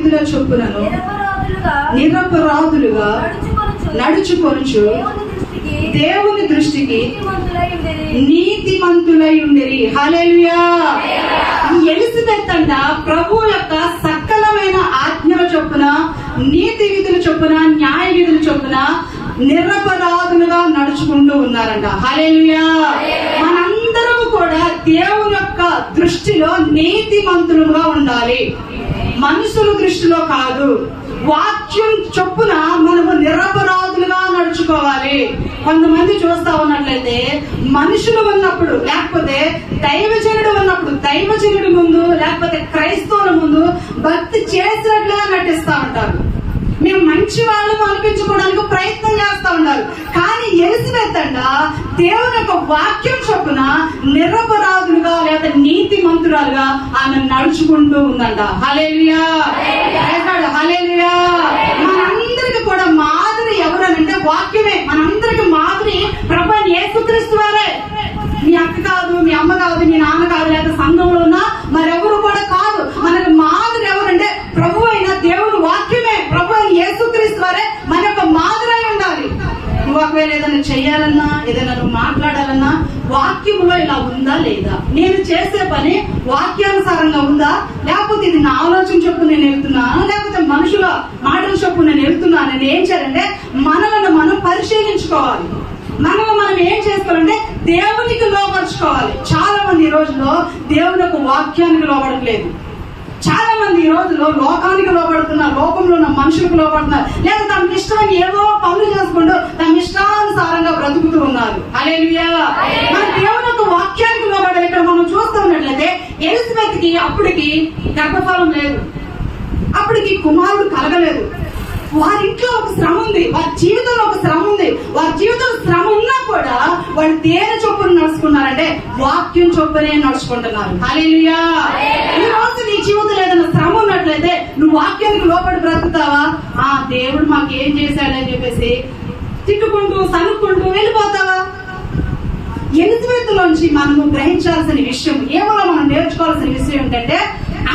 విధుల చొప్పునను నిరపరాధులుగా నడుచుకొనుచు దేవుని దృష్టికి నీతిమంతులై ఉండిరి. హల్లెలూయా. ఎలిజబెత్ అంట ప్రభు యొక్క సకలమైన ఆజ్ఞల చొప్పున, నీతి విధుల చొప్పున, న్యాయ విధుల చొప్పున నిరపరాధులుగా నడుచుకుంటూ ఉన్నారంట. హల్లెలూయా. మనందరము కూడా దేవుని యొక్క దృష్టిలో నీతిమంతులుగా ఉండాలి, మనుషుల దృష్టిలో కాదు. వాక్యం చొప్పున మనము నిరపరాధులుగా నడుచుకోవాలి. కొంతమంది చూస్తా ఉన్నట్లయితే మనుషులు ఉన్నప్పుడు, లేకపోతే దైవజనుడు ఉన్నప్పుడు, దైవజనుడి ముందు లేకపోతే క్రైస్తవుల ముందు భక్తి చేసినట్లుగా నటిస్తా ఉంటారు. మేము మంచి వాళ్ళము అనిపించుకోవడానికి ప్రయత్నం చేస్తా ఉన్నారు. కానీ ఎలిజబెత్ అంట దేవుని యొక్క వాక్యం చొప్పున నిరపరాధులుగా లేదా నీతిమంతురాలుగా ఆమె నడుచుకుంటూ ఉందంట. హల్లెలూయా. హల్లెలూయా. మనందరికి కూడా మాదిరి ఎవరనంటే వాక్యమే. మనందరికి మాదిరి ప్రభువైన యేసుక్రీస్తు వారే. మీ అక్క కాదు, మీ అమ్మ కాదు, మీ నాన్న కాదు, లేదా సంఘంలో ఉన్న మరెవరు కూడా కాదు. మనకు మాదిరి ఎవరంటే ప్రభు అయిన దేవుని వాక్యమే. ప్రభు అయిన యేసుక్రీస్తు వారే మన యొక్క మాదిరి అయి ఉండాలి. నువ్వు ఒకవేళ ఏదైనా చెయ్యాలన్నా, ఏదైనా నువ్వు మాట్లాడాలన్నా వాక్యంలో ఇలా ఉందా లేదా, నేను చేసే పని వాక్యానుసారంగా ఉందా, లేకపోతే ఇది నా ఆలోచన చొప్పు నేను వెళ్తున్నాను, లేకపోతే మనుషుల మాటల చొప్పు నేను వెళ్తున్నాను. నేను ఏం చేయాలంటే మనలను మనం పరిశీలించుకోవాలి. మనల్ని మనం ఏం చేసుకోవాలంటే దేవునికి లోపరుచుకోవాలి. చాలా మంది ఈ రోజుల్లో దేవుని యొక్క వాక్యానికి లోపడట్లేదు. చాలా మంది ఈ రోజుల్లో లోకానికి లోపడుతున్నారు, లోకంలో ఉన్న మనుషులకు లోపడుతున్నారు, లేదా తమకి ఇష్టమైన ఏవో పనులు చేసుకుంటూ తమ ఇష్టానుసారంగా బ్రతుకుతూ ఉన్నారు. హల్లెలూయా. మన దేవుని యొక్క వాక్యానికి లోపడాలి. ఇక్కడ మనం చూస్తూ ఉన్నట్లయితే ఎలిజబెత్ కి అప్పటికి గర్భఫలం లేదు, అప్పటికి కుమారుడు కలగలేదు. వారి ఇంట్లో ఒక శ్రమ ఉంది, వారి జీవితంలో ఒక శ్రమ ఉంది. వారి జీవితంలో శ్రమ ఉన్నా కూడా వాళ్ళు దేని చొప్పున నడుచుకున్నారంటే వాక్యం చొప్పునే నడుచుకుంటున్నారు. హల్లెలూయా. ఈ రోజు నీ జీవితంలో ఏదైనా శ్రమ ఉన్నట్లయితే నువ్వు వాక్యానికి లోపడి బ్రతుకుతావా? ఆ దేవుడు మాకు ఏం చేశాడని చెప్పేసి తిట్టుకుంటూ సనుక్కుంటూ వెళ్ళిపోతావా? ఎలిజబెత్ లోంచి మనము గ్రహించాల్సిన విషయం, ఏమో మనం నేర్చుకోవాల్సిన విషయం ఏంటంటే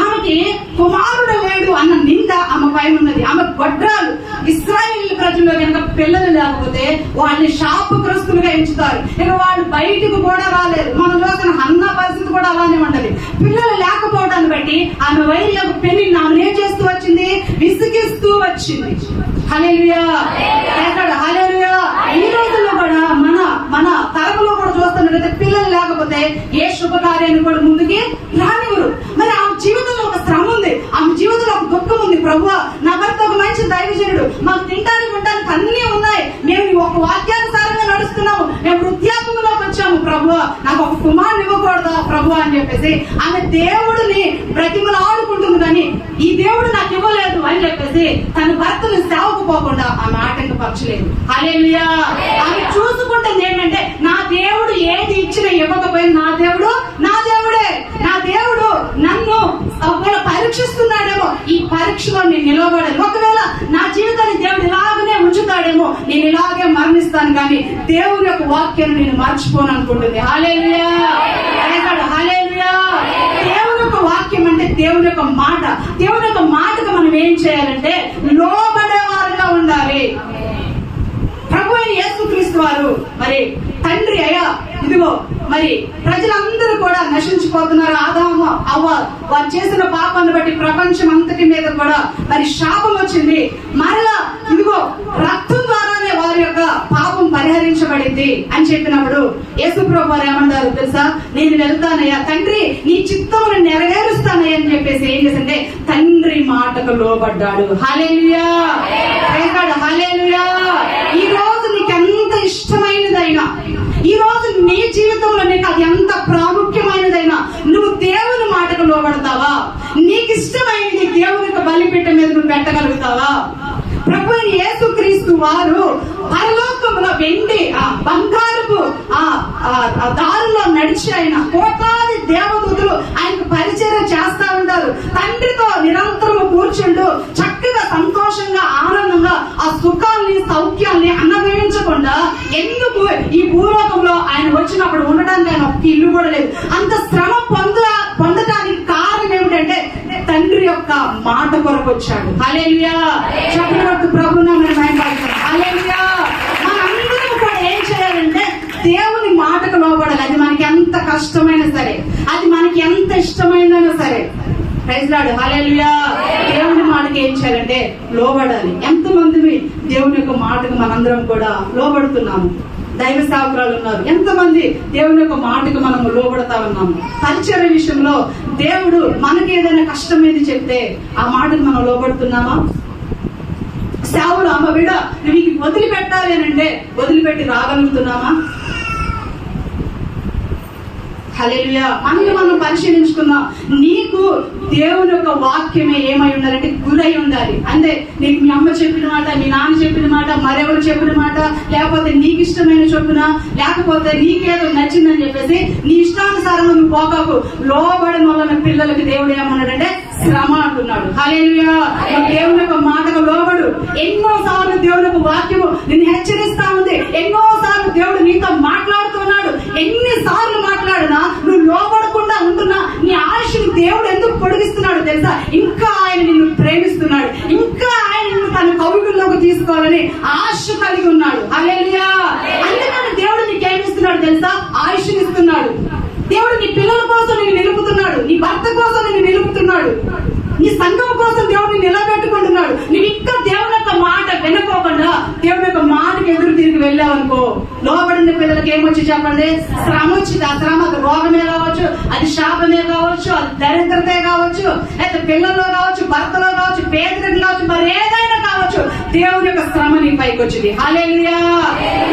ఆమెకి కుమారుడు లేడు అన్న నింద ఆమె పైన ఉన్నది. ఆమె గొడ్రాలు. ఇశ్రాయేలు ప్రజల్లో కనుక పిల్లలు లేకపోతే వాళ్ళని శాపగ్రస్తులుగా ఎంచుతారు. ఇక వాళ్ళు బయటకు కూడా రాలేదు. మనం చూసిన హన్నా పరిస్థితి కూడా అలానే ఉంటది. పిల్లలు లేకపోవడాన్ని బట్టి ఆమె వైర్లకు పెళ్లి ఆమె ఏం చేస్తూ వచ్చింది, విసిగిస్తూ వచ్చింది. హల్లెలూయా. హల్లెలూయా. ఈ రోజుల్లో కూడా మన తరపులో కూడా చూస్తున్నట్లయితే పిల్లలు లేకపోతే ఏ శుభకార్యాన్ని కూడా ముందుకి రానివ్వరు. మరి ఆమె జీవితంలో ఒక శ్రమ ఉంది, ఆమె జీవితంలో ఒక దుఃఖం ఉంది. ప్రభువా, నా భర్త ఒక మంచి దైవజనుడు, మాకు తింటానికి ఉండడానికి అన్ని ఉన్నాయి, మేము ఒక వాక్యానుసారంగా నడుస్తున్నాము, మేము వృద్ధాపంలోకి వచ్చాము, ప్రభువా నాకు ఒక కుమారుని ఇవ్వకూడదా ప్రభువా అని చెప్పేసి ఆమె దేవుడిని బ్రతిమలాడుకుంటుంది. కానీ ఈ దేవుడు నాకు ఇవ్వలేదు అని చెప్పేసి తన భర్తను సేవకు పోకుండా ఆమె ఆటంకపరచలేదు. హల్లెలూయా. ఆమె చూసుకుంటుంది ఏంటంటే నా దేవుడు ఏది ఇచ్చినా ఇవ్వకపోయినా నా దేవుడు నా దేవుడే. నా దేవుడు నన్ను ఒకవేళ పరీక్షిస్తున్నాడేమో, ఈ పరీక్షలో నేను నిలబడాలి. ఒకవేళ నా జీవితాన్ని దేవుడు ఇలాగనే ఉంచుతాడేమో, నేను ఇలాగే మరణిస్తాను, కానీ దేవుని యొక్క వాక్యాన్ని నేను మర్చిపోను అనుకుంటుంది. హల్లెలూయా. హల్లెలూయా. దేవుని యొక్క వాక్యం అంటే దేవుని యొక్క మాట. దేవుని యొక్క మాటకు మనం ఏం చేయాలంటే లోబడే వారుగా ఉండాలి. ప్రభు అయిన యేసుక్రీస్తు వారు మరి తండ్రి అయ్యా ఇదిగో మరి ప్రజలందరూ కూడా నశించిపోతున్నారు. ఆదాము అవ్వ వారు చేసిన పాపాన్ని బట్టి ప్రపంచం అంతటి మీద కూడా మరి శాపం వచ్చింది. మరలా ఇదిగో రక్తం ద్వారానే వారి యొక్క పాపం పరిహరించబడింది అని చెప్పినప్పుడు యేసుప్రభు వారు ఏమన్నారు తెలుసా, నేను వెళ్తానయ్యా తండ్రి నీ చిత్తమును నెరవేరుస్తానయ్యా అని చెప్పేసి ఏం చేసింటే తండ్రి మాటకు లోబడ్డాడు. హల్లెలూయా. హల్లెలూయా. ఈ రోజు నీకు ఎంత ఇష్టమైనదైనా, ఈ రోజు నీ జీవితంలో నీకు అది ఎంత ప్రాముఖ్యమైనదైనా నువ్వు దేవుని మాటకు లోబడతావా? నీకు ఇష్టమైనది దేవునికి బలిపీఠ మీద నువ్వు పెట్టగలుగుతావా? ప్రభు యేసుక్రీస్తు వారు పరలోకంలో వెండి బంగారపు దారిలో నడిచి ఆయన కోట్లాది దేవదూతలు ఆయనకు పరిచయం చేస్తా ఉంటారు. తండ్రితో నిరంతరము కూర్చుంటూ చక్కగా సంతోషంగా ఆనందంగా ఆ సుఖాన్ని సౌఖ్యాన్ని అనుభవించకుండా ఎందుకు ఈ భూలోకంలో ఆయన వచ్చినప్పుడు ఉండడానికి ఆయన ఒక్క ఇల్లు కూడా లేదు. అంత శ్రమ పొందడానికి కారణం ఏమిటంటే తండ్రి యొక్క యొక్క మాట కొరకు వచ్చాడు. హల్లెలూయా. చక్రవర్తి ప్రభు నామమున మహిమపరచండి. హల్లెలూయా. మనందరం కూడా ఏం చేయాలంటే దేవుని మాటకు లోబడాలి. అది మనకి ఎంత కష్టమైనా సరే, అది మనకి ఎంత ఇష్టమైనా సరే. Praise Lord. హల్లెలూయా. దేవుని మాటకి ఏం చేయాలంటే లోబడాలి. ఎంతమంది దేవుని యొక్క మాటకు మనందరం కూడా లోబడుతున్నాము? దైవ సేవకురాలు ఉన్నారు, ఎంతమంది దేవుని యొక్క మాటకు మనము లోబడతా ఉన్నాము? పరిచర్య విషయంలో దేవుడు మనకి ఏదైనా కష్టం ఏది చెప్తే ఆ మాటకు మనం లోబడుతున్నామా? సేవలు అమ్మ బిడ్డ నీకు వదిలిపెట్టాలి అని అంటే వదిలిపెట్టి రాగలుగుతున్నామా? హల్లెలూయా. మనల్ని మనం పరిశీలించుకుందాం. నీకు దేవుని యొక్క వాక్యమే ఏమై ఉండాలంటే గురై ఉండాలి. అంటే నీకు మీ అమ్మ చెప్పిన మాట, మీ నాన్న చెప్పిన మాట, మరెవరు చెప్పిన మాట, లేకపోతే నీకు ఇష్టమైన చొప్పున, లేకపోతే నీకేదో నచ్చిందని చెప్పేసి నీ ఇష్టానుసారంగా నువ్వు పోకాకు. లోబడిన వాళ్ళ పిల్లలకి దేవుడు ఏమన్నాడంటే శ్రమ అంటున్నాడు. హల్లెలూయా. దేవుని యొక్క మాటకు లోబడు. ఎన్నో సార్లు దేవుని యొక్క వాక్యము నిన్ను హెచ్చరిస్తా ఉంది. ఎన్నో సార్లు దేవుడు నీతో మాట్లాడుతున్నాడు. ఎన్నిసార్లు మాట్లాడినా నువ్వు లోబడకుండా ఉంటున్నా నీ ఆయుష్ని దేవుడు ఎందుకు పొడిగిస్తున్నాడు తెలుసా? ఇంకా ఆయన నిన్ను ప్రేమిస్తున్నాడు. ఇంకా ఆయన నిన్ను తన కౌగిల్లోకి తీసుకోవాలని ఆశ కలిగి ఉన్నాడు. హల్లెలూయా. అందుకని దేవుడు నీకేమిస్తున్నాడు తెలుసా? ఆయుష్ని ఇస్తున్నాడు. దేవుడు నీ పిల్లల కోసం నిన్ను నిలుపుతున్నాడు. నీ భర్త కోసం నిన్ను నిలుపుతున్నాడు. నీ సంఘం కోసం దేవుడిని నిలబెట్టుకుంటున్నాడు. నువ్వు ఇంకా దేవుని యొక్క మాట వినుకోకుండా దేవుని యొక్క మాటకి ఎదురు తిరిగి వెళ్ళావనుకో, లోబడిన పిల్లలకి ఏమొచ్చి చెప్పండి? శ్రమ వచ్చింది. ఆ శ్రమ అది రోగమే కావచ్చు, అది శాపమే కావచ్చు, అది దరిద్రతే కావచ్చు, అయితే పిల్లల్లో కావచ్చు, భర్తలో కావచ్చు, పేదరికం కావచ్చు, మరి ఏదైనా కావచ్చు, దేవుని యొక్క శ్రమ నీ పైకి వచ్చింది. హల్లెలూయా.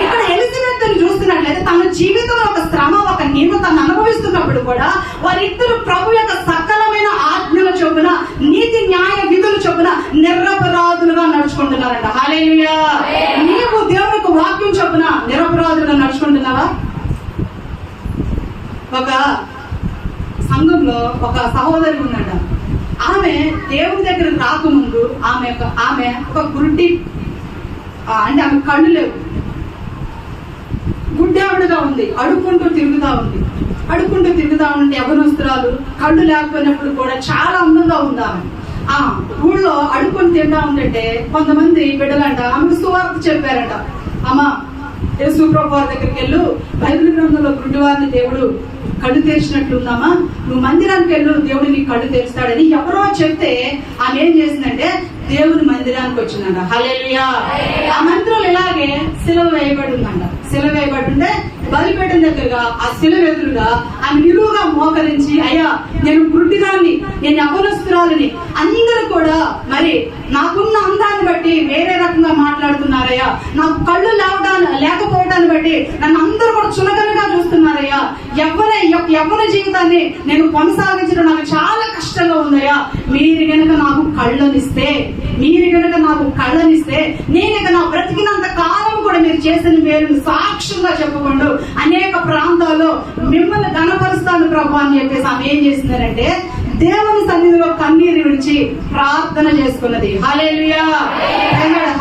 ఇక్కడ ఎలిజబెత్ ని చూస్తున్నట్లయితే తన జీవితంలో ఒక శ్రమ, ఒక నింద తను అనుభవిస్తున్నప్పుడు కూడా వారిద్దరు ప్రభు యొక్క సకలమైన ఆజ్ఞల చొప్పున, నీతి న్యాయ విధుల చొప్పున నిరపరాధులుగా నడుచుకుంటున్నారంట. హల్లెలూయా. నీవు దేవుని యొక్క వాక్యం చొప్పున నిరపరాధులుగా నడుచుకుంటున్నావా? ఒక సంఘంలో ఒక సహోదరి ఉందంట. ఆమె దేవుని దగ్గరకు రాకముందు ఆమె ఒక గుడ్డి, అంటే ఆమె కళ్ళు లేవు, గుడ్డేవుడుగా ఉంది. అడుక్కుంటూ తిరుగుతా ఉంటే యవ్వనస్తురాలు, కళ్ళు లేకపోయినప్పుడు కూడా చాలా అందంగా ఉంది ఆమె. ఊళ్ళో అడుక్కొని తింటా ఉందంటే కొంతమంది బిడ్డలంట ఆమెకు సువార్త చెప్పారంట. అమ్మా, యేసు ప్రభు వారి దగ్గరికి వెళ్ళు, బైబిల్ గ్రంథంలో గుడ్డివారిని దేవుడు కళ్ళు తెరిచినట్లుందామా, నువ్వు మందిరానికి వెళ్ళు, దేవుడు నీకు కళ్ళు తెరుస్తాడని ఎవరో చెప్తే ఆమె ఏం చేసిందంటే దేవుని మందిరానికి వచ్చిందంట. హల్లెలూయా. ఆ మందిరంలో ఇలాగే సిలువ వేయబడి ఉందంట. సిలువ వేయబడి ఉంటే బలిపీఠం దగ్గరగా ఆ సిలువ ఎదురుగా ఆమె నిలువుగా మోకరించి, అయ్యా నేను గుడ్డిదాన్ని, నేను యవ్వనస్తురాలిని, అందరూ కూడా మరి నాకున్న అందాన్ని బట్టి వేరే రకంగా మాట్లాడుతున్నారయ్యా, నాకు కళ్ళు లేకపోవడాన్ని బట్టి నన్ను అందరూ కూడా చులకనగా చూస్తున్నారయ్యా, యవ్వన జీవితాన్ని నేను కొనసాగించడం నాకు చాలా కష్టంగా ఉందయ్యా, మీరు గనక నాకు కళ్ళనిస్తే నేను ఇక నా బ్రతికినంత కాలం కూడా మీరు చేసిన మేలు సాక్ష్యంగా చెప్పుకోండు అనేక ప్రాంతాల్లో మిమ్మల్ని ఘనపరుస్తాను ప్రభు అని చెప్పేసి ఆమె ఏం చేసిందంటే దేవుని సన్నిధిలో కన్నీరు విడిచి ప్రార్థన చేసుకున్నది. హల్లెలూయా.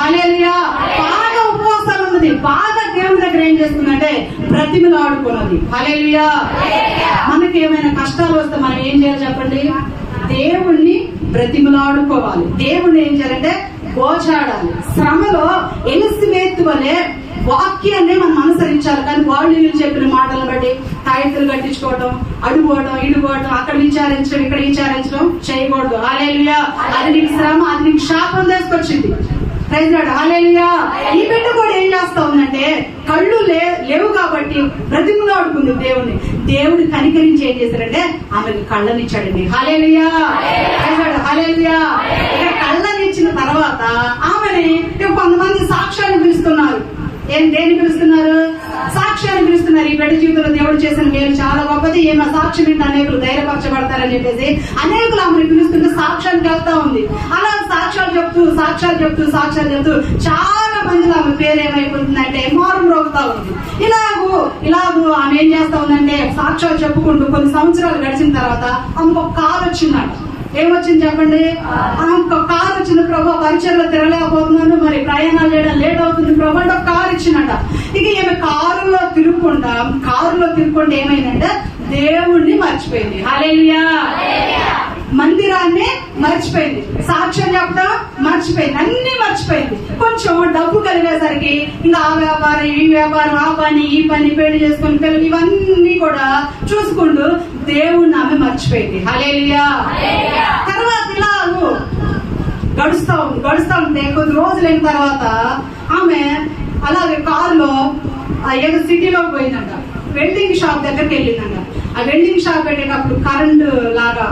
హల్లెలూయా. బాగా ఉపవాసాలు ఉన్నది, బాగా దేవుని దగ్గర ఏం చేస్తుందంటే బ్రతిమలాడుకున్నది. హల్లెలూయా. మనకి ఏమైనా కష్టాలు వస్తే మనం ఏం చేయాలి చెప్పండి? దేవుణ్ణి బ్రతిమలాడుకోవాలి. దేవుణ్ణి ఏం చేయాలంటే గోచాడాలి. శ్రమలో ఎలిజబెత్ వలె వాక్యాన్ని మనం అనుసరించాలి. కానీ వాళ్ళు వీళ్ళు చెప్పిన మాటలను బట్టి తాయితులు కట్టించుకోవడం, అడుగుకోవడం, ఇడుకోవడం, అక్కడ విచారించడం, ఇక్కడ విచారించడం చేయకూడదు. హల్లెలూయా. అది నీకు శ్రమ, అది నీకు శాపం తీసుకొచ్చింది. Praise Lord. హల్లెలూయా. ఈ బిడ్డ కూడా ఏం చేస్తా ఉందంటే కళ్ళు లేవు కాబట్టి బ్రతిమలాడుకుంది దేవుణ్ణి. దేవుడు కనికరించి ఏం చేశారంటే ఆమెకు కళ్ళనిచ్చాడండి. హల్లెలూయా. Praise Lord. హల్లెలూయా. ఇక్కడ కళ్ళనిచ్చిన తర్వాత ఆమెని కొంతమంది సాక్ష్యాన్ని పిలుస్తున్నారు. దేని పిలుస్తున్నారు? సాక్ష్యాన్ని పిలుస్తున్నారు. ఈ బిడ్డ జీవితంలో దేవుడు చేసిన మేలు చాలా గొప్పది, ఏమో సాక్ష్యం ఏంటి, అనేకులు ధైర్యపరచబడతారని చెప్పేసి అనేకులు ఆమెను పిలుస్తుంటే సాక్ష్యానికి వెళ్తా ఉంది. అలా సాక్ష్యాలు చెప్తూ చాలా మందిలో ఆమె పేరు ఏమైపోతుందంటే మారు మ్రోగుతా ఉంది. ఇలాగూ ఆమె ఏం చేస్తా ఉందంటే సాక్ష్యాలు చెప్పుకుంటూ కొన్ని సంవత్సరాలు గడిచిన తర్వాత ఆమెకు ఒక కారు వచ్చిందంట. ఏమొచ్చింది చెప్పండి? కారు వచ్చింది. ప్రభు పరిచయలో తిరగలేకపోతున్నాను, మరి ప్రయాణాలు చేయడం లేట్ అవుతుంది ప్రభు అంటే ఒక కారు ఇచ్చిందట. ఇక ఈమె కారులో తిరుగుకుంటే ఏమైందంటే దేవుణ్ణి మర్చిపోయింది. హల్లెలూయా. మందిరాన్ని మర్చిపోయింది, సాక్ష్యం చెప్పడం మర్చిపోయింది, అన్ని మర్చిపోయింది. కొంచెం డబ్బు కలిగేసరికి ఇంకా ఆ వ్యాపారం ఈ వ్యాపారం, ఆ పని ఈ పని, పెళ్లి చేసుకుని పిల్లలు ఇవన్నీ కూడా చూసుకుంటూ దేవుణ్ణి ఆమె మర్చిపోయింది. హల్లెలూయా. తర్వాత ఇలా గడుస్తా ఉంటే కొద్ది రోజులైన తర్వాత ఆమె అలాగే కారులో ఏదో సిటీలోకి పోయిందంట. వెల్డింగ్ షాప్ దగ్గరికి వెళ్ళిందంట. ఆ వెల్డింగ్ షాప్ పెట్టేటప్పుడు కరెంట్ లాగా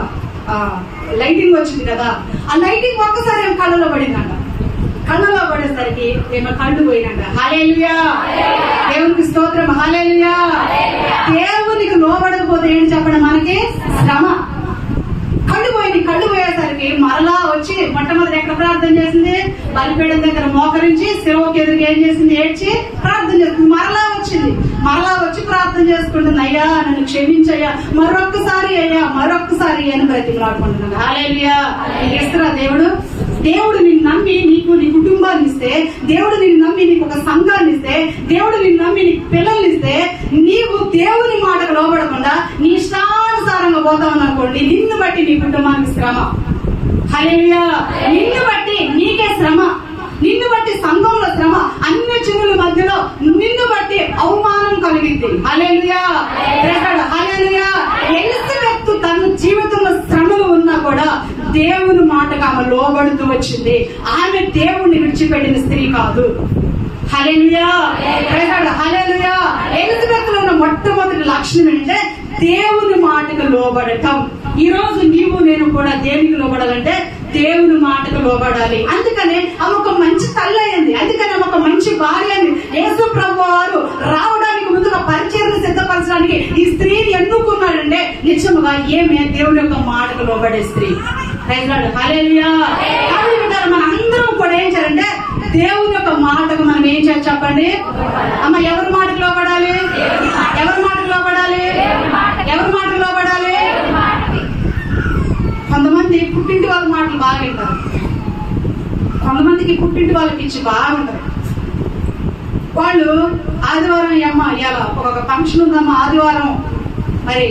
లైటింగ్ వచ్చింది కదా, ఆ లైటింగ్ ఒక్కసారి ఏమో కళ్ళలో పడిందంట. కళ్ళలో పడేసరికి ఏమో కళ్ళు పోయినంట. హల్లెలూయా. దేవునికి స్తోత్రం. హల్లెలూయా. దేవునికి లోబడకపోతే ఏంటి చెప్పండి, మనకి శ్రమ. కళ్ళు పోయేసరికి మరలా వచ్చి మొట్టమొదటి ఎక్కడ ప్రార్థన చేసింది, బలిపీఠం దగ్గర మోకరించి శివకి ఎదురుగా ఏం చేసింది, ఏడ్చి ప్రార్థన చేస్తుంది. మరలా వచ్చి ప్రార్థన చేసుకుంటుంది, అయ్యా నన్ను క్షమించయ్యా, మరొక్కసారి అని బ్రతిమలాడుకుంటున్నాను. హల్లెలూయా. నీకు ఇస్తారా దేవుడు నిన్ను నమ్మి నీకు నీ కుటుంబాన్ని ఇస్తే, దేవుడు నిన్ను నమ్మి నీకు ఒక సంఘాన్ని ఇస్తే, దేవుడు నిన్ను నమ్మి నీకు పిల్లల్ని ఇస్తే, నీవు దేవుని మాటకు లోబడకుండా నీ ఇష్టానుసారంగా పోతావు అనుకోండి, నిన్ను బట్టి నీ కుటుంబానికి శ్రమ. హల్లెలూయా. నిన్ను బట్టి నీకే శ్రమ, నిన్ను బట్టి సంఘంలో శ్రమ, అన్ని చిన్నుల మధ్యలో నిన్ను బట్టి అవమానం కలిగింది. హల్లెలూయా. హల్లెలూయా. ఎలిజబెత్ తన జీవితంలో శ్రమలు ఉన్నా కూడా దేవుని మాటకు ఆమె లోబడుతూ వచ్చింది. ఆమె దేవుణ్ణి విడిచిపెట్టిన స్త్రీ కాదు. హల్లెలూయా. హల్లెలూయా. ఎలిజబెత్ లో ఉన్న మొట్టమొదటి లక్షణం ఏంటంటే దేవుని మాటకు లోబడటం. ఈ రోజు నీవు నేను కూడా దేవునికి లోబడాలంటే దేవుని మాటకు లోబడాలి. అందుకనే ఆమె ఒక మంచి తల్లి అయింది, అందుకనే ఆమె ఒక మంచి భార్య అయింది. యేసు ప్రభు వారు రావడానికి ముందుగా పరిచయం సిద్ధపరచడానికి ఈ స్త్రీని ఎన్నుకున్నాడంటే నిజముగా ఏమే దేవుని యొక్క మాటకు లోబడే స్త్రీ. హల్లెలూయా. మన అందరం కూడా ఏం చేయాలంటే దేవుని యొక్క మాటకు మనం ఏం చేయాలి చెప్పండి అమ్మ. ఎవరి మాటకు లోబడాలి, ఎవరి మాటకు లోబడాలి, ఎవరి మాటకు లోబడాలి. కొంతమంది పుట్టింటి వాళ్ళ మాటలు బాగా వింటారు, కొంతమందికి పుట్టింటి వాళ్ళకి ఇచ్చి బాగుంటారు. వాళ్ళు ఆదివారం అమ్మ ఇలా ఒక ఫంక్షన్ ఉందమ్మా, ఆదివారం మరి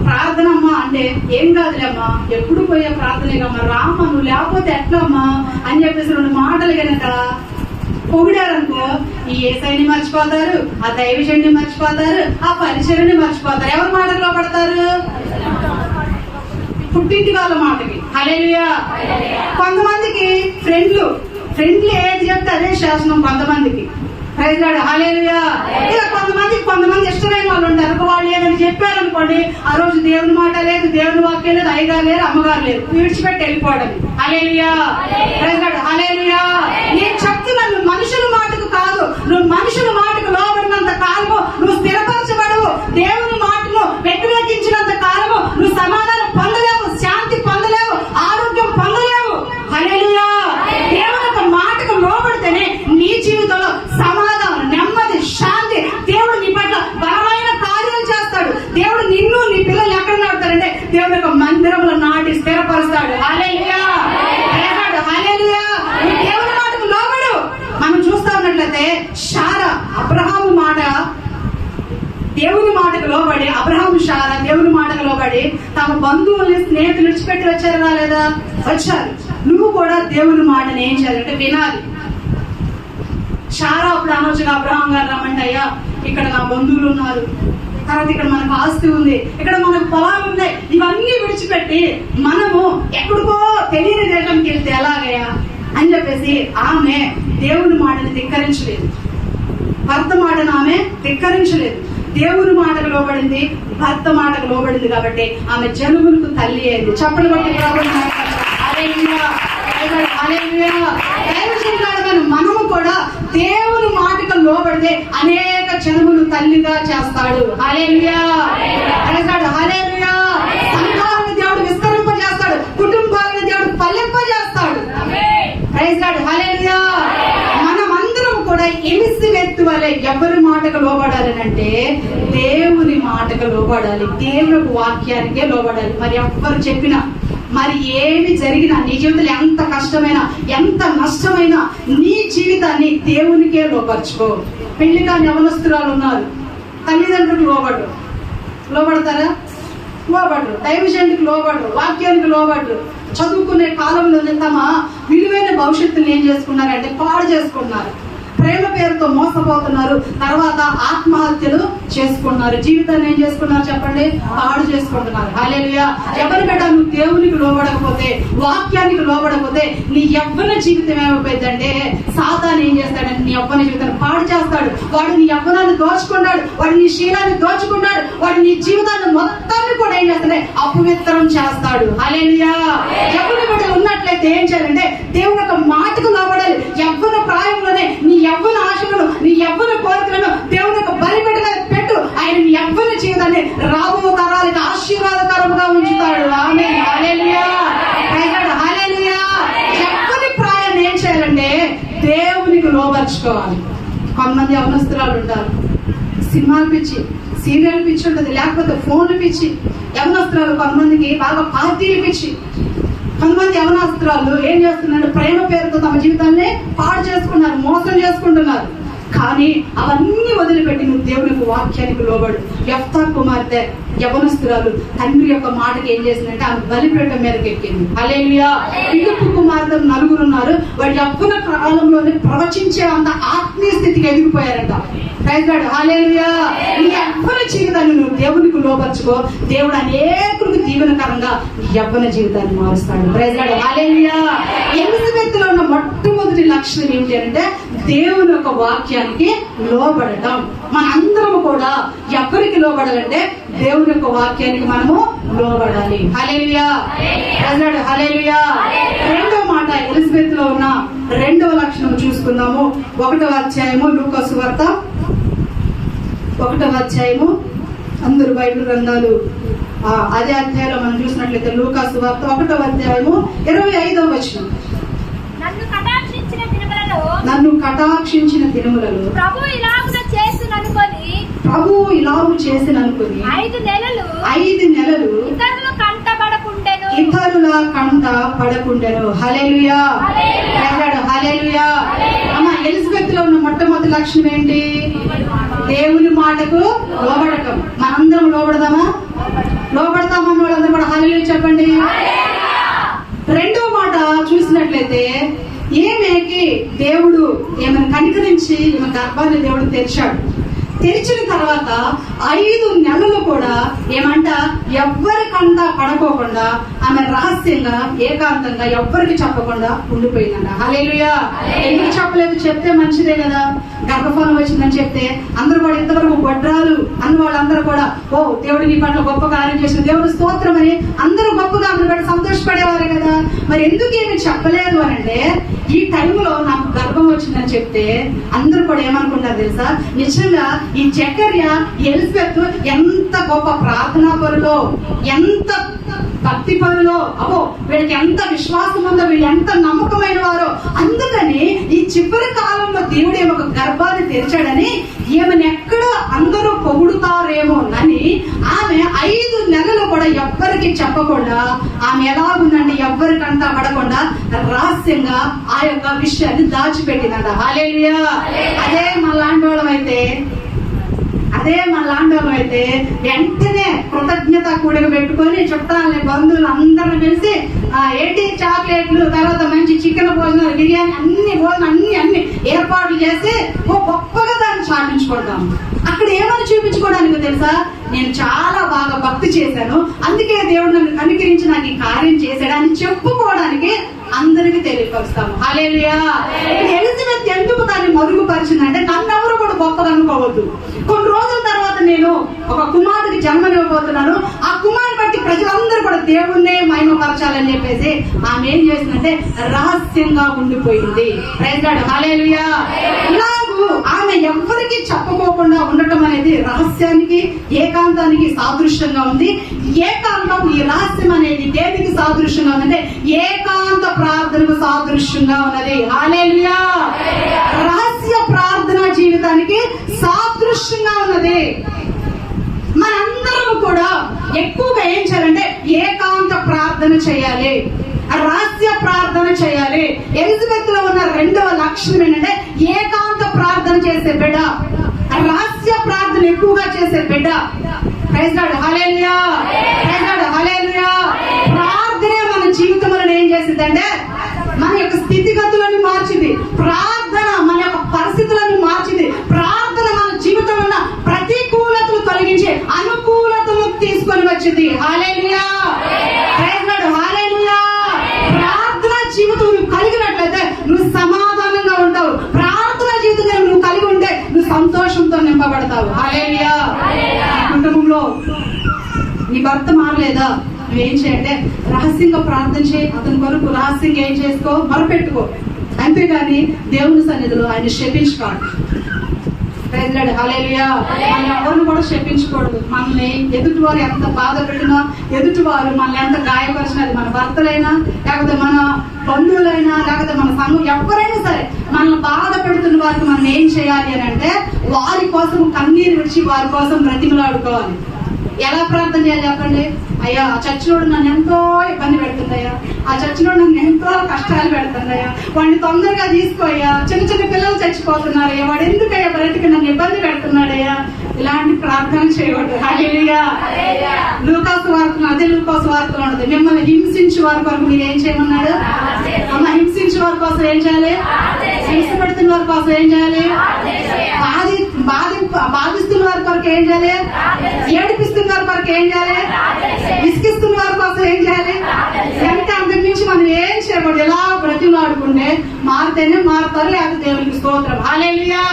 ప్రార్థన అమ్మా అంటే ఏం కాదులేమ్మా, ఎప్పుడు పోయే ప్రార్థనేకమ్మా, రామ్మా, నువ్వు లేకపోతే ఎట్లమ్మా అని చెప్పేసి రెండు మాటలు కనుక పొగిడారనుకో, ఈ యేసయ్యని మర్చిపోతారు, ఆ దైవజనుని మర్చిపోతారు, ఆ పరిచర్ని మర్చిపోతారు. ఎవరి మాటలో పడతారు? పుట్టింటి వాళ్ళ మాటకి. హల్లెలూయా. కొంతమందికి ఫ్రెండ్లు ఏది చెప్తే అదే శాసనం కొంతమందికి. Praise Lord. హల్లెలూయా. ఇక కొంతమంది ఇష్టమైన వాళ్ళు ఉంటారు. వాళ్ళు ఏదని చెప్పారనుకోండి, ఆ రోజు దేవుని మాట లేదు, దేవుని వాక్యం లేదు, అయ్యగారు లేరు, అమ్మగారు లేరు, విడిచిపెట్టి వెళ్ళిపోవడం. హల్లెలూయా. Praise Lord. హల్లెలూయా. నేను చెప్తున్నాను, నువ్వు మనుషుల మాటకు కాదు, నువ్వు మనుషుల మాటకు లోబడినంత కాలము నువ్వు స్థిరపరచబడవు. దేవుని మాటను వ్యతిరేకించినంత కాలము నువ్వు సమాధానం పొందలేవు, శాంతి పొందలేవు, ఆరోగ్యం పొందలేవు. హల్లెలూయా. దేవుని యొక్క మాటకు లోబడితేనే నీ జీవితంలో సమాధానం, నెమ్మది, శాంతి, దేవుడు నీ పట్ల బలమైన కార్యాలు చేస్తాడు. దేవుడు నిన్ను నీ పిల్లలు ఎక్కడ నాటుతారంటే దేవుడి యొక్క మందిరంలో నాటి స్థిరపరుస్తాడు. హల్లెలూయా. హల్లెలూయా. దేవుని మాటకు లోబడు. మనం చూస్తా ఉన్నట్లయితే శారా అబ్రహాము మాట దేవుని మాటకు లోబడి, అబ్రహాము శారా దేవుని మాటకు లోబడి తమ బంధువుల్ని స్నేహితులు విడిచిపెట్టి వచ్చారు రాలేదా? వచ్చారు. నువ్వు కూడా దేవుని మాటని ఏం చేయాలంటే వినాలి. శారా అప్పుడు అనవచ్చుగా అబ్రహాం గారు రమ్మంటే, అయ్యా ఇక్కడ నా బంధువులు ఉన్నారు, తర్వాత ఇక్కడ మనకు ఆస్తి ఉంది, ఇక్కడ మనకు పొలాలు ఉన్నాయి, ఇవన్నీ విడిచిపెట్టి మనము ఎక్కడికో తెలియని దేశానికి వెళ్తే ఎలాగయ్యా అని చెప్పేసి ఆమె దేవుని మాటని ధిక్కరించలేదు, భర్త మాటను ఆమె ధిక్కరించలేదు. దేవుని మాటకు లోబడింది, భర్త మాటకు లోబడింది కాబట్టి ఆమె జనుములకు తల్లి అయింది. చప్పలు బట్టి మనము కూడా దేవుని మాటకు లోబడితే అనేక జనములు తల్లిగా చేస్తాడు. హల్లెలూయా. హల్లెలూయా. సంఘాలను దేవుడు విస్తరింపజేస్తాడు, కుటుంబాలను దేవుడు ఫలింపజేస్తాడు. Praise Lord. హల్లెలూయా. మనమందరం కూడా ఎలిజబెత్ వలె ఎవరి మాటకు లోబడాలనంటే దేవుని మాటకు లోబడాలి, దేవుని వాక్యానికే లోబడాలి. మరి ఎవ్వరు చెప్పినా, మరి ఏమి జరిగినా, నీ జీవితంలో ఎంత కష్టమైనా, ఎంత నష్టమైనా నీ జీవితాన్ని దేవునికే లోపరుచుకో. పెళ్లి కాని యవనస్తురాలు ఉన్నారు, తల్లిదండ్రులకు లోబడతారా? లోబడరు, దైవజనుడికి లోబడరు, వాక్యానికి లోబడరు. చదువుకునే కాలంలోనే తమ విలువైన భవిష్యత్తుని ఏం చేసుకున్నారంటే పాడు చేసుకున్నారు. ప్రేమ పేరుతో మోసపోతున్నారు. తర్వాత ఆత్మహత్యలు చేసుకున్నారు. జీవితాన్ని ఏం చేసుకున్నారు చెప్పండి? పాడు చేసుకుంటున్నారు. హల్లెలూయా. ఎవరి బిడ్డ నువ్వు దేవునికి లోబడకపోతే, వాక్యానికి లోబడకపోతే నీ యవ్వన జీవితం ఏమైపోయిందంటే సాతాను ఏం చేస్తాడంటే నీ యవ్వన జీవితాన్ని పాడు చేస్తాడు. వాడు నీ యవ్వనాన్ని దోచుకున్నాడు, వాడు నీ శీలాన్ని దోచుకున్నాడు, వాడు నీ జీవితాన్ని మొత్తాన్ని కూడా ఏం చేస్తాడు? అపవిత్రం చేస్తాడు. హల్లెలూయా. యవ్వన బిడ్డలు ఉన్నట్లయితే ఏం చేయాలంటే దేవుని యొక్క మాటకు లోబడాలి. యవ్వన ప్రాయంలోనే నీ యవ్వన ఆశలను, నీ యవ్వన కోరికలను దేవుని యొక్క బలిపెట్టుగా పెట్టు. ఆయన నీ యవ్వన జీవితాన్ని రాబో తరాలకు ఆశీర్వాదకరంగా ఉంచుతాడు. ఆమేన్. హల్లెలూయా. హల్లెలూయా. యవ్వన ప్రాయాన్ని ఏం చేయాలంటే దేవునికి లోబర్చుకోవాలి. కొంతమంది యవ్వనస్తురాలు ఉంటారు, సినిమాలు పిచ్చి, సీరియల్ పిచ్చి ఉంటుంది, లేకపోతే ఫోన్లు పిచ్చి. యవ్వనస్తురాలు కొంతమందికి బాగా పార్టీలు పిచ్చి. కొంతమంది యవనాస్త్రాలు ఏం చేస్తున్నారు? ప్రేమ పేరుతో తమ జీవితాన్ని పాడు చేసుకున్నారు, మోసం చేసుకుంటున్నారు. కానీ అవన్నీ వదిలిపెట్టి నువ్వు దేవునికి వాక్యానికి లోబడు. యెఫ్తా కుమార్తె యవనస్తురాలు తండ్రి యొక్క మాటకి ఏం చేసిందంటే ఆమె బలిపీఠం మీదకి ఎక్కింది. హల్లెలూయా. పిలుపు కుమార్తె నలుగురు ఉన్నారు. వాడు యవ్వన కాలంలోనే ప్రవచించే అంత ఆత్మీయ స్థితికి ఎదిగిపోయారంట. Praise Lord. హల్లెలూయా. నీ యవ్వన జీవితాన్ని నువ్వు దేవునికి లోబర్చుకో. దేవుడు అనేకులకు దీవెనకరంగా నీ యవ్వన జీవితాన్ని మారుస్తాడు. Praise Lord. హల్లెలూయా. ఎలిజబెత్ లో ఉన్న మొట్టమొదటి లక్షణం ఏంటి అంటే దేవుని యొక్క వాక్యానికి లోబడటం. మనందరము కూడా ఎవరికి లోబడాలంటే దేవుని యొక్క వాక్యానికి మనము లోబడాలి. హల్లెలూయా. Praise Lord. హల్లెలూయా. రెండో మాట ఎలిజబెత్ లో ఉన్న రెండవ లక్షణం చూసుకుందాము. 1వ అధ్యాయము లూకా సువార్త 1వ అధ్యాయము. అందరు బైబిల్ గ్రంథాలు అదే అధ్యాయంలో మనం చూసినట్లయితే లూకా సువార్త 1వ అధ్యాయము 25వ వచనం. నన్ను కటాక్షించిన దినములలో ప్రభువు ఇలాగు చేసిననుకొని 5 నెలలు ఇతరుల కంట పడకుండెను. హల్లెలూయా. హల్లెలూయా. అమ్మ ఎలిజబెత్ లో ఉన్న మొట్టమొదటి లక్షణం ఏంటి? దేవుని మాటకు లోబడటం. మనందరం లోబడదామా? లోబడతామన్న వాళ్ళందరూ కూడా హల్లెలూయా చెప్పండి. రెండో మాట చూసినట్లయితే ఈమెకి దేవుడు ఏమైనా కనికరించి ఈమె గర్భాన్ని దేవుడు తెరిచాడు. తెరిచిన తర్వాత 5 నెలలు కూడా ఏమంట ఎవ్వరికంతా పడుకోకుండా ఆమె రహస్యంగా ఏకాంతంగా ఎవ్వరికి చెప్పకుండా ఉండిపోయిందంట. హల్లెలూయా. ఎందుకు చెప్పలేదు? చెప్తే మంచిదే కదా. గర్భఫలం వచ్చిందని చెప్తే అందరూ కూడా ఇంతవరకు గొడ్రాలు అన్న వాళ్ళందరూ కూడా ఓ దేవుడు నీ పట్ల గొప్ప కార్యం చేసిన దేవుడు స్తోత్రం అని అందరూ గొప్పగా అందరూ కూడా సంతోషపడేవారు కదా. మరి ఎందుకు ఏమి చెప్పలేదు అని అంటే ఈ టైంలో నాకు గర్భం వచ్చిందని చెప్తే అందరూ కూడా ఏమనుకుంటారు తెలుసా? నిజంగా ఈ జకర్య ఎలిజబెత్ ఎంత గొప్ప ప్రార్థనా పరులో, ఎంత భక్తి పరులో, అబ్బో వీళ్ళకి ఎంత విశ్వాసం ఉందో, వీళ్ళు ఎంత నమ్మకమైన వారో. అందుకని ఈ చివరి కాలంలో దేవుడు ఒక గర్భాన్ని తెరిచాడని ఈమెను ఎక్కడ అందరూ పొగుడుతారేమో అని ఆమె 5 నెలలు కూడా ఎవ్వరికి చెప్పకుండా ఆమె ఎలాగుందండి ఎవ్వరికంటా పడకుండా రహస్యంగా ఆ యొక్క విషయాన్ని దాచిపెట్టిందంట. హల్లెలూయా. అదే మనలాంటి అయితే వెంటనే కృతజ్ఞత కూడిక పెట్టుకొని చుట్టాలని బంధువులు అందరూ కలిసి ఏంటి చాక్లెట్లు, తర్వాత మంచి చికెన్ భోజనాలు, బిర్యానీ, అన్ని భోజనం అన్ని ఏర్పాట్లు చేసి గొప్పగా దాన్ని చాటించుకుంటాం. అక్కడ ఏమని చూపించుకోవడానికి తెలుసా? నేను చాలా బాగా భక్తి చేశాను, అందుకే దేవుడు నన్ను కనికరించి నాకు ఈ కార్యం చేశాడు అని చెప్పుకోవడానికి అందరికి తెలియపరుస్తాము. హల్లెలూయా. ఎలిజబెత్ ఎందుకు దాన్ని మరుగుపరిచిందంటే నన్నెవరు కూడా గొప్పగా అనుకోవద్దు. కొన్ని రోజుల తర్వాత నేను ఒక కుమారుడికి జన్మనివ్వబోతున్నాను, ఆ కుమారుని బట్టి ప్రజలందరూ కూడా దేవుణ్ణే మహిమపరచాలని చెప్పేసి ఆమె ఏం చేసిందంటే రహస్యంగా ఉండిపోయింది. Praise Lord. హల్లెలూయా. ఇలాగూ ఆమె ఎవ్వరికి చెప్పుకోకుండా ఉండటం అనేది రహస్యానికి, ఏకాంతానికి సాదృశ్యంగా ఉంది. ఏకాంతం, ఈ రహస్యం అనేది దేనికి సాదృశ్యంగా ఉందంటే ఏకాంత ప్రార్థనకు సాదృశ్యంగా ఉన్నది. హల్లెలూయా. రహస్య ప్రార్థన జీవితానికి సాదృశ్యంగా ఉన్నది. మనందరం కూడా ఎక్కువగా ఏం చేయాలంటే ఏకాంత ప్రార్థన చేయాలి, రహస్య ప్రార్థన చేయాలి. ఎలిజబెత్ లో ఉన్న రెండవ లక్షణం ఏంటంటే ఏకాంత ప్రార్థన చేసే బిడ్డ, రహస్య ప్రార్థన ఎక్కువగా చేసే బిడ్డ. Praise Lord. హల్లెలూయా. ఏంటంటే మన యొక్క స్థితిగతులను మార్చింది ప్రార్థన, మన యొక్క పరిస్థితులను మార్చింది ప్రార్థన. మన జీవితంలో ఉన్న ప్రతికూలతలు తొలగించి అనుకూలతలు తీసుకొని వచ్చింది. హల్లెలూయా, ప్రైజ్ లార్డ్, హల్లెలూయా. ప్రార్థన జీవితం నువ్వు కలిగినట్లయితే నువ్వు సమాధానంగా ఉంటావు. ప్రార్థన జీవితం నువ్వు కలిగి ఉంటే నువ్వు సంతోషంతో నింపబడతావు. హల్లెలూయా. కుటుంబంలో నీ భర్త మారలేదా, నువ్వేం చేయంటే రహస్యంగా ప్రార్థన చేయి. అతని కొరకు రహస్యంగా ఏం చేసుకో, మొరపెట్టుకో. అంతేగాని దేవుని సన్నిధిలో ఆయన శపించుకోడు. హల్లెలూయా. మనం ఎవరిని కూడా శపించకూడదు. మనల్ని ఎదుటి వారు ఎంత బాధ పెట్టినా, ఎదుటి వారు మనల్ని ఎంత గాయపరిచినది, మన భర్తలైనా లేకపోతే మన బంధువులైనా లేకపోతే మన సంఘం ఎవరైనా సరే మనల్ని బాధ పెడుతున్న వారికి మనం ఏం చేయాలి అని అంటే వారి కోసం కన్నీరు విడిచి వారి కోసం బ్రతిమలాడుకోవాలి. ఎలా ప్రార్థన చేయాలి చెప్పండి? అయ్యా ఆ చర్చిలోడు నన్ను ఎంతో ఇబ్బంది పెడుతుందయ్యా, ఆ చర్చిలోడు నన్ను ఎంతో కష్టాలు పెడుతుందయ్యా, వాడిని తొందరగా తీసుకోయ్యా, చిన్న చిన్న పిల్లలు చచ్చిపోతున్నారయ్యా, వాడు ఎందుకయ్యా బ్రతికి నన్ను ఇబ్బంది పెడుతున్నాడయ్యా. ఇలాంటి ప్రార్థన చేయకూడదు. హల్లెలూయా. లూకాసు వార్తలు, అదే లూకాసు వార్తలు ఉండదు. మిమ్మల్ని హింసించే వారి కొరకు మీరు ఏం చేయమన్నాడు? అమ్మ, హింసించే వారి కోసం ఏం చేయాలి? హింస పెడుతున్న వారి కోసం ఏం చేయాలి? బాధిస్తున్న వారి కొరకు ఏం చేయాలి? ఏడిపిస్తున్న వారి కొరకు ఏం చేయాలి? విసిగిస్తున్న వారి కోసం ఏం చేయాలి? అంటే అంతకు మించి మనం ఏం చేయకూడదు. ఎలా బ్రతిమలాడుకుంటే మారితేనే మారుతారు, లేకపోతే దేవునికి స్తోత్రం. హల్లెలూయా.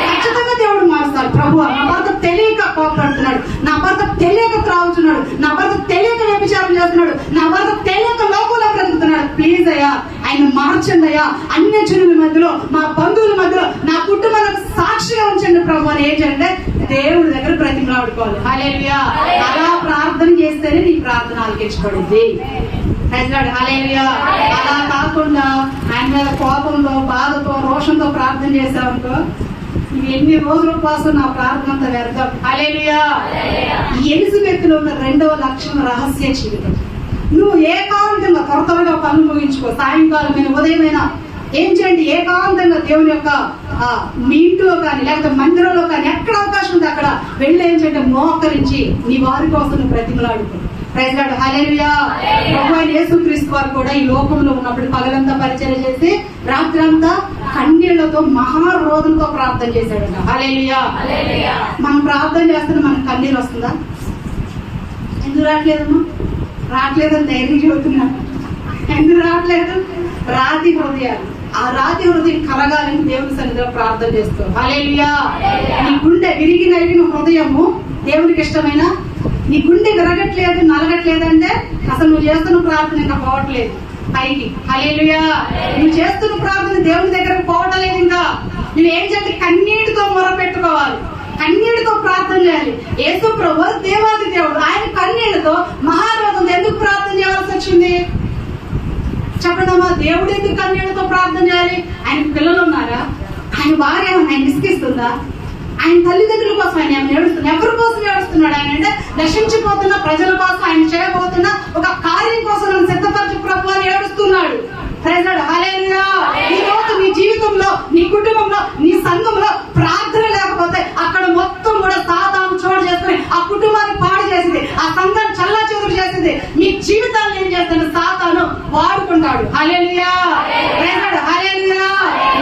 ఖచ్చితంగా దేవుడు మారుస్తాడు. ప్రభువా, నా భర్త తెలియక కోపడుతున్నాడు, నా భర్త తెలియక త్రాగుతున్నాడు, నా భర్త తెలియక వ్యభిచారం చేస్తున్నాడు, నా భర్త తెలియక లోకంలో బ్రతుకుతున్నాడు, ప్లీజ్ అయ్యా ఆయన మార్చండి అయ్యా. అన్య జనుల మధ్యలో, మా బంధువుల మధ్యలో, నా కుటుంబానికి సాక్షిగా ఉంచండి ప్రభు అని ఏం చేయండి? దేవుడి దగ్గర బ్రతిమలాడుకోవాలి. హల్లెలూయా. అలా ప్రార్థన చేస్తేనే నీ ప్రార్థన ఆలకించబడింది. హల్లెలూయా. అలా కాకుండా ఆయన మీద కోపంలో, బాధతో, రోషంతో ప్రార్థన చేసావనుకో, ఇవి ఎన్ని రోజుల కోసం నా ప్రార్థన అంతా వ్యర్థం. హల్లెలూయా. ఎలిజబెత్తులో ఉన్న రెండవ లక్షణం రహస్య జీవితం. నువ్వు ఏకాంతంగా త్వరగా పనులు ముగించుకో. సాయంకాలమైన, ఉదయమైనా ఏం చేయండి? ఏకాంతంగా దేవుని యొక్క మీ ఇంట్లో కానీ లేకపోతే మందిరంలో కానీ ఎక్కడ అవకాశం ఉంది అక్కడ వెళ్ళి ఏం చేయండి? మోకరించి నీ వారి కోసం నువ్వు బ్రతిమలాడుకో. ప్రైజ్ లార్డ్, హల్లెలూయా. ప్రభువైన యేసుక్రీస్తు వారు కూడా ఈ లోకంలో ఉన్నప్పుడు పగలంతా పరిచర్య చేసి రాత్రి అంతా కన్నీళ్లతో మహారోధంతో ప్రార్థన చేశాడు. హల్లెలూయా. మనం ప్రార్థన చేస్తున్నా మనకు కన్నీరు వస్తుందా? ఎందుకు రావట్లేదమ్మా? రావట్లేదని ధైర్యం చెబుతున్నా. ఎందుకు రావట్లేదు? రాతి హృదయాలు, ఆ రాతి హృదయం కరగాలని దేవుని సన్నిధిలో ప్రార్థన చేస్తాం. హల్లెలూయా. నీ గుండె విరిగి నలిగిన హృదయము దేవునికి ఇష్టమైన, నీ గుండె విరగట్లేదు, నలగట్లేదు అంటే అసలు నువ్వు చేస్తున్న ప్రార్థన ఇంకా పోవట్లేదు పైకి. హల్లెలూయా. నువ్వు చేస్తున్న ప్రార్థన దేవుని దగ్గరకు పోవట్లేదు. ఇంకా నువ్వేం చేయాలి? కన్నీటితో మొరపెట్టుకోవాలి, కన్నీటితో ప్రార్థన చేయాలి. యేసు ప్రభు దేవాది దేవుడు, ఆయన కన్నీళ్లతో మహారోధంతో ఎందుకు ప్రార్థన చేయాల్సి వచ్చింది చెప్పడమా? దేవుడు ఎందుకు కన్నీళ్లతో ప్రార్థన చేయాలి? ఆయన పిల్లలు ఉన్నారా? ఆయన భార్య ఆయన విసిగిస్తుందా? ఆయన తల్లిదండ్రుల కోసం ఆయన ఏమైనా ఏడుస్తున్నా? ఎవరి కోసం ఏడుస్తున్నాడు ఆయన అంటే? నశించిపోతున్న ప్రజల కోసం ఆయన చేయబోతున్న ఒక కార్యం కోసం నన్ను సిద్ధపరచు ప్రభు అని ఏడుస్తున్నాడు. Praise Lord, hallelujah. ఈ రోజు నీ జీవితంలో, నీ కుటుంబంలో, నీ సంఘంలో ప్రార్థన లేకపోతే అక్కడ మొత్తం కూడా సాతాను చోటు చేసుకుని ఆ కుటుంబాన్ని పాడు చేసింది, ఆ సంఘాన్ని చల్లా చెదురు చేసింది, మీ జీవితాన్ని ఏం చేస్తాడు? సాతాను వాడుకుంటాడు. హల్లెలూయా. Praise Lord, hallelujah.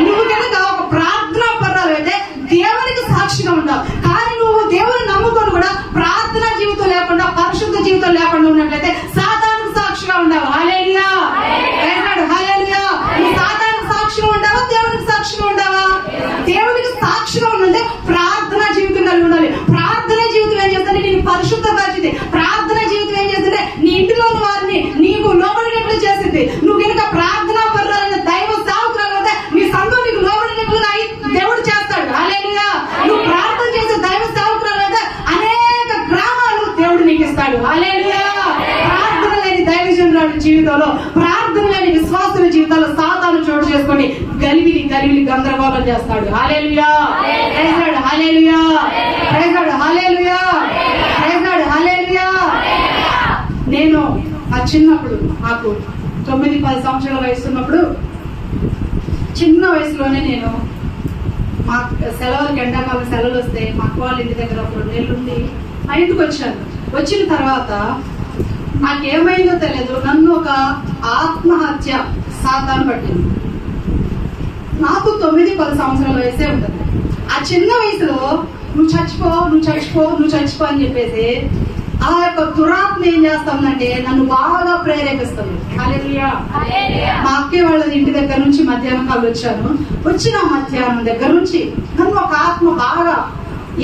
నువ్వు కనుక ఒక ప్రార్థనా పర్రాలు అయితే దేవునికి సాక్షిగా ఉంటావు. కానీ నువ్వు దేవుని నమ్ముకొని కూడా ప్రార్థనా జీవితం లేకుండా, పరిశుద్ధ జీవితం లేకుండా ఉన్నట్లయితే సాతానుకు సాక్షిగా ఉండవు. హల్లెలూయా. Praise Lord, hallelujah. నువ్వు సాతానుకు సాక్షిగా ఉండవా? దేవునికి సాక్షిగా ఉండవా? దేవునికి సాక్షిగా ఉండాలంటే ప్రార్థనా జీవితం కలిగి ఉండాలి. ప్రార్థనా జీవితం ఏం చేస్తుంటే నేను పరిశుద్ధపరిచింది. ప్రార్థనా జీవితం ఏం చేస్తుంటే నీ ఇంటిలోని వారిని నీకు లోబడినట్లు చేసింది. నువ్వు కనుక ప్రార్థనా పర్రాలైన దైవ సావుకురాలు అయితే నీ సంఘం నీకు లోబడినట్లుగా దేవుడు చేస్తాడు. హల్లెలూయా. నువ్వు ప్రార్థన చేసే దైవ సావుకురాలు అయితే అనేక గ్రామాలు దేవుడు నీకు ఇస్తాడు. హల్లెలూయా. ప్రార్థన లేని దైవజనుల జీవితంలో, ప్రార్థన లేని విశ్వాసుల జీవితాల్లో సాతాను చోటు చేసుకొని గలివిలి గందరగోళం చేస్తాడు. Hallelujah. Praise Lord, hallelujah. Praise Lord, hallelujah. Praise Lord, hallelujah. నేను ఆ చిన్నప్పుడు నాకు 9-10 సంవత్సరాల వయసు ఉన్నప్పుడు, చిన్న వయసులోనే నేను మా సెలవులకి, ఎండాకాలం సెలవులు వస్తే మా అక్క వాళ్ళ ఇంటి దగ్గర ఒక 2 నెలలు ఉండి మా ఇంటికి వచ్చాను. వచ్చిన తర్వాత నాకేమైందో తెలియదు, నన్ను ఒక ఆత్మహత్య సాతాను పట్టింది. నాకు 9-10 సంవత్సరాల వయసే ఉంటుంది. ఆ చిన్న వయసులో నువ్వు చచ్చిపో అని చెప్పేసి ఆ యొక్క దురాత్మ ఏం చేస్తామంటే నన్ను బాగా ప్రేరేపిస్తుంది. హల్లెలూయా. మా అక్కయ్య వాళ్ళ ఇంటి దగ్గర నుంచి మధ్యాహ్నం కాలు వచ్చిన మధ్యాహ్నం దగ్గర నుంచి నన్ను ఒక ఆత్మ బాగా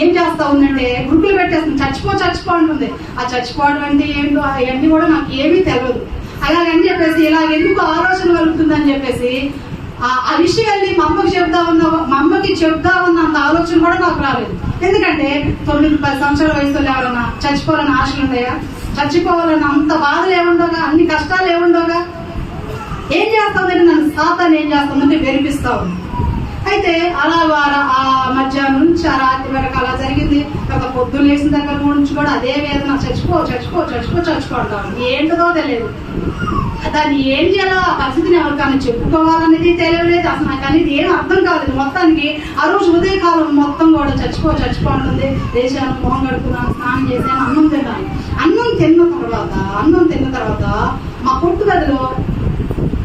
ఏం చేస్తా ఉందంటే గుడ్లు పెట్టేస్తుంది. చచ్చిపో అంటుంది. ఆ చచ్చిపోవడం అంటే ఏంటో అవన్నీ కూడా నాకు ఏమీ తెలియదు. అలాగని చెప్పేసి ఇలా ఎందుకు ఆలోచన కలుగుతుందని చెప్పేసి ఆ విషయాన్ని మా అమ్మకి చెప్తా ఉన్న అంత ఆలోచన కూడా నాకు రాలేదు. ఎందుకంటే 9-10 సంవత్సరాల వయసులో ఎవరన్నా చచ్చిపోవాలని ఆశలు ఉన్నాయా? చచ్చిపోవాలని అంత బాధలు ఏముండవుగా, అన్ని కష్టాలు ఏముండవుగా. ఏం చేస్తామంటే నన్ను సాతాను ఏం చేస్తామంటే వెరిపిస్తా ఉంది. అయితే అలా ఆ మధ్యాహ్నం నుంచి ఆ రాత్రి వరకు అలా జరిగింది. ఒక పొద్దున్న లేచిన దగ్గర నుంచి కూడా అదే వేదన. చచ్చిపో అంటాను. ఏంటో తెలియదు. దాన్ని ఏం చేయాలో ఆ పరిస్థితిని ఎవరికన్నా చెప్పుకోవాలనేది తెలియలేదు. అసలు నాకు అనేది ఏం అర్థం కాలేదు. మొత్తానికి ఆ రోజు ఉదయకాలం మొత్తం కూడా చచ్చిపో అంటుంది. లేచాను, మొహం కడుక్కున్నాను, స్నానం చేశాను, అన్నం తిన్నాను. అన్నం తిన్న తర్వాత మా కొట్టు గదిలో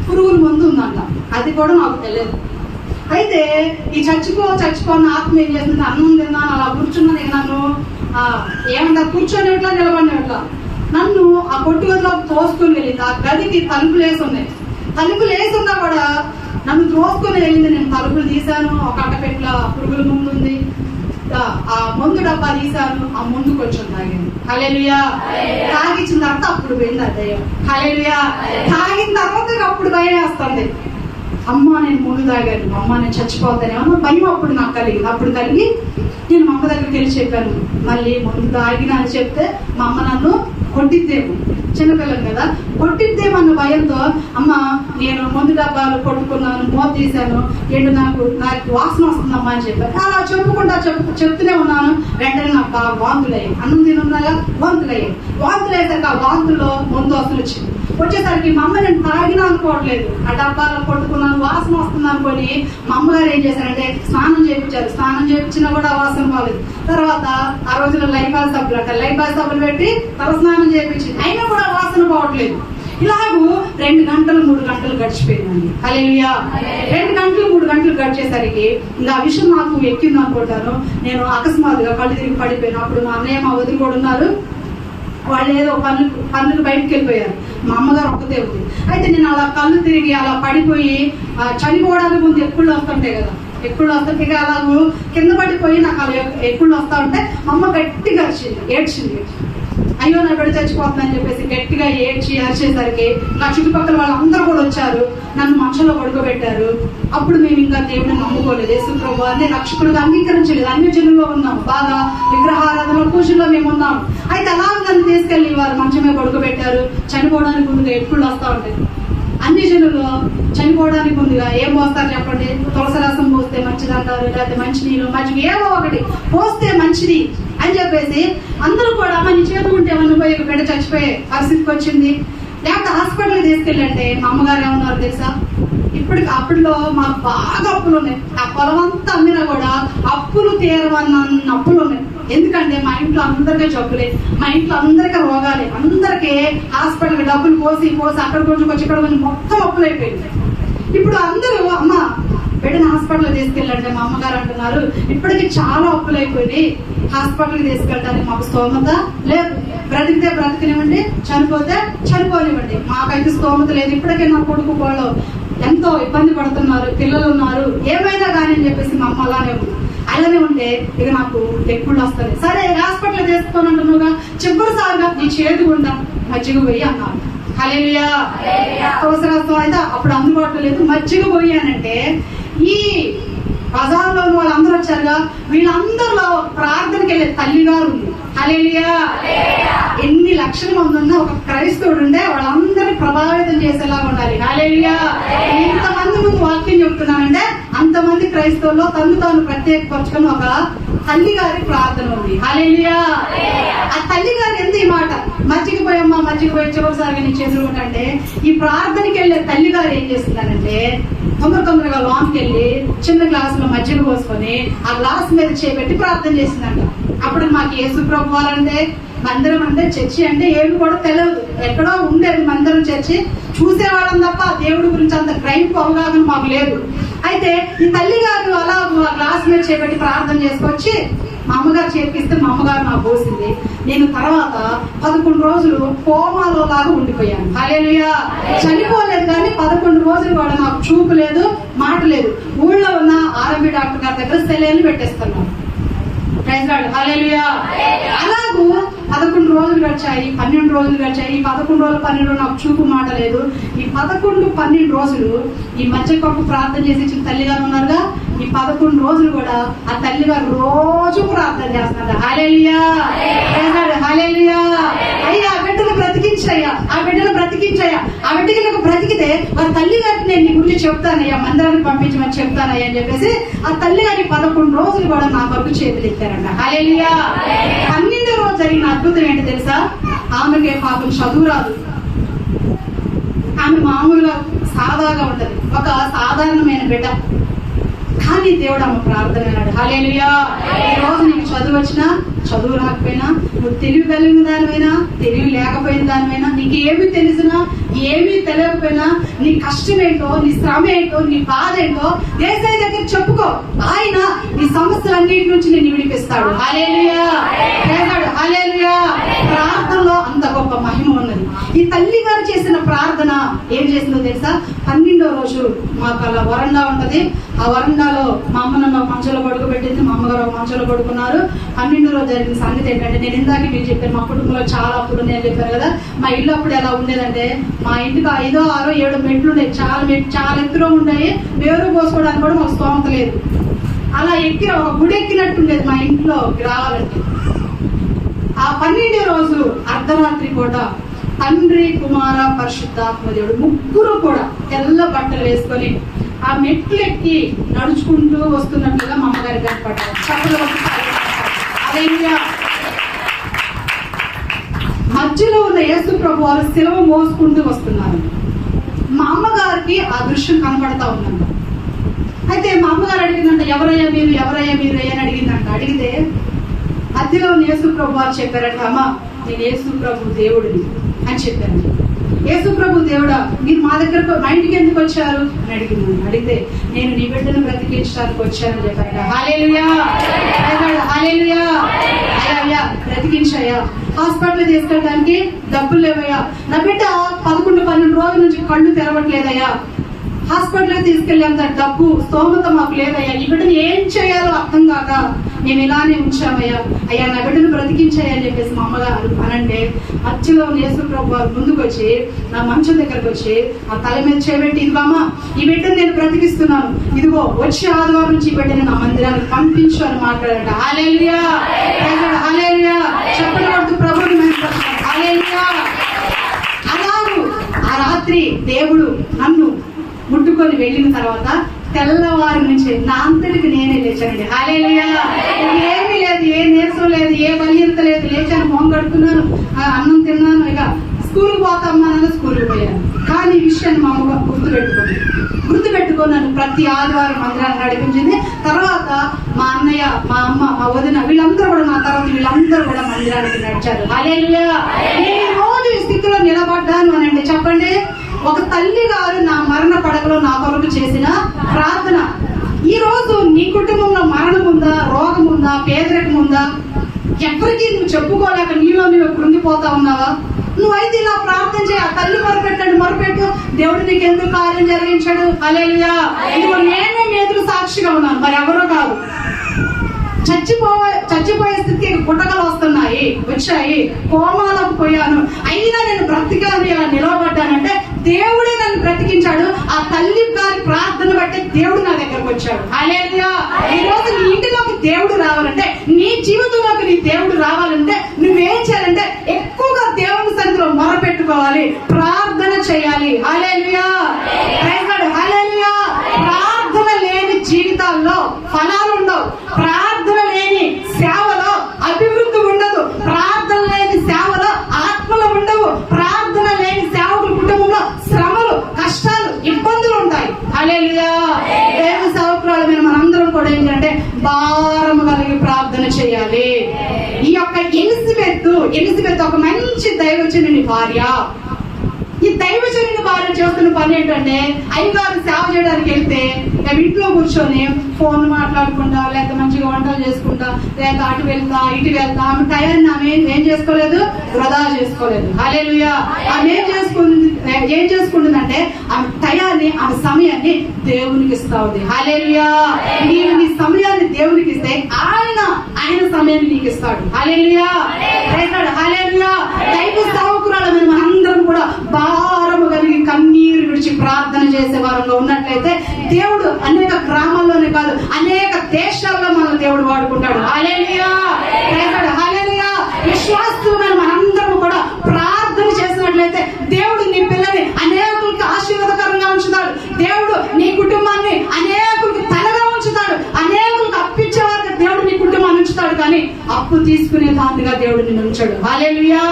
పురుగుల మందు ఉందంట. అది కూడా నాకు తెలియదు. అయితే ఈ చచ్చిపో అన్న ఆత్మ ఏం చేస్తుంది, అన్నం తిన్నాను, అలా కూర్చున్నాను. ఇక నన్ను ఏమంటారు, కూర్చొని నిలబడినట్లా నన్ను ఆ కొట్టు గదిలో తోసుకుని వెళ్ళింది. ఆ గదికి తలుపులు వేసి ఉన్నా కూడా నన్ను తోసుకుని వెళ్ళింది. నేను తలుపులు తీశాను. ఒక అట్టపెట్ల పురుగుల ముందు ఉంది. ఆ మందు డబ్బా తీశాను. ఆ ముందు కొంచెం తాగింది. హల్లెలూయా. తాగించిన తర్వాత అప్పుడు పోయింది ఆ దయ్యం. హల్లెలూయా. తాగిన తర్వాత అప్పుడు భయం వేస్తుంది. అమ్మ నేను ముందు తాగాను, అమ్మ నేను చచ్చిపోతానేమో భయం అప్పుడు నాకు కలిగి నేను మా అమ్మ దగ్గరికి వెళ్ళి చెప్పాను. మళ్ళీ ముందు తాగినా అని చెప్తే మా అమ్మ నన్ను కొట్టిద్దేమో, చిన్నపిల్లలు కదా, కొట్టిద్దేమన్న భయంతో అమ్మ నేను ముందు డబ్బాలు కొట్టుకున్నాను, మూత తీశాను, నాకు వాసన వస్తుందమ్మా అని చెప్పాను. అలా చెప్తూనే ఉన్నాను. వెంటనే నాకు బాగా వాంతులయ్యాయి. అన్నం తినున్నాగా వాంతులయ్యేసరికి ఆ వాంతుల్లో ముందు వాసన వచ్చేసరికి మా అమ్మ నేను తాగినా అనుకోవట్లేదు. ఆ డబ్బాలో కొట్టుకున్నాను, వాసన వస్తుంది అనుకొని మా అమ్మగారు ఏం చేశారంటే స్నానం చేయించారు. స్నానం చేయించినా కూడా వాసన పోలేదు. తర్వాత ఆ రోజున లైఫాల్ సబ్బులు పెట్టి తల స్నానం చేయించింది. అయినా కూడా వాసన పోవట్లేదు. ఇలాగూ 2 గంటలు 3 గంటలు గడిచిపోయిందండి. హల్లెలూయా. 2 గంటలు 3 గంటలు గడిచేసరికి ఇంకా ఆ విషయం నాకు ఎక్కింది అనుకుంటాను. నేను అకస్మాత్తుగా కళ్ళు తిరిగి పడిపోయాను. అప్పుడు మా అన్నయ్య మా వదిలి కూడా ఉన్నారు. వాళ్ళు ఏదో పనులు బయటకు వెళ్ళిపోయారు. మా అమ్మగారు ఒక్కతే ఉంది. అయితే నేను అలా కళ్ళు తిరిగి అలా పడిపోయి చనిపోవడానికి ముందు ఎక్కుళ్ళు వస్తుంటాయి కదా, ఎక్కుళ్ళు వస్తుంటే అలాగూ కింద పడిపోయి నాకు అలా ఎక్కుళ్ళు వస్తా ఉంటే మా అమ్మ గట్టిగా ఏడ్చింది. అయ్యో నా బిడ్డ చచ్చిపోతుందని చెప్పేసి గట్టిగా అరిచేసరికి నా చుట్టుపక్కల వాళ్ళందరూ కూడా వచ్చారు. నన్ను మంచంలో పడుకోబెట్టారు. అప్పుడు మేము ఇంకా దేవుడిని నమ్ముకోలేదు. యేసు ప్రభువుని రక్షకుడిగా అంగీకరించలేదు. అన్ని జనుల్లో ఉన్నాం, బాగా విగ్రహారాధన పూజల్లో మేము ఉన్నాం. అయితే అలా నన్ను తీసుకెళ్లి వారు మంచమే పడుకోబెట్టారు. చనిపోవడానికి ముందుగా ఎక్కుళ్ళు వస్తా ఉంటాయి. అన్ని జనులు చనిపోవడానికి ముందుగా ఏం పోస్తారు చెప్పండి? తులసి రసం పోస్తే మంచిది అంటారు, లేకపోతే మంచినీళ్ళు మజ్జిగ ఏమో ఒకటి పోస్తే మంచిది అని చెప్పేసి అందరూ కూడా మన చేతులు ఉంటే మన పోయి బిడ్డ చచ్చిపోయే పరిస్థితికి వచ్చింది. లేకపోతే హాస్పిటల్కి తీసుకెళ్ళంటే మా అమ్మగారు ఏమన్నారు తెలుసా? అప్పట్లో మాకు బాగా అప్పులు ఉన్నాయి. ఆ పొలం అంతా అమ్మినా కూడా అప్పులు తీరవన్న అప్పులు ఉన్నాయి. ఎందుకంటే మా ఇంట్లో అందరికీ జబ్బులే, మా ఇంట్లో అందరికీ రోగాలే, అందరికీ హాస్పిటల్కి డబ్బులు పోసి అక్కడ కొంచెం ఇక్కడ కొంచెం మొత్తం అప్పులు అయిపోయింది. ఇప్పుడు అందరూ అమ్మ బిడ్డను హాస్పిటల్కి తీసుకెళ్ళండి. మా అమ్మగారు అంటున్నారు ఇప్పటికీ చాలా అప్పులు అయిపోయి హాస్పిటల్కి తీసుకెళ్ళడానికి మాకు స్తోమత లేదు. బ్రతికితే బ్రతికినివ్వండి, చనిపోతే చనిపోనివ్వండి, మాకైతే స్తోమత లేదు. ఇప్పటికే నా కొడుకు వాళ్ళు ఎంతో ఇబ్బంది పడుతున్నారు, పిల్లలు ఉన్నారు, ఏమైనా కానీ అని చెప్పేసి మా అమ్మ అలానే ఉంటే ఇక నాకు ఎక్కుళ్ళు వస్తుంది. సరే హాస్పిటల్ తీసుకోనంటున్నావుగా, చివరిసారిగా నీ చేతుకుంటా మజ్జిగ పోయి అన్నాను. హల్లెలూయా. అవసరం అయితే అప్పుడు అందుబాటులో లేదు. మజ్జిగ పోయానంటే ఈ బజార్లో వాళ్ళందరూ వచ్చారుగా, వీళ్ళందరిలో ప్రార్థనకి వెళ్ళే తల్లిగారు ఉంది. హల్లెలూయా. ఎన్ని లక్షల మంది ఉన్నా ఒక క్రైస్తవుడు ఉండే వాళ్ళందరినీ ప్రభావితం చేసేలాగా ఉండాలి. హల్లెలూయా. ఇంతమంది ముందు వాక్యం చెప్తున్నానంటే అంతమంది క్రైస్తవుల్లో తను తాను ప్రత్యేకపరచుకుని ఒక తల్లిగారి ప్రార్థన ఉంది. హల్లెలూయా. ఆ తల్లిగారు ఎందు ఈ మాట మజ్జిగిపోయమ్మా మజ్జిగిపోయి చివరిసారిగా నీ చేతులు అంటే ఈ ప్రార్థనకి వెళ్ళే తల్లిగారు ఏం చేస్తున్నారంటే తొందరగా లోన్కి వెళ్ళి చిన్న గ్లాసులో మజ్జిగ పోసుకొని ఆ గ్లాస్ మీద చేపెట్టి ప్రార్థన చేసిందంట. అప్పుడు మాకు యేసు ప్రభువారంటే మందిరం అంటే చర్చి అంటే ఏమి కూడా తెలియదు, ఎక్కడో ఉండేది మందిరం చర్చి, చూసేవాళ్ళం తప్ప దేవుడి గురించి అంత గ్రహింపు అవగాహన మాకు లేదు. అయితే ఈ తల్లి గారు అలా గ్లాస్ మీద చేపట్టి ప్రార్థన చేసుకొచ్చి మా అమ్మగారు చేపిస్తే మా అమ్మగారు నాకు పోసింది. నేను తర్వాత 11 రోజులు కోమాలో లాగా ఉండిపోయాను. హల్లెలూయా. చనిపోలేదు కానీ 11 రోజులు కూడా నాకు చూపు లేదు, మాట లేదు. ఊళ్ళో ఉన్న ఆర్ఎంపీ డాక్టర్ గారి దగ్గర సెలైన్లు పెట్టేస్తున్నాను. Praise Lord. హల్లెలూయా. అలాగూ 11 రోజులు గడిచాయి, 12 రోజులు గడిచాయి. 11 రోజులు 12 రోజులు నాకు చూపు మాట లేదు. ఈ 11, 12 రోజులు ఈ మధ్య కొరకు ప్రార్థన చేసి ఇచ్చిన తల్లిగారు ఉన్నారుగా, ఈ 11 రోజులు కూడా ఆ తల్లిగారు రోజు ప్రార్థన చేస్తున్నారు. హల్లెలూయా. Praise Lord. హల్లెలూయా. అయ్యా ఆ బిడ్డను బ్రతికించయ్యా, ఆ బిడ్డను బ్రతికించయ్యా, ఆ బిడ్డకి నాకు బ్రతికితే వారి తల్లి గారికి నేను నీ గురించి చెప్తానయ్యా, మందిరానికి పంపించమని చెప్తానయ్యా అని చెప్పేసి ఆ తల్లి గారి 11 రోజులు కూడా నా కొరకు చేతులు ఎత్తారంట. హల్లెలూయా. 12వ రోజు జరిగిన అద్భుతం ఏంటి తెలుసా? ఆమెకే పాపం చదువు రాదు, ఆమె మామూలుగా సాదాగా ఉంటది, ఒక సాధారణమైన బిడ్డ. కానీ దేవుడు ఆమె ప్రార్థన అన్నాడు. హల్లెలూయా. ఈ రోజు నీకు చదువు వచ్చినా చదువు రాకపోయినా, నువ్వు తెలివి కలిగిన దానివైనా తెలివి లేకపోయిన దానివైనా, నీకు ఏమి తెలిసినా ఏమీ తెలియకపోయినా, నీ కష్టం ఏంటో, నీ శ్రమ ఏంటో, నీ బాధ ఏంటో యేసయ్య దగ్గర చెప్పుకో. ఆయన నీ సమస్యలన్నిటి నుంచి నేను విడిపిస్తాడు. హల్లెలూయా. హల్లెలూయా. ప్రార్థనలో అంత గొప్ప మహిమ ఉన్నది. ఈ తల్లి గారు చేసిన ప్రార్థన ఏం చేసిందో తెలుసా? 12వ రోజు మాకు అలా వరండా ఉంటది, ఆ వరండాలో మా అమ్మ నన్ను ఒక మంచంలో పడుకోబెట్టింది, మా అమ్మగారు ఒక మంచంలో పడుకున్నారు. 12వ రోజు జరిగిన సంగతి ఏంటంటే, నేను ఇందాక మీకు చెప్పాను మా కుటుంబంలో చాలా అప్పుడు నేను చెప్పాను కదా, మా ఇల్లు అప్పుడు ఎలా ఉండేదంటే, మా ఇంటికి 5, 6, 7 మెట్లు ఉండేవి, చాలా ఎత్తులో ఉండేవి. వేరు పోసుకోవడానికి కూడా మాకు స్తోమత లేదు. అలా ఎక్కి ఒక గుడి ఎక్కినట్టు ఉండేది మా ఇంట్లో రావాలంటే. ఆ 12వ రోజు అర్ధరాత్రి పూట తండ్రి, కుమార, పరిశుద్ధాత్మ దేవుడు ముగ్గురు కూడా తెల్ల బట్టలు వేసుకొని ఆ మెట్లు ఎక్కి నడుచుకుంటూ వస్తున్నట్లుగా మా అమ్మగారి కనపడ్డారు. మధ్యలో ఉన్న యేసు ప్రభు వారు శిలువ మోసుకుంటూ వస్తున్నారు. మా అమ్మగారికి ఆ దృశ్యం కనపడతా ఉందంట. అయితే మా అమ్మగారు అడిగిందంట, ఎవరయ్యా మీరు, ఎవరయ్యా మీరు అని అడిగిందంట. అడిగితే మధ్యలో యేసు ప్రభు వారు చెప్పారంట, అమ్మ నేను యేసు ప్రభు దేవుడిని అని చెప్పాను. యేసు ప్రభు దేవుడా, మీరు మా ఇంటికి ఎందుకు వచ్చారు అని అడిగింది. అడిగితే నేను నీ బిడ్డను బ్రతికించడానికి వచ్చానని చెప్పారు. హల్లెలూయా. హల్లెలూయా. అయ్యా బ్రతికించయ్యా, హాస్పిటల్ తీసుకెళ్ళడానికి డబ్బులు లేవయ్యా, నా బిడ్డ 11, 12 రోజుల నుంచి కళ్ళు తెరవట్లేదయ్యా, హాస్పిటల్ తీసుకెళ్లేంత డబ్బు స్తోమత మాకు లేదయ్యా, ఈ బిడ్డను ఏం చేయాలో అర్థం కాక మేము ఇలానే ఉంచామయ్యా, అయ్యా నా బిడ్డను బ్రతికించాయని చెప్పేసి మా అమ్మగారు అనంటే, మధ్యలో యేసు ప్రభు వారు ముందుకు వచ్చి నా మంచం దగ్గరకు వచ్చి ఆ తల మీద చేయబెట్టి, ఇదిగోమ్మా ఈ బిడ్డను నేను బ్రతికిస్తున్నాను, ఇదిగో వచ్చే ఆదివారం నుంచి ఈ బిడ్డను నా మందిరానికి పంపించు అని మాట్లాడారట. హల్లెలూయా. హల్లెలూయా. చెప్పండి కొడుతూ ప్రభువుని మహిమపరచాలి. హల్లెలూయా. అలాగూ ఆ రాత్రి దేవుడు నన్ను ముట్టుకొని వెళ్ళిన తర్వాత తెల్లవారి నుంచి నా అంతటికి నేనే లేచానండి. హల్లెలూయా. ఏమీ లేదు, ఏ నీరసం లేదు, ఏ బలహీనత లేదు. లేచాను, మొహం కడుక్కున్నాను, అన్నం తిన్నాను, ఇక స్కూల్కి పోతామ్మా నన్ను స్కూల్కి పోయాను. కానీ ఈ విషయాన్ని మా అమ్మ గుర్తుపెట్టుకున్నాను. ప్రతి ఆదివారం మందిరాన్ని నడిపించింది. తర్వాత మా అన్నయ్య, మా అమ్మ, మా వదిన వీళ్ళందరూ కూడా నా తర్వాత వీళ్ళందరూ కూడా మందిరానికి నడిచారు. హల్లెలూయా. నేను ఈ రోజు ఈ స్థితిలో నిలబడ్డాను అని అంటే చెప్పండి, ఒక తల్లి గారు నా మరణ పడకలో నా కొరకు చేసిన ప్రార్థన. ఈ రోజు నీ కుటుంబంలో మరణం ఉందా, రోగం ఉందా, పేదరికం ఉందా, ఎవరికి నువ్వు చెప్పుకోలేక నీలో నువ్వు కృంగిపోతా ఉన్నావా? నువ్వైతే ఇలా ప్రార్థన చేయ, ఆ తల్లి మొరపెట్టు, దేవుడు నీకు ఎందుకు కార్యం జరిగించాడు. హల్లెలూయా. ఇదిగో నేనే మీ ఎదురు సాక్షిగా ఉన్నాను, మరి ఎవరో కాదు. చచ్చిపోయే స్థితికి గుట్టకలు వచ్చాయి, కోమాలకు పోయాను, అయినా నేను బ్రతికాను, ఇలా నిలవబడ్డానంటే దేవుడే నన్ను బ్రతికించాడు. ఆ తల్లి గారి ప్రార్థన బట్టి దేవుడు నా దగ్గరకు వచ్చాడు. హల్లెలూయా. ఈ రోజు నీ ఇంటిలోకి దేవుడు రావాలంటే, నీ జీవితంలోకి నీ దేవుడు రావాలంటే నువ్వేం చేయాలంటే ఎక్కువగా దేవుని సన్నిధిలో మొరపెట్టుకోవాలి, ప్రార్థన చేయాలి. హల్లెలూయా. Praise Lord. హల్లెలూయా. ప్రార్థన లేని జీవితాల్లో ఫలాలు ఉండవు, ప్రార్థన లేని సేవలో అభివృద్ధి ఉండదు, ప్రార్థన లేని సేవలో ఆత్మలు ఉండవు, ప్రార్థన లేని సేవకుల కుటుంబంలో శ్రమలు, కష్టాలు, ఇబ్బందులు ఉంటాయి. హల్లెలూయా. దేవ సేవకురాలు మనందరం కూడా ఏంటంటే భారము కలిగి ప్రార్థన చేయాలి. ఈ యొక్క ఎలిజబెత్ ఒక మంచి దైవజనుని భార్య. ఈ దైవజనుని భార్య చేస్తున్న పని ఏంటంటే, అయ్యగారు సేవ చేయడానికి వెళ్తే ఇంట్లో కూర్చొని ఫోన్ మాట్లాడుకుంటా, లేకపోతే మంచిగా వంటలు చేసుకుంటా, లేకపోతే అటు వెళ్తా ఇటు వెళ్తా, ఆమె టయాన్ని ఆమె ఏం చేసుకోలేదు, వృధా చేసుకోలేదు. హల్లెలూయా. ఆమె ఏం చేసుకుంటుందంటే ఆమె టయాన్ని, ఆమె సమయాన్ని దేవునికి ఇస్తా ఉంది. హల్లెలూయా. నీవు నీ సమయాన్ని దేవునికి ఇస్తే ఆయన సమయాన్ని నీకు ఇస్తాడు. హల్లెలూయా. హల్లెలూయా. దైవ సేవకురాలమైన మనందరం కూడా భారము కలిగి కన్నీరు విడిచి ప్రార్థన చేసే వారంలో ఉన్నట్లయితే దేవుడు అనేక గ్రామాల్లోనే కాదు, అనేక దేశాల్లో మన దేవుడు వాడుకుంటాడు. హల్లెలూయా. హల్లెలూయా. విశ్వాసమైన మనందరం కూడా ప్రార్థన చేసినట్లయితే దేవుడు నీ పిల్లని అనేకులకి ఆశీర్వాదకరంగా ఉంచుతాడు. దేవుడు నీ కుటుంబాన్ని అనేకులకి తలగా ఉంచుతాడు. అనేకులకు అప్పించే వారికి దేవుడు నీ కుటుంబాన్ని ఉంచుతాడు, కానీ అప్పు తీసుకునే దానిగా దేవుడు నిన్ను ఉంచాడు. హల్లెలూయా.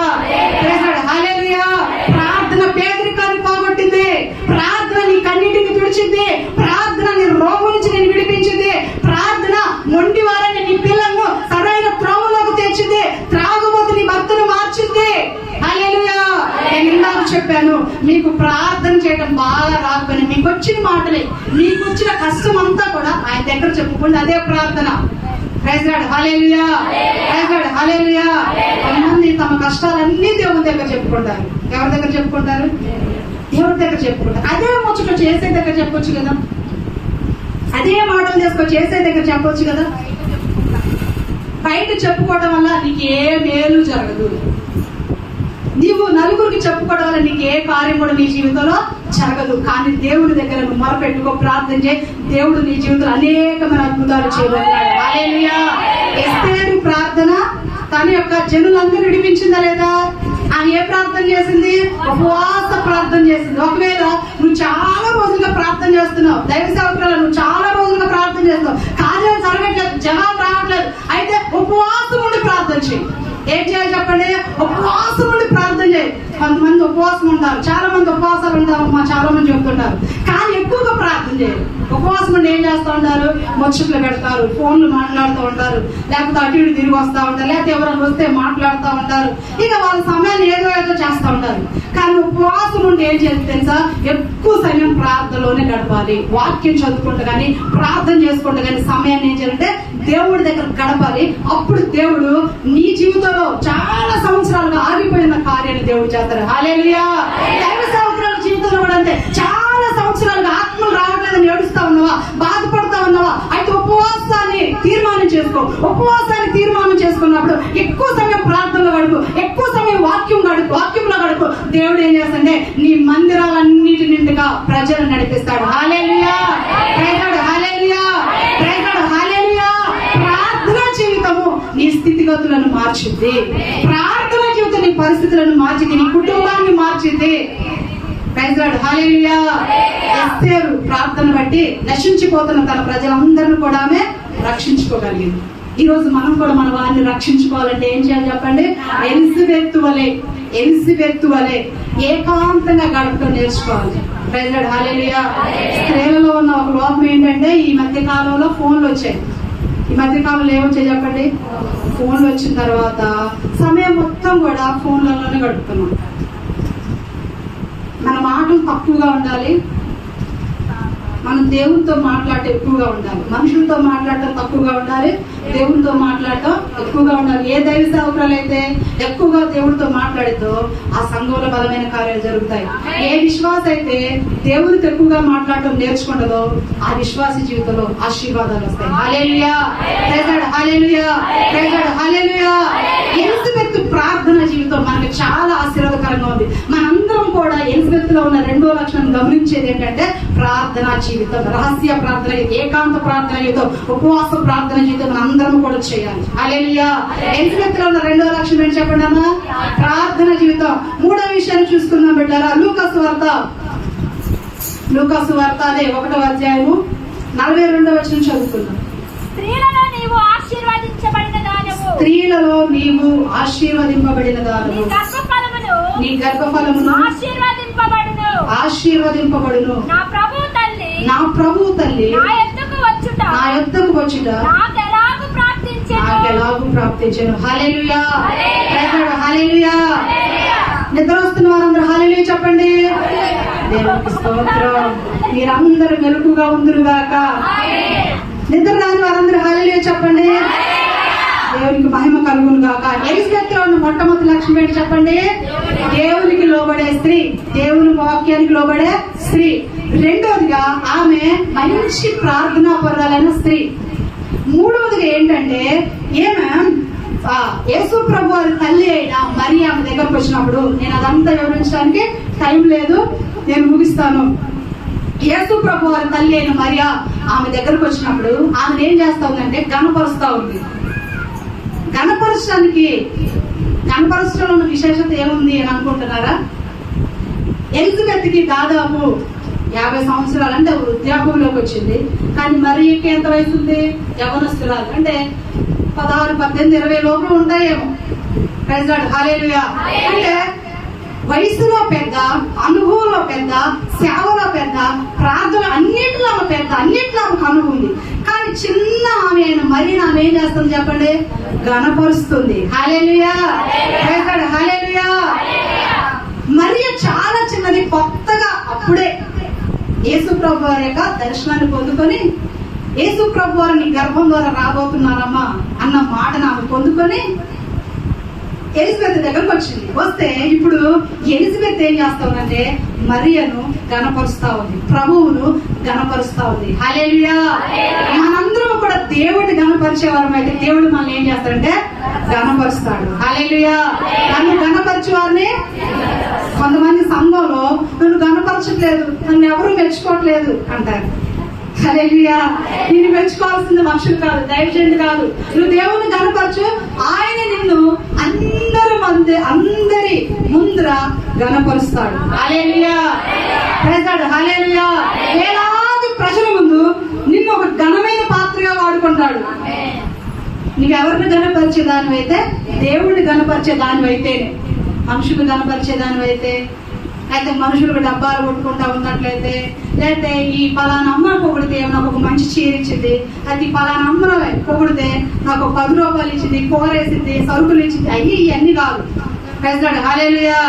హల్లెలూయా. ప్రార్థన పేదరికాన్ని పోగొట్టింది. ప్రార్థన నీ కన్నీటిని తుడిచింది. ప్రార్థన నీ రోగం నుంచి నేను విడిపించింది. ప్రార్థన మొండి వారిని నీ పిల్లలను సరైన త్రోవలోకి తెచ్చింది. త్రాగుబోతు నీ భర్తను మార్చింది. హల్లెలూయా. నేను ఇందాక చెప్పాను, మీకు ప్రార్థన చేయడం బాగా రాకపోయినా మీకు వచ్చిన మాటలే, మీకు వచ్చిన కష్టం అంతా కూడా ఆయన దగ్గర చెప్పుకోండి. అదే ప్రార్థన. Praise Lord. Hallelujah. Praise Lord. Hallelujah. కొంతమంది తమ కష్టాలన్నీ దేవుని దగ్గర చెప్పుకుంటారు. ఎవరి దగ్గర చెప్పుకుంటారు? దేవుడి దగ్గర చెప్పుకుంటారు. అదే ముచ్చట చేసే దగ్గర చెప్పొచ్చు కదా, అదే మాటలు చేసుకొని చేసే దగ్గర చెప్పొచ్చు కదా. బయట చెప్పుకోవడం వల్ల నీకు ఏ మేలు జరగదు. నీవు నలుగురికి చెప్పుకోవడం వల్ల నీకు ఏ కార్యం కూడా నీ జీవితంలో జరగదు. కానీ దేవుడి దగ్గర నువ్వు మొరపెట్టుకో, ప్రార్థన చేయి. దేవుడు నీ జీవితంలో అనేకమైన అద్భుతాలు చేయబోతున్నాడు. హల్లెలూయా. ఎస్తేరు ప్రార్థన తన యొక్క జనులందరూ విడిపించిందా లేదా? ఆమె ఏ ప్రార్థన చేసింది? ఉపవాస ప్రార్థన చేసింది. ఒకవేళ నువ్వు చాలా రోజులుగా ప్రార్థన చేస్తున్నావు, దైవ సేవకురాలు నువ్వు చాలా రోజులుగా ప్రార్థన చేస్తున్నావు, కార్యాలు జరగట్లేదు, జవాబు రావట్లేదు, అయితే ఉపవాసం ఉండి ప్రార్థన చేయి. ఏం చేయాలి చెప్పండి? ఉపవాసం ఉండి ప్రార్థన చేయి. కొంతమంది ఉపవాసం ఉంటారు, చాలా మంది ఉపవాసాలు ఉంటారు, చాలా మంది చెప్తుంటారు, కానీ ఎక్కువగా ప్రార్థన చేయాలి. ఉపవాసం ఉండి ఏం చేస్తూ ఉంటారు? ముచ్చట్లు పెడతారు, ఫోన్లు మాట్లాడుతూ ఉంటారు, లేకపోతే అటు ఇటు తిరిగి వస్తూ ఉంటారు, లేకపోతే ఎవరైనా వస్తే మాట్లాడుతూ ఉంటారు. ఇక వాళ్ళ సమయాన్ని ఏదో చేస్తూ ఉంటారు. కానీ ఉపవాసం ఉండి ఏం చేయాలి తెలుసా? ఎక్కువ సమయం ప్రార్థనలోనే గడపాలి. వాక్యం చదువుకుంటూ కానీ, ప్రార్థన చేసుకుంటూ కానీ సమయాన్ని ఏం చేయాలంటే దేవుడి దగ్గర గడపాలి. అప్పుడు దేవుడు నీ జీవితంలో చాలా సంవత్సరాలుగా ఆగిపోయిన కార్యాన్ని దేవుడు చేస్తారు. హల్లెలూయా. దైవ సేవకురాల జీవితంలో కూడా అంతే. చాలా సంవత్సరాలుగా ఆత్మలు రావట్లేదని ఏడుస్తా ఉన్నావా, బాధపడతా ఉన్నావా, అయితే ఉపవాసాన్ని తీర్మానం చేసుకో. ఉపవాసాన్ని తీర్మానం చేసుకున్నప్పుడు ఎక్కువ సమయం ప్రార్థనలో గడుపు, ఎక్కువ సమయం వాక్యంలో గడుపు. దేవుడు ఏం చేస్తాడంటే నీ మందిరాలన్నిటి నిండుగా ప్రజలను నడిపిస్తాడు. హల్లెలూయా. హల్లెలూయా. హల్లెలూయా. ప్రార్థన జీవితము నీ స్థితిగతులను మార్చింది. ప్రార్థన జీవితం నీ పరిస్థితులను మార్చింది, నీ కుటుంబాన్ని మార్చింది. Praise Lord. హల్లెలూయా. ఎస్తేరు ప్రార్థన బట్టి నశించిపోతున్న తన ప్రజలందరినీ కూడా ఆమె రక్షించుకోగలిగింది. ఈ రోజు మనం కూడా మన వారిని రక్షించుకోవాలంటే ఏం చేయాలి చెప్పండి? ఎలిజబెత్ వలె ఏకాంతంగా గడపడం నేర్చుకోవాలి. Praise Lord. హల్లెలూయా. స్త్రీలలో ఉన్న ఒక లోపం ఏంటంటే ఈ మధ్య కాలంలో ఫోన్లు వచ్చాయి. ఈ మధ్య కాలంలో ఏమొచ్చాయి చెప్పండి? ఫోన్లు వచ్చిన తర్వాత సమయం మొత్తం కూడా ఫోన్లలోనే గడుపుతున్నాం. మన మాటలు తక్కువగా ఉండాలి, మనం దేవునితో మాట్లాడటం ఎక్కువగా ఉండాలి. మనుషులతో మాట్లాడటం తక్కువగా ఉండాలి, దేవునితో మాట్లాడటం ఎక్కువగా ఉండాలి. ఏ దైవ సేవకురాలు అయితే ఎక్కువగా దేవుడితో మాట్లాడితో ఆ సంఘంలో బలమైన కార్యాలు జరుగుతాయి. ఏ విశ్వాస అయితే దేవునితో ఎక్కువగా మాట్లాడటం నేర్చుకుంటుందో ఆ విశ్వాస జీవితంలో ఆశీర్వాదాలు వస్తాయి. హల్లెలూయా. హల్లెలూయా. హల్లెలూయా. ఎలిజబెత్ ప్రార్థన జీవితం మనకి చాలా ఆశీర్వాదకరంగా ఉంది. మనందరం కూడా ఎలిజబెత్ లో ఉన్న రెండో లక్షణం గమనించేది ఏంటంటే ప్రార్థనా జీవితం, రహస్య ప్రార్థన, ఏకాంత ప్రార్థన జీవితం, ఉపవాస ప్రార్థన జీవితం మనందరం కూడా చేయాలి. హల్లెలూయా. ఎలిజబెత్ లో ఉన్న రెండో లక్షణం ఏంటి చెప్పండి అమ్మా? ప్రార్థన జీవితం. మూడో విషయాన్ని చూసుకుందాం బిడ్డారా. లూకాసు వార్త అదే 1వ అధ్యాయము 42వ వచనం చదువుకుందాం. స్త్రీలలో నీవు ఆశీర్వదించబడిన దానవు, నీ గర్భఫలమును ఆశీర్వదింపబడును. నా ప్రభువు తల్లి నా యొద్దకు వచ్చుట నాకు ఎలాగూ ప్రాప్తించను. హల్లెలూయా, హల్లెలూయా. నిద్ర వస్తున్న వారందరూ హల్లెలూయా చెప్పండి. దేవునికి స్తోత్రం. మీరందరూ మెలకుగా ఉందురుగాక. నిద్ర రాని వారందరూ హల్లెలూయా చెప్పండి. దేవునికి మహిమ కలుగును గాక. ఎలిజబెత్ లో ఉన్న మొట్టమొదటి లక్ష్యం ఏంటి చెప్పండి? దేవునికి లోబడే స్త్రీ, దేవుని వాక్యానికి లోబడే స్త్రీ. రెండవదిగా ఆమె మంచి ప్రార్థనా పరురాలైన స్త్రీ. మూడవదిగా ఏంటంటే ఏమే యేసు ప్రభు వారి తల్లి అయిన మరి ఆమె దగ్గరకు వచ్చినప్పుడు, నేను అదంతా వివరించడానికి టైం లేదు, నేను ముగిస్తాను. యేసు ప్రభు వారి తల్లి అయిన మరియా ఆమె దగ్గరకు వచ్చినప్పుడు ఆమె ఏం చేస్తా ఉందంటే గణపరుస్తా ఉంది. గణపరచడంలో ఉన్న విశేషత ఏముంది అని అనుకుంటున్నారా? ఎలిజబెత్ కి దాదాపు 50 సంవత్సరాలు, అంటే వృద్ధాపంలోకి వచ్చింది. కానీ మరియకి ఎంత వయసు ఉంది? యవనస్తురాలు, అంటే 16, 18, 20 లోపల ఉంటాయేమో. ప్రైజ్ లార్డ్, హల్లెలూయా. అంటే వయసులో పెద్ద, అనుభవంలో పెద్ద, సేవలో పెద్ద, ప్రార్థన అన్నింటిలో పెద్ద, అన్నింటిలో ఆమెకు అనుభవం ఉంది. కానీ చిన్న ఆమె అయిన మరి ఆమె ఏం చేస్తుంది చెప్పండి? గణపరుస్తుంది. హల్లెలూయా, ప్రైజ్ లార్డ్, హల్లెలూయా. మరియ చాలా చిన్నది, కొత్తగా అప్పుడే యేసు ప్రభు వారి యొక్క దర్శనాన్ని పొందుకొని, యేసు ప్రభు వారిని గర్భం ద్వారా రాబోతున్నారమ్మా అన్న మాటను ఆమె పొందుకొని ఎలిజబెత్ దగ్గరకు వచ్చింది. వస్తే ఇప్పుడు ఎలిజబెత్ ఏం చేస్తా ఉందంటే మరియను గణపరుస్తా ఉంది, ప్రభువును గణపరుస్తా ఉంది. హల్లెలూయా. మనందరం కూడా దేవుడిని గణపరిచేవారం అయితే దేవుడు మనల్ని ఏం చేస్తాడంటే గణపరుస్తాడు. హల్లెలూయా. నన్ను గణపరిచే వారిని, కొంతమంది సంఘంలో నన్ను గణపరచట్లేదు, నన్ను ఎవరు మెచ్చుకోవట్లేదు అంటారు. హల్లెలూయా. నిన్ను మెచ్చుకోవాల్సింది మనుషులు కాదు, దైవజనుడు కాదు. నువ్వు దేవుని గణపరచు, ఆయన నిన్ను అందరి ముందర గణపరుస్తాడు. హల్లెలూయా, ప్రైజ్ లార్డ్, హల్లెలూయా. వేలాది ప్రజల ముందు నిన్ను ఒక ఘనమైన పాత్రగా వాడుకుంటాడు. నీకు ఎవరిని గణపరిచే దానివైతే, దేవుడిని గణపరిచే దానివైతే, మనుషులు గణపరిచే దానివైతే, అయితే మనుషులకు డబ్బాలు కొట్టుకుంటా ఉన్నట్లయితే, లేకపోతే ఈ పలానా అమ్మ పొగిడితే నాకు ఒక మంచి చీర ఇచ్చింది, అయితే ఈ పలానా అమ్మ పొగిడితే నాకు 10 రూపాయలు ఇచ్చింది, కూరేసింది, సరుకులు ఇచ్చింది, ఇవన్నీ కాదు. ప్రైజ్ లార్డ్, హల్లెలూయా.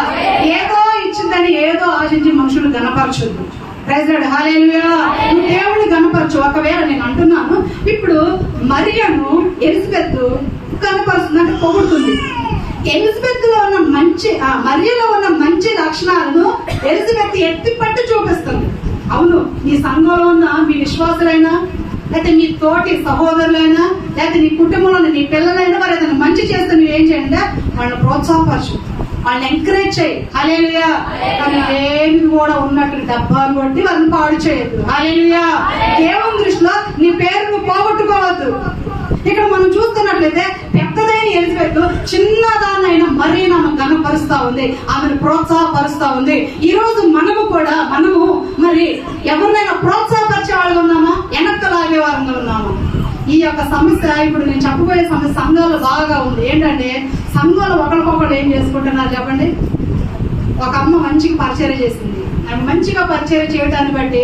ఏదో ఇచ్చిందని ఏదో ఆశించి మనుషులు గణపరచొద్దు. Praise Lord, hallelujah. నువ్వు దేవుడిని గణపరచు. ఒకవేళ నేను అంటున్నాను, ఇప్పుడు మరియను ఎలిజబెత్ గణపరుస్తుంది, అంటే పొగుడుతుంది. ఎలిజబెత్ లో ఉన్న మరియలో ఉన్న మంచి లక్షణాలను ఎలిజబెత్ ఎత్తి పట్టు చూపిస్తుంది. అవును, నీ సంఘంలో ఉన్న మీ విశ్వాసులైనా, లేకపోతే మీ తోటి సహోదరులైనా, లేకపోతే నీ కుటుంబంలో నీ పిల్లలైనా వారు ఏదైనా మంచి చేస్తే నువ్వు ఏం చేయండి? వాళ్ళని ప్రోత్సాహపరచు, వాళ్ళని ఎంకరేజ్ చేయి. హల్లెలూయా. కానీ ఏమి కూడా ఉన్నట్టు డబ్బాలు కొట్టి వాళ్ళని పాడు చేయొద్దు. హల్లెలూయా. దేవుని దృష్టిలో నీ పేరు నువ్వు పోగొట్టుకోవద్దు. ఇక్కడ మనం చూస్తున్నట్లయితే పెద్దదైన ఎలిజబెత్ చిన్నదాన్నైనా మరీ ఆమె గణపరుస్తా ఉంది, ఆమెను ప్రోత్సాహపరుస్తా ఉంది. ఈ రోజు మనము మరి ఎవరినైనా ప్రోత్సాహపరిచే వాళ్ళు ఉన్నామా, వెనక్కి లాగే వారంగా ఉన్నామా? ఈ యొక్క సమస్య ఇప్పుడు నేను చెప్పబోయే సమస్య సంఘాలు బాగా ఉంది. ఏంటంటే సంఘాలు ఒకరికొకరు ఏం చేసుకుంటున్నారు చెప్పండి? ఒక అమ్మ మంచిగా పరిచయం చేసింది, ఆమె మంచిగా పరిచయం చేయడాన్ని బట్టి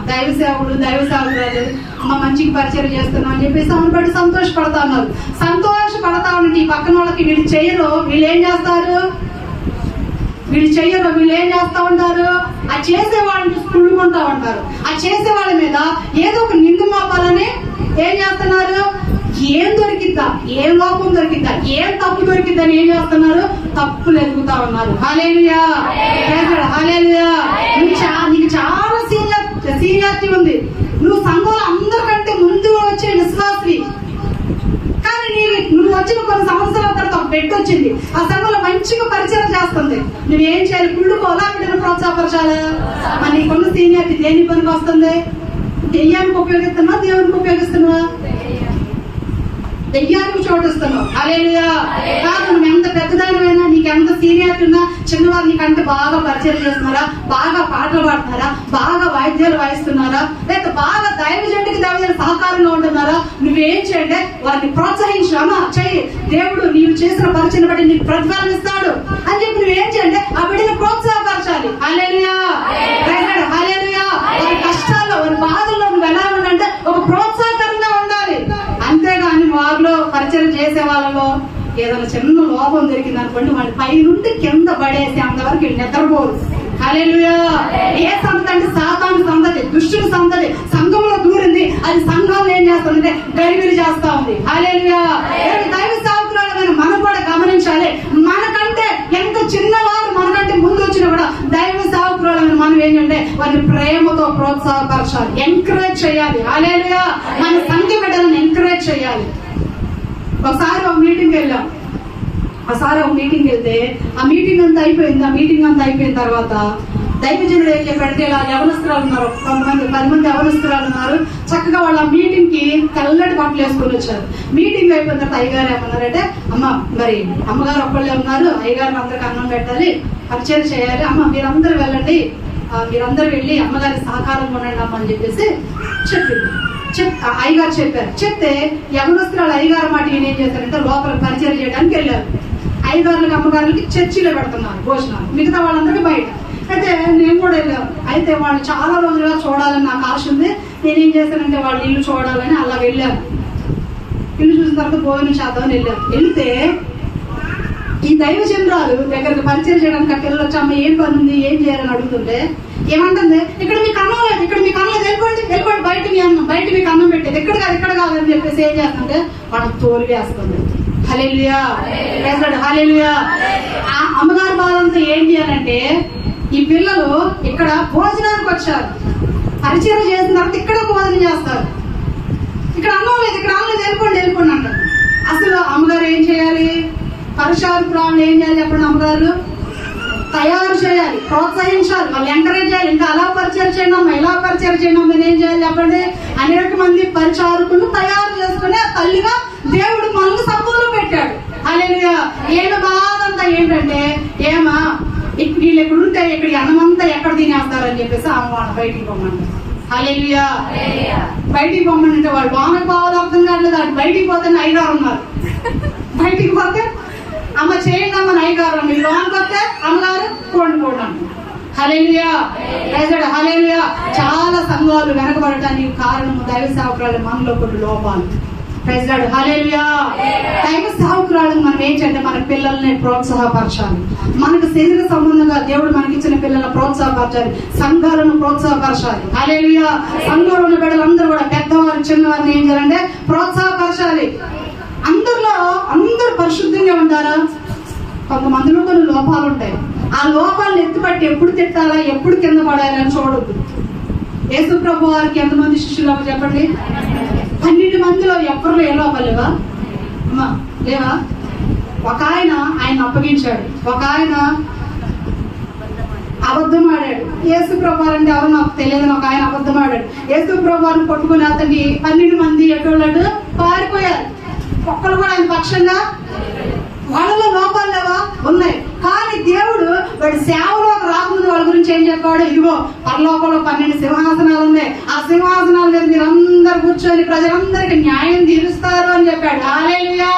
దైవ సేవకురాలు అమ్మ మంచిగా పరిచయం చేస్తున్నాం అని చెప్పేసి ఆమెను బట్టి సంతోషపడతా ఉన్నారు. సంతోషపడతా ఉంటే ఈ పక్కన వాళ్ళకి వీళ్ళు చెయ్యరు, వీళ్ళు ఏం చేస్తారు? వీళ్ళు ఏం చేస్తా ఉంటారు? ఆ చేసే వాళ్ళని కుళ్ళుకుంటా ఉంటారు. ఆ చేసే వాళ్ళ మీద ఏదో ఒక నిందు మోపాలని ఏం చేస్తున్నారు? ఏం దొరికిద్దా, ఏం లోపం దొరికిద్దా, ఏం తప్పు దొరికిద్దా అని ఏం చేస్తున్నారు? తప్పులు ఎదుగుతా ఉన్నారు. హల్లెలూయా, హల్లెలూయా. నీకు చాలా సీనియారిటీ ఉంది, నువ్వు సంఘంలో అందరికంటే ముందు వచ్చే విశ్వాసి. కానీ నువ్వు వచ్చిన కొన్ని సంవత్సరాల తర్వాత ఒక బిడ్డ వచ్చింది, ఆ సంఘంలో మంచిగా పరిచయం చేస్తుంది, నువ్వేం చేయాలి? కుళ్ళుకోవాలా, బిడ్డను ప్రోత్సాహపరచాలా? మరి నీకున్న సీనియారిటీ దేని పనికి వస్తుంది? దెయ్యానికి ఉపయోగిస్తున్నావా, దేవునికి ఉపయోగిస్తున్నావా? దెయ్యానికి చోటిస్తున్నావు. హల్లెలూయా. కాదు, నువ్వు ఎంత పెద్దదానివైనా, నీకు ఎంత సీనియారిటీ ఉన్నా, చిన్నవారు నీకంటే బాగా పరిచయం చేస్తున్నారా, బాగా పాటలు పాడుతున్నారా, బాగా వాయిద్యాలు వాయిస్తున్నారా, లేకపోతే బాగా దైవజనుడికి దైవజనుడు సహకారంగా ఉంటున్నారా, నువ్వేం చేయండి? వారిని ప్రోత్సహించు. అమ్మా చెయ్యి, దేవుడు నీవు చేసిన పరిచయం బట్టి నీకు ప్రతిఫలం ఇస్తాడు అని చెప్పి నువ్వేం చేయండి? ఆ బిడ్డను ప్రోత్సాహపరచాలి. హల్లెలూయా, హల్లెలూయా. వారి కష్టాల్లో, వారి బాధల్లో నువ్వు ఎలా ఉండాలంటే ఒక ప్రోత్సాహకరంగా ఉండాలి. అంతేగాని వారిలో పరిచయం చేసే వాళ్ళలో ఏదైనా చిన్న లోపం దొరికింది అనుకోండి, వాడి పై నుండి కింద పడేసి అంతవరకు నిద్రపోరు. హల్లెలూయా. ఏ సంతతి అంటే సాతాను సంతతి, దుష్టుని సంతతి సంఘంలో దూరింది. అది సంఘంలో ఏం చేస్తుందంటే గరిబిరి చేస్తా ఉంది. హల్లెలూయా. దైవ సేవకురాలమైన మనం కూడా గమనించాలి. మనకంటే ఎంత చిన్నవారు మనకంటే ముందు వచ్చినా కూడా దైవ సేవకురాలమైన మనం ఏంటంటే వారిని ప్రేమతో ప్రోత్సాహపరచాలి, ఎంకరేజ్ చేయాలి. హల్లెలూయా. మన సంఘ బిడ్డలను ఎంకరేజ్ చేయాలి. ఒకసారి ఒక మీటింగ్కి వెళ్ళాం. వెళ్తే ఆ మీటింగ్ అంతా అయిపోయింది. ఆ మీటింగ్ అంతా అయిపోయిన తర్వాత దైవజనుడు ఏం చెప్పాడంటే, ఇలా యవనస్తురాలు ఉన్నారు, 10 మంది యవనస్తురాలు ఉన్నారు. చక్కగా వాళ్ళ మీటింగ్ కి తెల్లటి బట్టలు వేసుకొని వచ్చారు. మీటింగ్ అయిపోయిన తర్వాత అయ్యగారు ఏమన్నారంటే, అమ్మ మరి అమ్మగారు ఒక్కళ్ళే ఉన్నారు, అయ్యగారిని అందరికి అన్నం పెట్టాలి, పరిచయం చేయాలి, అమ్మ మీరందరూ వెళ్ళండి, మీరందరూ వెళ్ళి అమ్మగారి సహకారంగా ఉండండి అమ్మ అని చెప్పేసి చెప్పింది. అయ్యగారు చెప్పారు. చెప్తే యవనస్తురాలు అయ్యగారు మాట ఈయన ఏం చేశారంటే లోపల పరిచయం చేయడానికి వెళ్ళారు. అయ్యగారులకి అమ్మగారులకి చర్చిలో పెడుతున్నారు భోజనాలు, మిగతా వాళ్ళందరికీ బయట. అయితే నేను కూడా వెళ్ళాను. అయితే వాళ్ళు చాలా రోజులుగా చూడాలని నాకు ఆశ ఉంది. నేనేం చేశానంటే వాళ్ళ ఇల్లు చూడాలని అలా వెళ్ళాను. ఇల్లు చూసిన తర్వాత భోజనం చేద్దామని వెళ్ళాను. వెళ్తే ఈ దైవజనురాలు దగ్గరికి పరిచయం చేయడానికి అక్కడ వెళ్ళొచ్చి, అమ్మ ఏం పని ఉంది, ఏం చేయాలని అడుగుతుంటే ఏమంటుంది, ఇక్కడ మీకు అన్నం లేదు, వెళ్ళిపోండి, బయట మీకు అన్నం పెట్టేది, ఇక్కడ కాదని చెప్పేసి ఏం చేస్తుంటే వాళ్ళకి తోలు వేస్తుంది. హల్లెలూయా. హల్లెలూయా. ఆ అమ్మగారి బాధంతో ఏం చేయాలంటే, ఈ పిల్లలు ఇక్కడ భోజనానికి వచ్చారు, పరిచయం చేసిన తర్వాత ఇక్కడ భోజనం చేస్తారు, ఇక్కడ అన్నం లేదు, వెళ్ళిపోండి అంటారు. అసలు అమ్మగారు ఏం చేయాలి? పరిచారకురాలు ఏం చేయాలి చెప్పండి? అమ్మగారు తయారు చేయాలి, ప్రోత్సహించాలి, వాళ్ళు ఎంకరేజ్ చేయాలి. ఇంకా అలా పరిచయం చేయడం, ఇలా పరిచయం చేయడం, మీరు ఏం చేయాలి చెప్పండి? అనేక మంది పరిచారకులు తయారు చేసుకుని ఆ తల్లిగా దేవుడు మనల్ని సబ్బులో పెట్టాడు. హల్లెలూయా. ఏమి బాధ అంతా ఏంటంటే, ఏమా వీళ్ళు ఎక్కడ ఉంటే ఇక్కడ అన్నమంతా ఎక్కడ తినేస్తారని చెప్పేసి ఆమె వాళ్ళు బయటికి పొమ్మంటారు. హల్లెలూయా. బయటికి పొమ్మంటే వాళ్ళు లోనకి పోవాలి అర్థం కావట్లేదు. అటు బయటికి పోతే అయ్యగారు ఉన్నారు, బయటికి పోతే అమ్మ చేయండి అమ్మ అయ్యగారు, మీరు లోనికి వస్తే అమ్మగారు కోండి అంటారు. హల్లెలూయా. హల్లెలూయా. చాలా సంఘాలు వెనకబడటానికి కారణము దైవ సేవకురాలు మనలో కొన్ని లోపాలు. హల్లెలూయా. దైవ సేవకురాలను మనం ఏం చేయాలంటే మన పిల్లల్ని ప్రోత్సాహపరచాలి. మనకు శరీర సంబంధంగా దేవుడు మనకిచ్చిన పిల్లలను ప్రోత్సాహపరచాలి, సంఘాలను ప్రోత్సాహపరచాలి. హల్లెలూయా. సంఘంలో ఉన్న బిడ్డలందరూ కూడా పెద్దవారు చిన్నవారిని ఏం చేయాలంటే ప్రోత్సాహపరచాలి. అందరూ పరిశుద్ధంగా ఉంటారా? కొంతమందిలో కొన్ని లోపాలు ఉంటాయి. ఆ లోపాలను ఎత్తుపట్టి ఎప్పుడు తిట్టాలా, ఎప్పుడు కింద పడాలి అని చూడొద్దు. యేసు ప్రభు వారికి ఎంతమంది శిష్యులు చెప్పండి? 12 మందిలో ఎవరిలో ఏ లోపాలు లేవా? అమ్మా లేవా? ఒక ఆయన అప్పగించాడు, ఒక ఆయన అబద్ధం ఆడాడు. యేసు ప్రభు అంటే ఎవరు నాకు తెలియదని ఒక ఆయన అబద్ధం ఆడాడు. యేసు ప్రభుని పట్టుకుని అతన్ని 12 మంది ఎటువంటి పారిపోయారు. ఒక్కరు కూడా ఆయన పక్షంగా, వాళ్ళలో లోపాలు లేవా? ఉన్నాయి. కానీ దేవుడు వాడి సేవలోకి రాకముందు వాళ్ళ గురించి ఏం చెప్పాడు? ఇదిగో పరలోకంలో 12 సింహాసనాలు ఉన్నాయి, ఆ సింహాసనాల మీద మీరు అందరు కూర్చొని ప్రజలందరికీ న్యాయం తీరుస్తారు అని చెప్పాడు. హల్లెలూయా.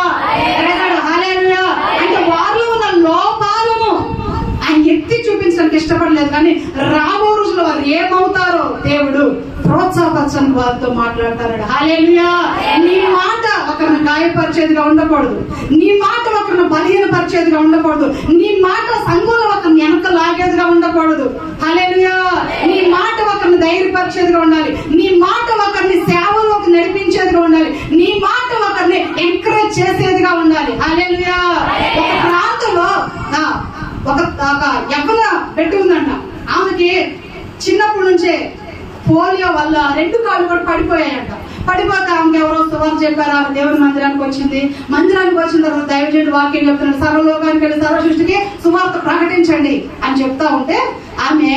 హల్లెలూయా. అంటే వారిలో ఉన్న లోపాలను ఆయన ఎత్తి చూపించడానికి ఇష్టపడలేదు. కానీ రాబో రోజుల్లో వారు ఏమవుతారో దేవుడు ప్రోత్సాహపరచని వారితో మాట్లాడతాడు. హల్లెలూయా. నీ మాట ఒకరిని గాయపరిచేదిగా ఉండకూడదు, నీ మాట ఒకరిని బలహీనపరిచేదిగా ఉండకూడదు, నీ మాట సంఘంలో ఒకరిని వెనక లాగేదిగా ఉండకూడదు. హల్లెలూయా. నీ మాట ఒకరిని ధైర్యపరిచేదిగా ఉండాలి, నీ మాట ఒకరిని సేవలోకి నడిపించేదిగా ఉండాలి, నీ మాట ఒకరిని ఎంకరేజ్ చేసేదిగా ఉండాలి. హల్లెలూయా. ఒక ప్రాంతంలో ఒక యవ్వన పెట్టి ఉందంట. ఆమెకి చిన్నప్పటి నుంచే పోలియో వల్ల 2 కాళ్ళు కూడా పడిపోయాయంట. పడిపోతే ఆమెకి ఎవరో సువార్త చెప్పారు. ఆమె దేవుని మందిరానికి వచ్చింది. మందిరానికి వచ్చిన తర్వాత దైవజనుడు వాక్యం చెప్తున్నాడు, సర్వలోకానికి వెళ్ళి సర్వ సృష్టికి సువార్త ప్రకటించండి అని చెప్తా ఉంటే ఆమె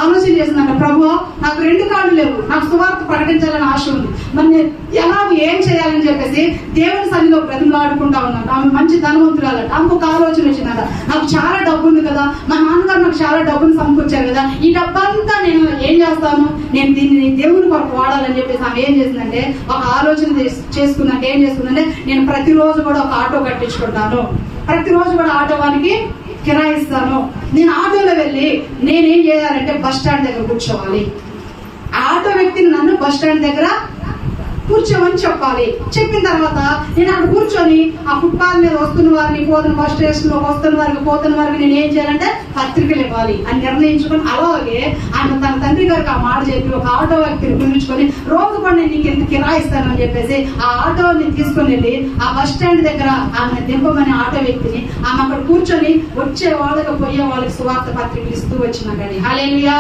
ఆలోచన చేసిందంట, ప్రభు నాకు 2 కాళ్ళు లేవు, నాకు సువార్త ప్రకటించాలని ఆశ ఉంది, మరి నేను ఎలా ఏం చేయాలని చెప్పేసి దేవుని సన్నిధిలో బ్రతిమలాడుకుంటా ఉన్నాను. ఆమె మంచి ధనవంతురాలట. ఆమెకు ఒక ఆలోచన వచ్చిందట, నాకు చాలా డబ్బు ఉంది కదా, మా నాన్నగారు నాకు చాలా డబ్బును సమకూర్చారు కదా, ఈ డబ్బంతా నేను ఏం చేస్తాను, నేను దీన్ని దేవుని కొరకు వాడాలని చెప్పేసి ఆమె ఏం చేసిందంటే ఒక ఆలోచన చేసుకుందంటే ఏం చేసుకుందంటే, నేను ప్రతిరోజు కూడా ఒక ఆటో కట్టించుకుంటాను, ప్రతిరోజు కూడా ఆటో వానికి కిరాయిస్తాను, నేను ఆటోలో వెళ్ళి నేనేం చేయాలంటే బస్ స్టాండ్ దగ్గర కూర్చోవాలి, ఆటో వ్యక్తిని నన్ను బస్ స్టాండ్ దగ్గర కూర్చోమని చెప్పాలి. చెప్పిన తర్వాత నేను అక్కడ కూర్చొని ఆ ఫుట్పాత్ మీద వస్తున్న వారిని, పోతున్న బస్ స్టేషన్ లో వస్తున్న వారికి నేను ఏం చేయాలంటే పత్రికలు ఇవ్వాలి అని నిర్ణయించుకొని, అలాగే ఆయన తన తండ్రి గారికి ఆ మాట చెప్పి ఒక ఆటో వ్యక్తిని పిలుచుకొని రోజు కూడా నేను నీకు ఎంత కిరాయిస్తానని చెప్పేసి ఆ ఆటోని తీసుకొని వెళ్ళి ఆ బస్ స్టాండ్ దగ్గర ఆమె దింపమని ఆటో వ్యక్తిని ఆమె అక్కడ కూర్చొని వచ్చే వాళ్ళకి పోయే వాళ్ళకి సువార్త పత్రికలు ఇస్తూ వచ్చినా కానీ హల్లెలూయా.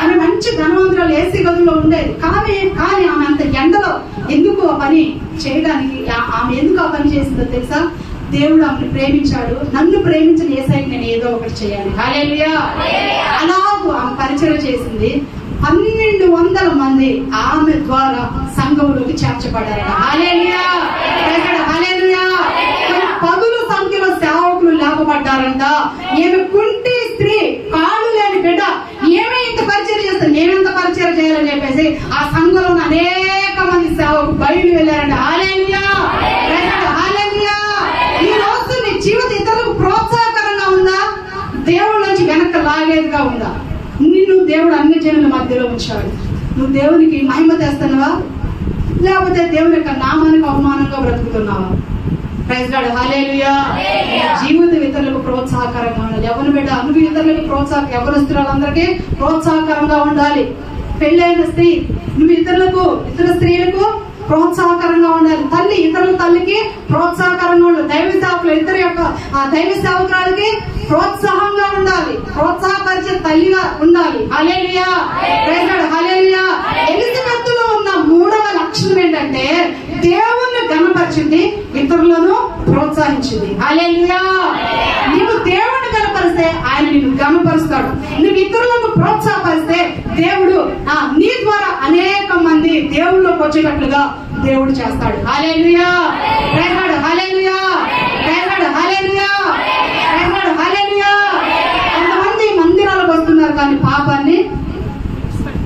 ఆమె మంచి ధనవంతురాలు, ఏసీ గదుల్లో ఉండేది. కానీ ఆమె అంత ఎండలో ఎందుకు ఆ పని చేయడానికి, ఆమె ఎందుకు ఆ పని చేసిందో తెలుసా? దేవుడు ఆమెను ప్రేమించాడు. నన్ను ప్రేమించిన యేసయ్యకి నేను ఏదో ఒకటి చేయాలి. హల్లెలూయా. అలాగూ ఆమె పరిచయం చేసింది. 1200 మంది ఆమె ద్వారా సంఘంలోకి చేర్చబడ్డారు. హల్లెలూయా. హల్లెలూయా. పదుల సంఖ్యలో సేవకులు లేపబడ్డారంట. ఏమి కుంటి స్త్రీ, కాళ్ళు లేని బిడ్డ, ఏమి ఇంత పరిచయం చేస్తారు, నేనెంత పరిచయం చేయాలని చెప్పేసి ఆ సంఘంలో అనేక మంది సేవకు బయలు వెళ్ళారంట. హల్లెలూయా. హల్లెలూయా. ఈ రోజు నీ జీవితం ఇతరులకు ప్రోత్సాహకరంగా ఉందా? దేవుడి నుంచి వెనక్కి లాగేదిగా ఉందా? నిన్ను దేవుడు అన్ని జనుల మధ్యలో ఉంచాడు. నువ్వు దేవునికి మహిమ తెస్తున్నావా, లేకపోతే దేవుని యొక్క నామానికి అవమానంగా బ్రతుకుతున్నావా? Praise Lord. హల్లెలూయా. జీవితం ఇతరులకు ప్రోత్సాహకరంగా ఉండాలి. ఎవరు బిడ్డ నువ్వు ఇతరులకు ఎవరిస్తురాలందరికీ ప్రోత్సాహకరంగా ఉండాలి. పెళ్ళైన స్త్రీ నువ్వు ఇతర స్త్రీలకు ప్రోత్సాహకరంగా ఉండాలి. తల్లి ఇతరుల తల్లికి ప్రోత్సాహకరంగా ఉండాలి. దైవ సేవకులు ఇద్దరు యొక్క దైవ సేవకురాలకి ప్రోత్సాహంగా ఉండాలి, ప్రోత్సాహపరిచే తల్లిగా ఉండాలి. హల్లెలూయా. Praise Lord. హల్లెలూయా. ఎలిజబెత్తులో ఉన్న 3వ లక్షణం ఏంటంటే దేవుణ్ణి ఘనపరిచింది, ఇతరులను ప్రోత్సహించింది. హల్లెలూయా. నీవు దేవుణ్ణి ఘనపరిస్తే ఆయన నిన్ను ఘనపరుస్తాడు. నువ్వు ఇతరులను ప్రోత్సాహపరిస్తే దేవుడు నీ ద్వారా అనేక మంది దేవుళ్ళలోకి వచ్చేటట్లుగా దేవుడు చేస్తాడు. Hallelujah. Praise Lord. Hallelujah. Praise Lord. Hallelujah. Praise Lord. Hallelujah. అంతమంది మందిరాలకు వస్తున్నారు కానీ పాపాన్ని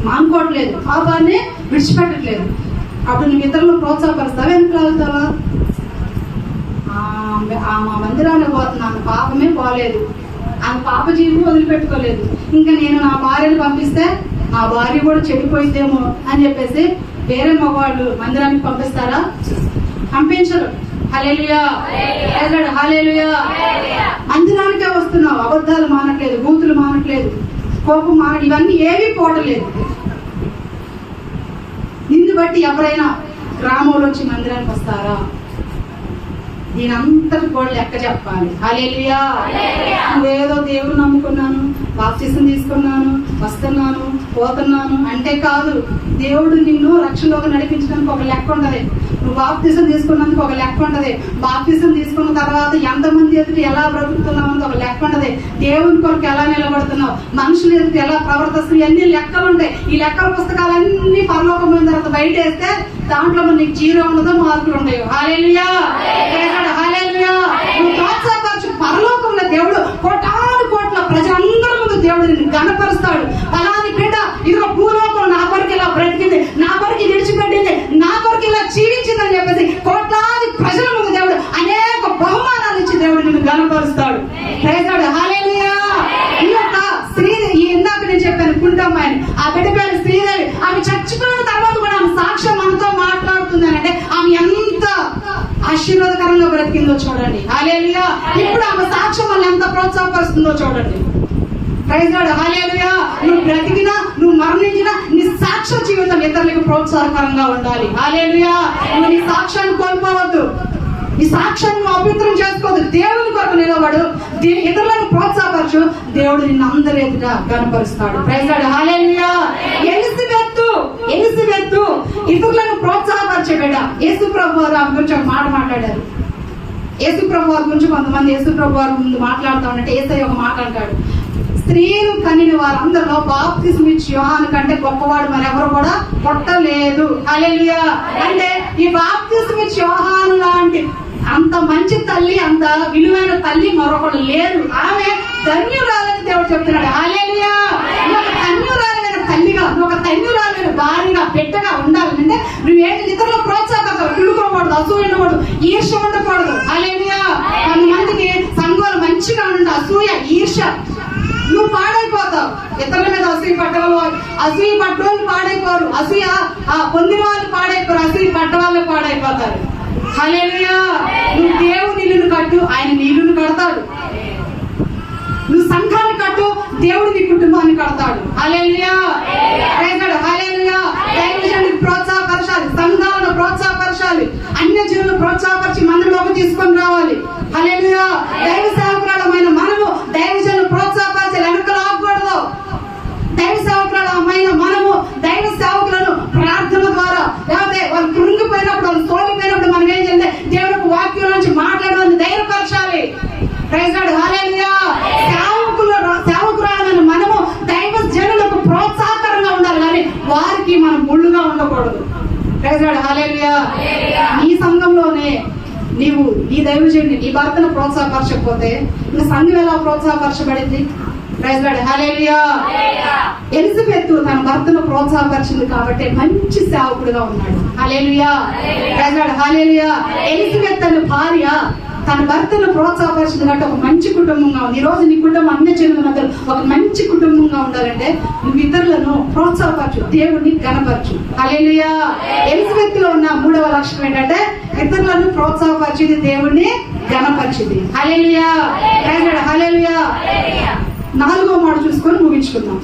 మానుకోవట్లేదు, పాపాన్ని విడిచిపెట్టట్లేదు. అప్పుడు నువ్వు ఇతరులను ప్రోత్సాహపరుస్తావా, వెనక్కి లాగుతావా? మా మందిరానికి పోతున్నాను, పాపమే పోలేదు, ఆమె పాప జీవితం వదిలిపెట్టుకోలేదు, ఇంకా నేను నా భార్యను పంపిస్తే నా భార్య కూడా చెడిపోయిద్దేమో అని చెప్పేసి వేరే మగవాళ్ళు మందిరానికి పంపిస్తారా? పంపించరు. హల్లెలూయా. హల్లెలూయా. మందిరానికే వస్తున్నావు, అబద్ధాలు మానట్లేదు, బూతులు మానట్లేదు, కోపం మానట్లేదు, ఇవన్నీ ఏమీ పోవట్లేదు. నిన్ను బట్టి ఎవరైనా గ్రామంలో వచ్చి మందిరానికి వస్తారా? దీని అంతటి కూడా లెక్క చెప్పాలి. హల్లెలూయా. నువ్వేదో దేవుడు నమ్ముకున్నాను, బాప్తిసం తీసుకున్నాను, వస్తున్నాను, పోతున్నాను అంటే కాదు. దేవుడు నిన్ను రక్షణలోకి నడిపించడానికి ఒక లెక్క ఉండదు. నువ్వు బాప్తిసం తీసుకున్నందుకు ఒక లెక్క ఉండదు. బాప్తిసం తీసుకున్న తర్వాత ఎంతమంది ఎదుటి ఎలా బ్రతుకుతున్నావు అని ఒక లెక్క ఉండదు. దేవుని కొరకు ఎలా నిలబడుతున్నావు, మనుషులు ఎదుటి ఎలా ప్రవర్తిస్తున్నావు, ఇవన్నీ లెక్కలు ఉంటాయి. ఈ లెక్కల పుస్తకాలన్నీ పరలోకం పోయిన తర్వాత బయట వేస్తే దాంట్లో నీకు 0 ఉండదు, మార్కులు ఉండవు. హల్లెలూయా. హల్లెలూయా. నువ్వు ప్రోత్సాహపరచు. పరలోకంలో దేవుడు కోట్ల ప్రజలందరి ముందు దేవుడు నిన్ను ఘనపరుస్తాడు. అలాని బిడ్డ ఇదిగో భూలోకం నా కొరకు ఇలా బ్రతికింది, నా కొరకు విడిచిపెట్టింది, నా కొరకు ఇలా జీవించిందని చెప్పేసి కోట్లాది ప్రజల ముందు దేవుడు అనేక బహుమానాలు ఇచ్చి దేవుడు నిన్ను ఘనపరుస్తాడు. Praise Lord. హల్లెలూయా. ఈ యొక్క శ్రీదేవి, ఇందాక నేను చెప్పాను కుంటమ్మాయిని, ఆ బిడ్డ పేరు శ్రీదేవి. ఆమె చచ్చిపోయిన తర్వాత కూడా ఆమె సాక్ష్యం మనతో మాట్లాడుతుంది అంటే ఆమె ఎంత ఆశీర్వాదకరంగా బ్రతికిందో చూడండి. హల్లెలూయా. ఇప్పుడు ఆమె సాక్ష్యం వల్ల ఎంత ప్రోత్సాహపరుస్తుందో చూడండి. Praise Lord. హల్లెలూయా. నువ్వు బ్రతికినా, నువ్వు మరణించినా నీ సాక్ష్య జీవితం ఇతరులకు ప్రోత్సాహకరంగా ఉండాలి. హల్లెలూయా. నువ్వు నీ సాక్ష్యాన్ని కోల్పోవద్దు, ఈ సాక్ష్యాన్ని నువ్వు అపవిత్రం చేసుకోవద్దు. దేవుని కొరకు నిలబడు, ఇతరులను ప్రోత్సాహపరచు, దేవుడు నిన్ను అందరి ఎదుట ఘనపరుస్తాడు. Praise Lord. హల్లెలూయా. ఎలిజబెత్తు ఇతరులను ప్రోత్సాహపరిచే బిడ్డ. యేసు ప్రభు వారు ఆమె గురించి ఒక మాట మాట్లాడారు. యేసు ప్రభు వారి గురించి కొంతమంది యేసు ప్రభు వారి ముందు మాట్లాడుతూ ఉన్నట్టు యేసయ్య ఒక మాట అంటాడు, స్త్రీలు కనిన వారందరిలో బాప్తిసం ఇచ్చి యోహాను కంటే గొప్పవాడు మరెవరు కూడా పుట్టలేదు. హల్లెలూయా. అంటే ఈ బాప్తిసం ఇచ్చి యోహాను లాంటి అంత మంచి తల్లి, అంత విలువైన తల్లి మరొకడు లేరు. ఆమె ధన్యురాలని దేవుడు చెప్తున్నాడు. హల్లెలూయా. ఒక ధన్యురాలైన తల్లిగా, ఒక ధన్యురాలైన భార్యగా, బిడ్డగా ఉండాలంటే నువ్వేంటి ఇతరులు ప్రోత్సాహపడతావు, కుళ్ళుకోకూడదు, అసూయ ఉండకూడదు, ఈర్ష ఉండకూడదు. హల్లెలూయా. కొంతమందికి సంఘాలు మంచిగా ఉండే అసూయ, ఈర్ష, నువ్వు పాడైపోతావు. ఇతరుల మీద అసూయ పడ్డవాళ్ళు, అసూయ పడ్డోళ్ళు పాడైపోరు, అసూయ పొందిన వాళ్ళు పాడైపోరు, అసూయ వెళ్ళిపోతారు. హల్లెలూయా. నువ్వు దేవుని ఇల్లును కట్టు, ఆయన నీ ఇల్లును కడతాడు. నువ్వు సంఘాన్ని కట్టు, దేవుడు నీ కుటుంబాన్ని కడతాడు. హల్లెలూయా. హల్లెలూయా. దైవజనులకు ప్రోత్సాహపరచాలి, సంఘాలను ప్రోత్సాహపరచాలి, అన్యజనులను ప్రోత్సాహపరిచి మందిరంలోకి తీసుకొని రావాలి. హల్లెలూయా. దైవ సేవకురాలమైన మనము దైవజనులను ప్రోత్సాహపరిచాలి, వెనకలు ఆగకూడదు. దైవ సేవకురాలమైన మనము దైవ సేవకులను ప్రార్థన ద్వారా, లేకపోతే వాళ్ళు కృంగిపోయినప్పుడు, వాళ్ళు తోలిపోయినప్పుడు మనం ఏం చేయాలి? దేవుడికి వాక్యం నుంచి మాట్లాడమని ధైర్యపరచాలి. Praise Lord. హల్లెలూయా. సేవకురాలమైన మనము దైవ జనులకు ప్రోత్సాహకరంగా ఉండాలి, కానీ వారికి మనం ముళ్ళుగా ఉండకూడదు. Praise Lord. హల్లెలూయా. నీ సంఘంలోనే నీవు నీ దైవజనుని, నీ భర్తను ప్రోత్సాహపరచకపోతే ఇంకా సంఘం ఎలా ప్రోత్సాహపరచబడింది? Praise Lord. హల్లెలూయా. ఎలిజబెత్ తన భర్తను ప్రోత్సాహపరిచింది కాబట్టి మంచి సేవకుడుగా ఉన్నాడు. Hallelujah. Praise Lord. Hallelujah. Elizabeth అనే భార్య తన భర్తను ప్రోత్సాహపరిచింది కాబట్టి ఒక మంచి కుటుంబంగా ఉంది. ఈ రోజు నీ కుటుంబం అన్ని జనుల మధ్యలో ఒక మంచి కుటుంబంగా ఉండాలంటే నువ్వు ఇతరులను ప్రోత్సాహపరచు, దేవుడిని ఘనపరచు. హల్లెలూయా. ఎలిజబెత్ లో ఉన్న 3వ లక్షణం ఏంటంటే ఇతరులను ప్రోత్సాహపరిచింది, దేవుడిని ఘనపరిచింది. హల్లెలూయా. Praise Lord. హల్లెలూయా. 4వ మాట చూసుకొని ముగించుకుందాం.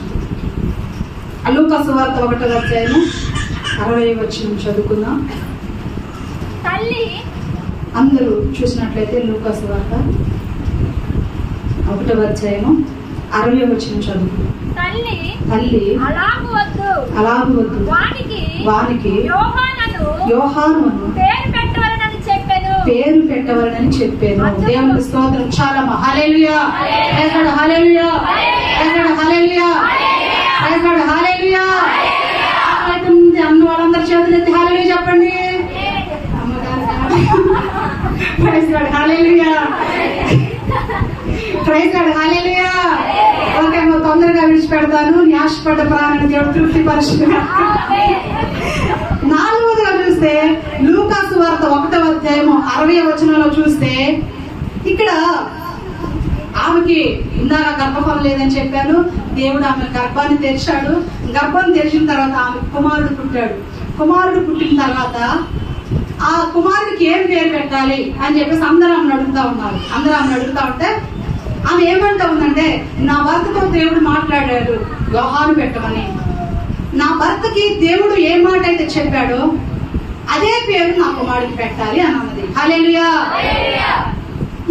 లూకా సువార్త 1వ అధ్యాయం 60వ వచనం చదువుకుందాం. తల్లి అందరూ చూసినట్లయితే లూకా సువార్త 1వ అధ్యాయం 60వ వచనం చదువుకుందాం. తల్లి అలాగు వద్దు, వానికి యోహాను పేరు పెట్టవలనని చెప్పాను. దేవునికి స్తోత్రం. చాలా hallelujah. Praise Lord. Hallelujah. Praise Lord. Hallelujah. Praise Lord. Hallelujah. అన్న వాళ్ళందరూ చేతులెత్తి హల్లెలూయా చెప్పండి. Praise Lord. Hallelujah. Praise Lord. Hallelujah. Okay, తొందరగా విడిచిపెడతాను. నీ ఆశపడ్డ ప్రాణాన్ని దేవుడు తృప్తి పరుచుకున్నాడు. 4వదిగా చూస్తే లూకా సువార్త 1వ అధ్యాయం 60వ వచనంలో చూస్తే ఇక్కడ ఆమెకి ఇందాక గర్భఫలం లేదని చెప్పాను. దేవుడు ఆమె గర్భాన్ని తెరిచాడు. గర్భాన్ని తెరిచిన తర్వాత ఆమె కుమారుడు పుట్టాడు. కుమారుడు పుట్టిన తర్వాత ఆ కుమారుడికి ఏం పేరు పెట్టాలి అని చెప్పేసి అందరూ ఆమెను అడుగుతా ఉన్నారు. అందరూ ఆమెను అడుగుతా ఉంటే ఆమె ఏమంటా ఉందంటే, నా భర్తతో దేవుడు మాట్లాడాడు యోహాను పెట్టమని. నా భర్తకి దేవుడు ఏ మాట అయితే చెప్పాడో అదే పేరు నా కుమారుడికి పెట్టాలి అని అన్నది. హల్లెలూయా.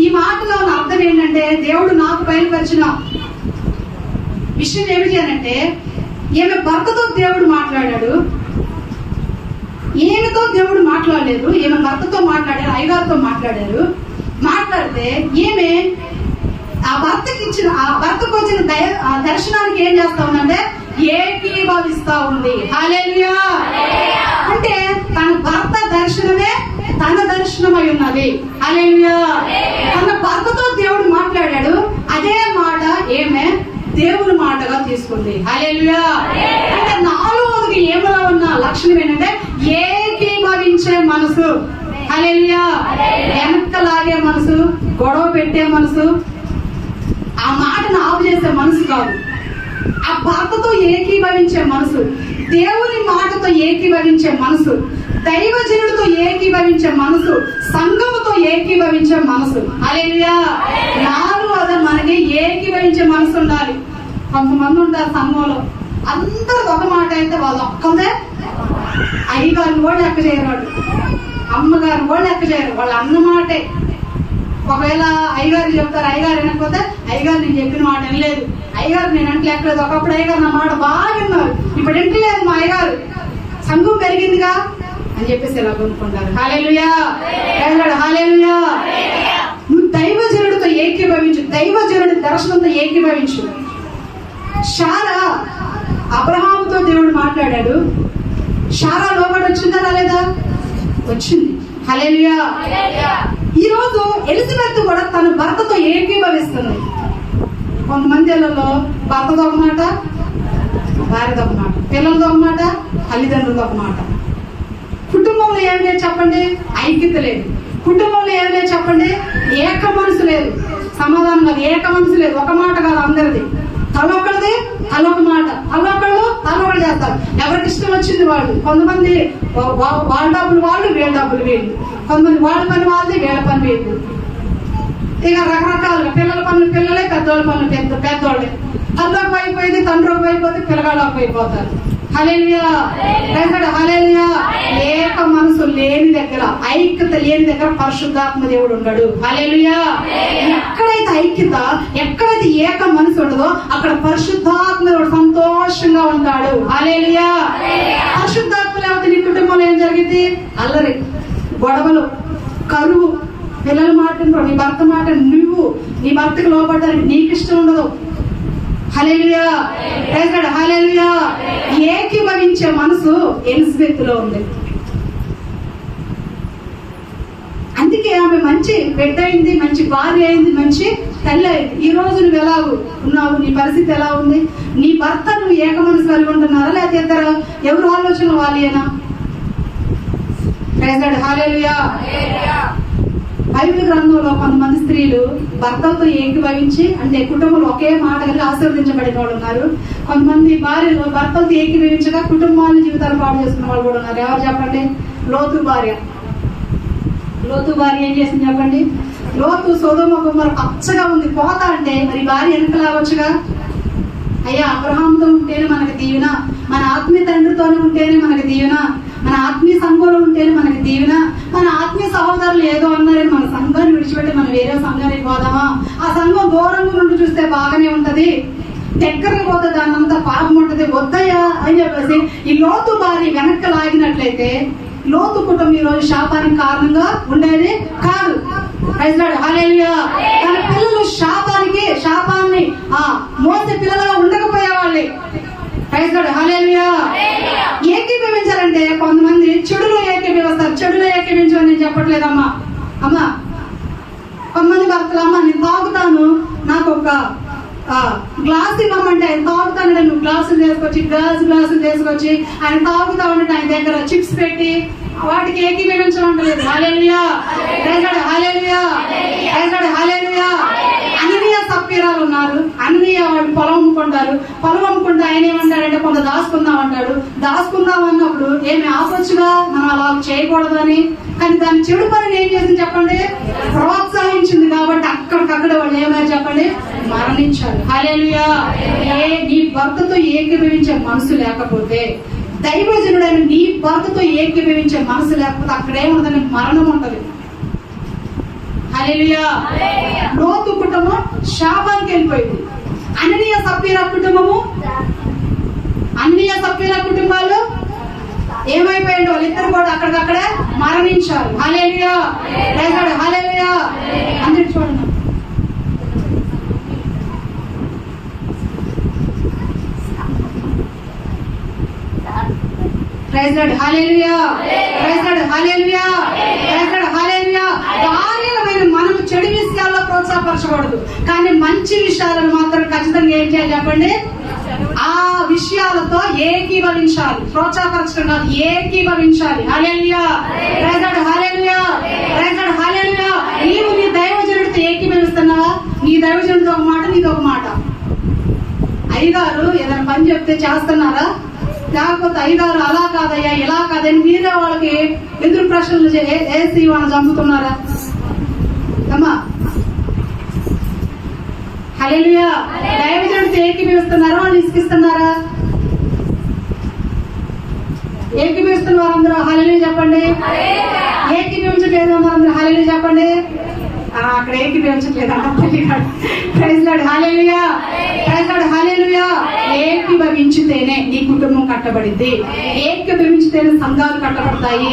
ఈ మాటలో నా అర్థం ఏంటంటే, దేవుడు నాకు బయలుపరిచిన విషయం ఏమిటి అనంటే, ఈమె భర్తతో దేవుడు మాట్లాడాడు, ఈమెతో దేవుడు మాట్లాడలేదు. ఈమె భర్తతో మాట్లాడారు, అయ్యగారితో మాట్లాడారు. మాట్లాడితే ఈమె ఆ భర్తకు వచ్చిన దర్శనానికి ఏం చేస్తా ఉందంటే ఏకీభవిస్తా ఉంది. హల్లెలూయా. అంటే తన భర్త దర్శనమే తన దర్శనమై ఉన్నది. హల్లెలూయా. తన భర్తతో దేవుడు మాట్లాడాడు, అదే మాట ఏమే దేవుని మాటగా తీసుకుంది. హల్లెలూయా. అంటే 4వది ఏమలో ఉన్న లక్షణం ఏంటంటే ఏకీభవించే మనసు. హల్లెలూయా. వెనక్కలాగే మనసు, గొడవ పెట్టే మనసు, ఆ మాటను ఆపు చేసే మనసు కాదు. ఆ భర్తతో ఏకీభవించే మనసు, దేవుని మాటతో ఏకీభవించే మనసు, దైవజనుడితో ఏకీభవించే మనసు, సంఘముతో ఏకీభవించే మనసు. హల్లెలూయా. 4వది మనకి ఏకీభవించే మనసు ఉండాలి. కొంతమంది ఉంటారు సంఘంలో, అందరూ ఒక మాట అయితే వాళ్ళు ఒక్కదే. అయ్యగారిని కూడా లెక్క చేయరు, వాళ్ళు అమ్మగారిని కూడా లెక్క చేయరు, వాళ్ళు అన్న మాటే. ఒకవేళ అయ్యగారు చెప్తారు, అయ్యగారు వినకపోతే అయ్యగారు నేను చెప్పిన మాట వినలేదు, అయ్యగారు నేను అంటే లెక్కలేదు. ఒకప్పుడు అయ్యగారు నా మాట బాగా విన్నారు, ఇప్పుడు వింటలేదు మా అయ్యగారు, సంఘం పెరిగిందిగా అని చెప్పేసి ఇలా కొనుక్కుంటారు. హల్లెలూయా. హల్లెలూయా. నువ్వు దైవజనుడితో ఏకీభవించు, దైవజనుడి దర్శనంతో ఏకీభవించు. శారా అబ్రహాముతో దేవుడు మాట్లాడాడు. శారా లోబడి వచ్చిందా రాలేదా? వచ్చింది. హల్లెలూయా. ఈ రోజు ఎలిజబెత్ కూడా తన భర్తతో ఏకీభవిస్తుంది. కొంతమందిలో భర్తతో ఒక మాట, భార్యతో ఒక మాట, పిల్లలతో ఒక మాట, తల్లిదండ్రులతో ఒక మాట. కుటుంబంలో ఏమి లేదు చెప్పండి, ఐక్యత లేదు. కుటుంబంలో ఏమి లేదు చెప్పండి, ఏక మనసు లేదు. సమాధానం కాదు, ఏక మనసు లేదు. ఒక మాట కాదు, అందరిది. తల ఒకటిది అదొక మాట. తలొకళ్ళు చేస్తారు, ఎవరికి ఇష్టం వచ్చింది వాళ్ళు. కొంతమంది వాళ్ళ డబ్బులు వాళ్ళు, వీళ్ళ డబ్బులు వీళ్ళు. కొంతమంది వాళ్ళ పని వాళ్ళది, వీళ్ళ పని వీళ్ళు. ఇక రకరకాలుగా పిల్లల పనులు పిల్లలే, పెద్దోళ్ళ పనులు పెద్దోళ్ళే. తల్లోకి అయిపోయింది, తండ్రికి అయిపోతే పిల్లగాళ్ళకి అయిపోతారు. హల్లెలూయా, హల్లెలూయా. ఏక మనసు లేని దగ్గర, ఐక్యత లేని దగ్గర పరిశుద్ధాత్మ దేవుడు ఉండడు. హల్లెలూయా. ఎక్కడైతే ఐక్యత, ఎక్కడైతే ఏక మనసు ఉండదో అక్కడ పరిశుద్ధాత్మ దేవుడు సంతోషంగా ఉంటాడు. హల్లెలూయా. పరిశుద్ధాత్మ లేకపోతే నీ కుటుంబంలో ఏం జరిగింది? అల్లరి, గొడవలు, కరువు, పిల్లల మాట, నీ భర్త మాట, నువ్వు నీ భర్తకు లోపడ్డానికి నీకు ఇష్టం ఉండదు. హల్లెలూయా, హల్లెలూయా. ఏకీభవించే మనసు ఎలిజబెత్ లో ఉంది. అందుకే ఆమె మంచి బిడ్డ అయింది, మంచి భార్య అయింది, మంచి తల్లి అయింది. ఈ రోజు నువ్వు ఎలా ఉన్నావు? నీ పరిస్థితి ఎలా ఉంది? నీ భర్త నువ్వు ఏక మనసు కలిగి ఉంటున్నారా, లేకపోతే ఇద్దరు ఎవరు ఆలోచన వాళ్ళేనా? హల్లెలూయా. బైబిల్ గ్రంథంలో కొంతమంది స్త్రీలు భర్తలతో ఏకీభవించి, అంటే కుటుంబంలో ఒకే మాట కలిగి ఆశీర్వదించబడిన వాళ్ళు ఉన్నారు. కొంతమంది భార్యలు భర్తలతో ఏకీభవించగా కుటుంబాన్ని జీవితాలు పాడు చేసుకున్న వాళ్ళు కూడా ఉన్నారు. ఎవరు చెప్పండి? లోతు భార్య ఏం చేసింది చెప్పండి? లోతు సొదొమ గుమ్మర పచ్చగా ఉంది, పోతా అంటే మరి భార్య వెనకలాగొచ్చుగా. అయ్యా, అబ్రహాంతో ఉంటేనే మనకి దీవెన, మన ఆత్మీయ తండ్రితోనే ఉంటేనే మనకి దీవెన, మన ఆత్మీయ సంఘంలో ఉంటేనే మనకి దీవెన, మన ఆత్మీయ సహోదరులు ఏదో అన్నారని మన సంఘాన్ని విడిచిపెట్టి మనం వేరే సంఘానికి పోదామా? ఆ సంఘం దూరంగా నుండి చూస్తే బాగానే ఉంటది, దగ్గరకు పోతే దాని అంతా పాపం ఉంటది, వద్దయ్యా అని చెప్పేసి ఈ లోతు భార్య వెనక్కి లాగినట్లయితే లోతు కుటుంబం ఈ రోజు శాపానికి కారణంగా ఉండేది కాదు. హల్లెలూయా. తన పిల్లలు శాపాన్ని మోసే పిల్లలుగా ఉండకపోయేవాళ్ళే. హల్లెలూయా. ఏకీభవించాలంటే కొంతమంది చెడులో ఏకీభవిస్తారు. చెడులో ఏకీభవించమని నేను చెప్పట్లేదమ్మా. అమ్మా, కొంతమంది భక్తులు, అమ్మ నేను తాగుతాను, నాకు ఒక గ్లాస్ ఇవ్వమంటే ఆయన తాగుతాను, నువ్వు గ్లాసులు తీసుకొచ్చి ఆయన తాగుతా ఉంటే ఆయన దగ్గర చిప్స్ పెట్టి వాటికి ఏకీభవించమంటలేదు. హల్లెలూయా, హల్లెలూయా, హల్లెలూయా. అననీయ సప్పీరాలు ఉన్నారు. అననీయ వాళ్ళు పొలం అమ్ముకుంటారు. పొలం అమ్ముకుంటే ఆయన ఏమంటాడంటే కొంత దాచుకుందాం అంటాడు. దాచుకుందాం అన్నప్పుడు ఏమి ఆపొచ్చుగా, మనం అలా చేయకూడదు అని. కానీ దాని చెడు పని ఏం చేసింది చెప్పండి? ప్రోత్సహించింది. కాబట్టి అక్కడికక్కడ వాళ్ళు ఏమైనా చెప్పండి? మరణించారు. హల్లెలూయా. నీ భర్తతో ఏకీభవించే మనసు లేకపోతే, దైవజనుడైన నీ భర్తతో ఏకీభవించే మనసు లేకపోతే అక్కడ ఏముందని మరణం ఉంటది. హల్లెలూయా. లోతు కుటుంబం శాపానికి వెళ్ళిపోయింది. అననీయ సప్పీరా కుటుంబాలు ఏమైపోయింది? వాళ్ళిద్దరు కూడా అక్కడికక్కడే మరణించారు. హల్లెలూయా, హల్లెలూయా. అందరూ చూడండి. హల్లెలూయా, హల్లెలూయా, హల్లెలూయా. కార్యాలమైన మనం చెడు విషయాల్లో ప్రోత్సాహపరచకూడదు, కానీ మంచి విషయాలను మాత్రం ఖచ్చితంగా ఏం చేయాలి చెప్పండి? ఆ విషయాలతో ఏకీభవించాలి. ప్రోత్సాహపరచడం కాదు, ఏకీభవించాలి. హల్లెలూయా, హల్లెలూయా, హల్లెలూయా. నీవు నీ దైవజనుడితో ఏకీభవిస్తున్నావా? నీ దైవజనుడితో ఒక మాట, నీతో ఒక మాట. అయ్యగారు ఏదైనా పని చెప్తే చేస్తున్నారా? లేకపోతే అయ్యగారు అలా కాదయ్యా, ఇలా కాదని మీరే వాళ్ళకి ఎదురు ప్రశ్నలు వేసి వాళ్ళని చంపుతున్నారా? అమ్మా, హల్లెలూయా. దైవజనుడితో ఏకీభవిస్తున్నారా? వాళ్ళు ఇసుకిస్తున్నారా? ఏకీభవిస్తున్న వారందరూ హల్లెలూయా చెప్పండి. ఏకీభవించట్లేదు వారందరూ హల్లెలూయా చెప్పండి. అక్కడ ఏకీభవించట్లేదు హల్లెలూయా, హల్లెలూయా. ఏకీభవించితేనే నీ కుటుంబం కట్టబడింది, ఏకీభవించితేనే సంఘాలు కట్టబడతాయి,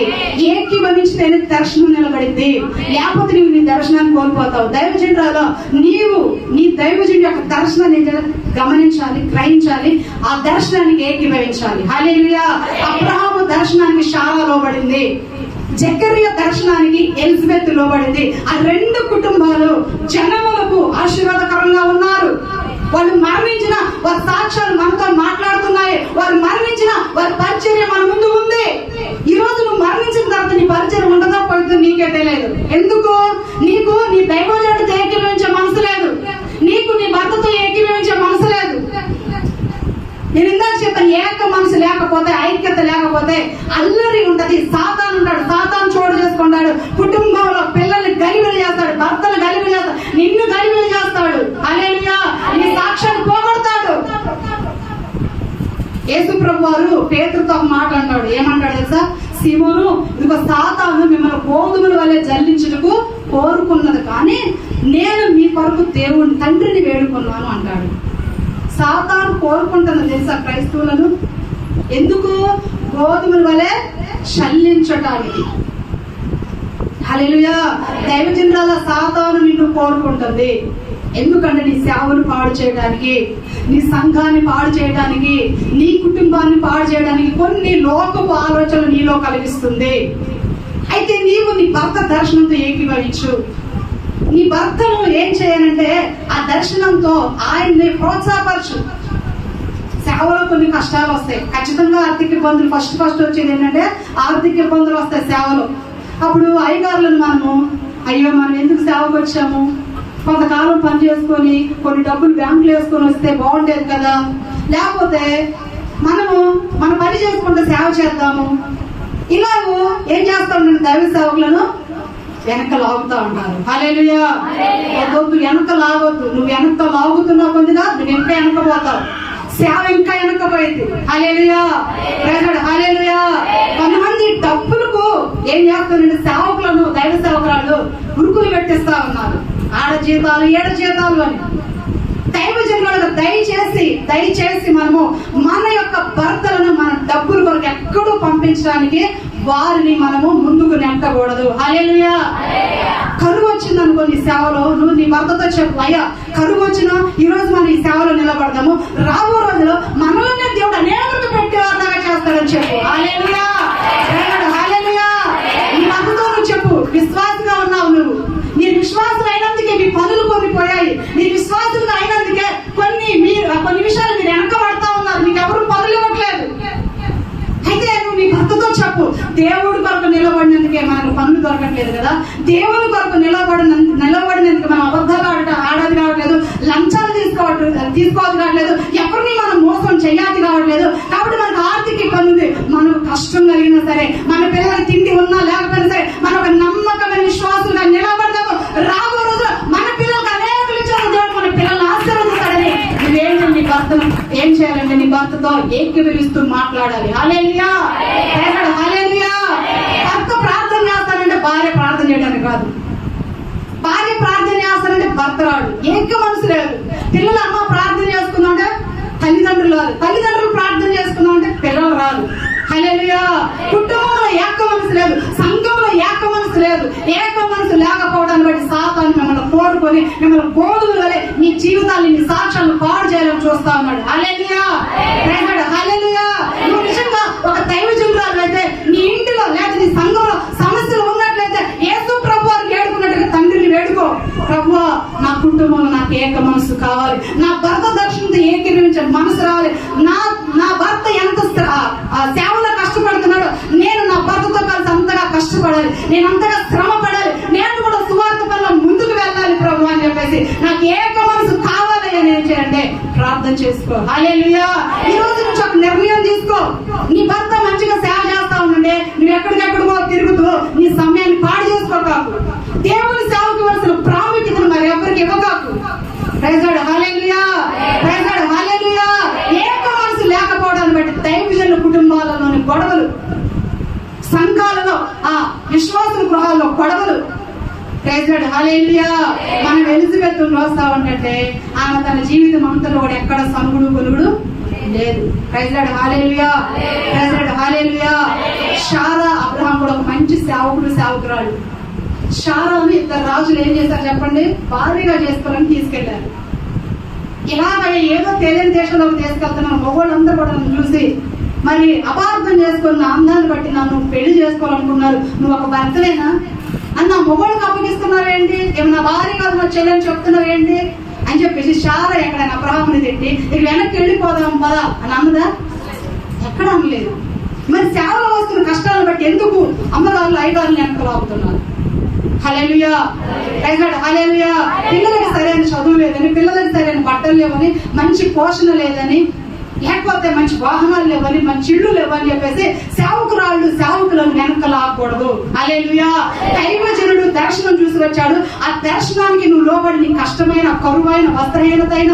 ఏకీభవించితేనే దర్శనం నిలబడింది. లేకపోతే నువ్వు నీ దర్శనాన్ని కోల్పోతావు. దైవజనురాలో నీవు నీ దైవజనుడి యొక్క దర్శనాన్ని గమనించాలి, గ్రహించాలి, ఆ దర్శనానికి ఏకీభవించాలి. హల్లెలూయా. అబ్రహాము దర్శనానికి శారా లోబడింది, జకర్యా దర్శనానికి ఎలిజబెత్ లోబడింది. ఆ రెండు కుటుంబాలు జనములకు ఆశీర్వాదకరంగా ఉన్నారు. వాళ్ళు మరణించిన వారి సాక్ష్యాలు మనతో మాట్లాడుతున్నాయి. వారు మరణించిన వారి పరిచర్య మన ముందు ఉంది. ఈ రోజు నువ్వు మరణించిన తర్వాత నీ పరిచర్య ఉండదో పోతుందో నీకే తెలియదు. ఎందుకు? నీకు నీ దైవజనుడితో ఏకీభవించే మనసు లేదు, నీకు నీ భర్తతో ఏకీభవించే మనసు లేదు. లేకపోతే ఐక్యత లేకపోతే అల్లరి ఉంటది. సాతాను ఉంటాడు, సాతాను చోటు చేసుకుంటాడు. కుటుంబంలో పిల్లల్ని గలిబిలి చేస్తాడు, భర్తలు గలిబిలి చేస్తాడు, నిన్ను గలిబిలి చేస్తాడు. హల్లెలూయా. నీ సాక్ష్యాన్ని పోగొడతాడు. యేసు ప్రభు వారు పేతురుతో ఒక మాట అంటాడు. ఏమంటాడు తెలుసా? సీమోను, ఇదిగో సాతాను మిమ్మల్ని గోధుమల వలె జల్లించుటకు కోరుకున్నది, కానీ నేను మీ కొరకు దేవుని తండ్రిని వేడుకున్నాను అంటాడు. సాతాను కోరుకుంటున్నది తెలుసా క్రైస్తవులను? ఎందుకు? గోధుమల వలె చల్లించటానికి. హల్లెలూయా. దైవజనురాల సాతాను నిన్ను కోరుకుంటుంది. ఎందుకంటే నీ సేవను పాడు చేయడానికి, నీ సంఘాన్ని పాడు చేయడానికి, నీ కుటుంబాన్ని పాడు చేయడానికి కొన్ని లోకపు ఆలోచనలు నీలో కలిగిస్తుంది. అయితే నీవు నీ భర్త దర్శనంతో ఏకీభవించు. నీ భర్తను ఏం చేయాలంటే ఆ దర్శనంతో ఆయన్ని ప్రోత్సాహపరచు. సేవలో కొన్ని కష్టాలు వస్తాయి, ఖచ్చితంగా ఆర్థిక ఇబ్బందులు. ఫస్ట్ వచ్చేది ఏంటంటే ఆర్థిక ఇబ్బందులు వస్తాయి సేవలో. అప్పుడు అయ్యగారులను అయ్యో మనం ఎందుకు సేవకు వచ్చాము, కొంతకాలం పని చేసుకొని కొన్ని డబ్బులు బ్యాంకులు వేసుకొని వస్తే బాగుండేది కదా, లేకపోతే మనము మన పని చేసుకుంటే సేవ చేద్దాము. ఇలాగూ ఏం చేస్తా ఉంటాను, దైవ సేవకులను వెనక లాగుతా ఉంటారు. హల్లెలూయా. వద్దు, వెనక లాగొద్దు. నువ్వు వెనక లాగుతున్నావు కొద్దిగా నువ్వు ఇంకా వెనకపోతావు, సేవ ఇంకా వెనకపోయింది. హల్లెలూయా. హల్లెలూయా. కొంతమంది డబ్బులకు ఏం చేస్తారంటే సేవకులను, దైవ సేవకురాలు ఉరుకులు పెట్టిస్తా ఉన్నారు. ఆడ జీతాలు, ఏడ జీతాలు అని. దైవజనులకు దయచేసి మనము మన యొక్క భర్తలను మన డబ్బుల కొరకు ఎక్కడూ పంపించడానికి వారిని మనము ముందుకు నెట్టకూడదు. హల్లెలూయా. కరువు వచ్చింది అనుకో నీ సేవలో, నువ్వు నీ భర్తతో చెప్పు, అయ్యా కరువు వచ్చినా ఈ రోజు మనం ఈ సేవలో నిలబడదాము, రాబో రోజులో మనలోనే దేవుడు అనేకలకు పెట్టేవారుగా చేస్తాడని చెప్పు. హల్లెలూయా. హల్లెలూయా. నీ భర్తతో నువ్వు చెప్పు, విశ్వాసంగా ఉన్నావు నువ్వు, నీ విశ్వాసం అయినందుకే మీ పనులు కొన్ని పోయాయి, నీ విశ్వాసులుగా అయినందుకే కొన్ని విషయాలు మీరు వెనక పడతా ఉన్నారు, మీకు ఎవరు పనులు ఇవ్వట్లేదు. అయితే నువ్వు నీ భర్తతో చెప్పు, దేవుడి కొరకు నిలబడినందుకే మనకు పనులు దొరకట్లేదు కదా, దేవుడి కొరకు నిలబడినందుకు మనం అబద్ధాలు ఆడది కావట్లేదు, లంచాలు తీసుకోవద్దు కావట్లేదు, ఎవరిని మనం మోసం చెయ్యాలి కావట్లేదు. కాబట్టి మనకు ఆర్థిక ఇబ్బంది ఉంది. మనకు కష్టం కలిగినా సరే, మన పిల్లలకి తిండి ఉన్నా లేకపోయినా సరే, మనం ఒక నమ్మకమైన విశ్వాసులుగా నిలబడదాము. రాబో రోజు మన పిల్లలకు అనేకలు ఇచ్చారు దేవుడు, మన పిల్లల్ని ఆశీర్వదిస్తాడని నువ్వేంటి నీ భర్తను ఏం చేయాలంటే నీ భర్తతో ఏకీభవిస్తూ మాట్లాడాలి. హల్లెలూయా. హల్లెలూయా. భర్త ప్రార్థన చేస్తానంటే భార్య ప్రార్థన చేయడానికి కాదు, భార్య ప్రార్థన చేస్తానంటే భర్త రాడు. ఏక మనసు లేదు. పిల్లలు అమ్మ ప్రార్థన చేసుకుందాం అంటే తల్లిదండ్రులు రాదు, తల్లిదండ్రులు ప్రార్థన చేసుకుందాం అంటే పిల్లలు రాదు. హల్లెలూయా. కుటుంబంలో ఏక మనసు లేదు, సంఘంలో ఏక మనసు లేదు. ఏక మనసు లేకపోవడాన్ని బట్టి సాతాను మిమ్మల్ని కోరుకొని మిమ్మల్ని గోధుమల వలె మీ జీవితాన్ని, మీ సాక్ష్యాలను పాడు చేయాలని చూస్తా ఉన్నాడు. హల్లెలూయా. హల్లెలూయా. నువ్వు నిజంగా ఒక దైవజనురాలు అయితే నీ ఇంటిలో లేదా నీ సంఘంలో సమస్యలు ఉన్నట్లయితే యేసు ప్రభు వారికి వేడుకున్నట్టుగా తండ్రిని వేడుకో. ప్రభువా, నా కుటుంబంలో నాకు ఏక మనసు కావాలి, నా భర్త దర్శనంతో ఏకీభవించే మనసు రావాలి, నా భర్త ఎంత సేవలో కష్టపడుతున్నాడో నేను నా భర్తతో కలిసి అంతగా కష్టపడాలి, నేను అంతగా శ్రమ పడాలి, నేను కూడా సువార్త పనుల ముందుకు వెళ్ళాలి ప్రభు అని చెప్పేసి నాకు ఏక మనసు కావాలి అని ఏం చేయండి, ప్రార్థన చేసుకో. హల్లెలూయా. ఈ రోజు నుంచి ఒక నిర్ణయం తీసుకో. నీ భర్త మంచిగా సేవ చేస్తా ఉండండి, నువ్వు ఎక్కడికెక్కడికో తిరుగుతూ నీ సమయాన్ని పాడు చేసుకోకాకు. దేవుని సేవకు వలసిన ప్రాముఖ్యతను మరి ఎవరికి ఇవ్వకాకు. Praise Lord. Hallelujah. Praise Lord. Hallelujah. ఏక మనసు లేకపోవడాన్ని బట్టి దైవజనుల కుటుంబాలలోని గొడవలు, సంఘాలలో విశ్వాసుల గృహాల్లో గొడవలు. Praise Lord. హల్లెలూయా. మనం ఎలిజబెత్ చూస్తా ఉంటే ఆమె తన జీవితం అంతలో కూడా ఎక్కడ సనుగుడు గొలుగుడు లేదు. Praise Lord. Hallelujah. Praise Lord. Hallelujah. Sarah Abraham కూడా ఒక మంచి సేవకురాలు. శారాను ఇద్దరు రాజులు ఏం చేశారు చెప్పండి, భారీగా చేసుకోవాలని తీసుకెళ్లారు. ఇలాగ ఏదో తెలియని దేశంలోకి తీసుకెళ్తున్న మగవాళ్ళందరూ కూడా నన్ను చూసి మరి అపార్థం చేసుకున్న అందాన్ని బట్టి నన్ను పెళ్లి చేసుకోవాలనుకున్నారు, నువ్వు ఒక భర్తలేనా అన్న మొగోళ్ళకి అప్పగిస్తున్నావేంటి, ఏమన్నా భార్య కాదు మా చెల్లెని చెప్తున్నావేంటి అని చెప్పేసి శారా ఎక్కడైనా అబ్రహాముని తిట్టి ఇక వెనక్కి వెళ్ళిపోదాం పదా అని అన్నదా? ఎక్కడ అనలేదు. మరి సేవలో వస్తున్న కష్టాలను బట్టి ఎందుకు అమ్మగారులు ఐదారులు వెనక లాగుతున్నారు? హల్లెలూయా. Praise Lord. హల్లెలూయా. పిల్లలకి సరైన చదువు లేదని, పిల్లలకి సరైన బట్టలు లేవని, మంచి పోషణ లేదని, లేకపోతే మంచి వాహనాలు లేవని, మంచి ఇళ్ళు లేవని చెప్పేసి సేవకులను వెనక లాగకూడదు. హల్లెలూయా. దైవజనుడు దర్శనం చూసి వచ్చాడు. ఆ దర్శనానికి నువ్వు లోబడి నీ కష్టమైన, కరువైన, వస్త్రహీనతైన,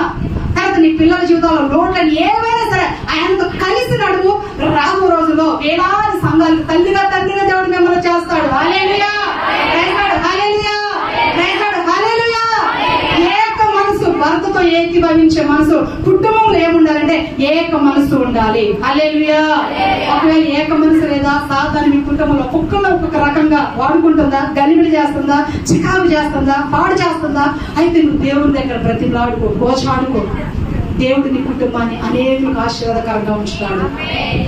తర్వాత నీ పిల్లల జీవితంలో లోట్లని ఏమైనా సరే ఆయనతో కలిసి నడువు. రాబో రోజుల్లో వేలాది సంఘాలకు తండ్రిగా దేవుడు మిమ్మల్ని చేస్తాడు. Hallelujah. Praise Lord. Hallelujah. Praise Lord. Hallelujah. ఏక మనసు, భర్తతో ఏకీభవించే మనసు. కుటుంబంలో ఏముండాలంటే ఏక మనసు ఉండాలి. హల్లెలూయా. ఒకవేళ ఏక మనసు లేదా, సాధారణ మీ కుటుంబంలో ఒక్కొక్క రకంగా వాడుకుంటుందా, గలిబిలి చేస్తుందా, చికాకు చేస్తుందా, పాడు చేస్తుందా, అయితే నువ్వు దేవుని దగ్గర బ్రతిమలాడుకో, కోచాడుకో. దేవుడు నీ కుటుంబాన్ని అనేక ఆశీర్వాదకరంగా ఉంచుతాడు.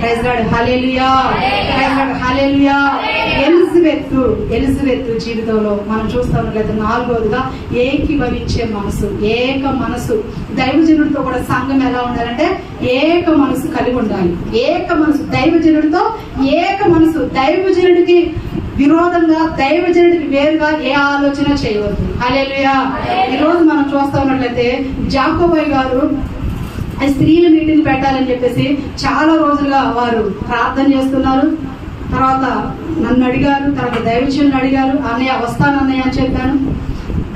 Praise Lord. Hallelujah. Praise Lord. Hallelujah. Elizabeth జీవితంలో మనం చూస్తాం. నాలుగోదిగా ఏకీభవించే మనసు, ఏక మనసు. దైవజనుడితో కూడా సంఘం ఎలా ఉండాలంటే ఏక మనసు కలిగి ఉండాలి. ఏక మనసు, దైవజనుడితో ఏక మనసు. దైవజనుడికి విరోధంగా, దైవజనుడికి వేరుగా ఏ ఆలోచన చేయవద్దు. హల్లెలూయా. ఈ రోజు మనం చూస్తా ఉన్నట్లయితే జాకోబయ్య గారు స్త్రీల మీటింగ్ పెట్టాలని చెప్పేసి చాలా రోజులుగా వారు ప్రార్థన చేస్తున్నారు. తర్వాత నన్ను అడిగారు, తర్వాత దైవజనుడు అడిగారు. అన్నయ్య వస్తానన్నయ్య అని చెప్పాను.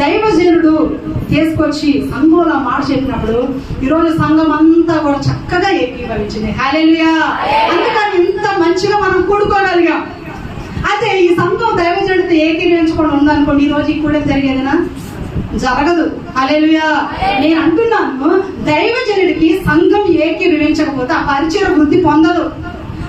దైవజనుడు తీసుకొచ్చి సంఘంలో మాట చెప్పినప్పుడు ఈరోజు సంఘం అంతా కూడా చక్కగా ఏకీభవించింది. హల్లెలూయా. అందుకని ఇంత మంచిగా మనం కూడుకోగలిగాం. అయితే ఈ సంఘం దైవజనుడితో ఏకీభవించకుండా ఉందనుకోండి, ఈ రోజు కూడా జరిగేదనా? జరగదు. హల్లెలూయా. నేను అంటున్నాను, దైవజనుడికి సంఘం ఏకీభవించకపోతే ఆ పరిచయం వృద్ధి పొందదు.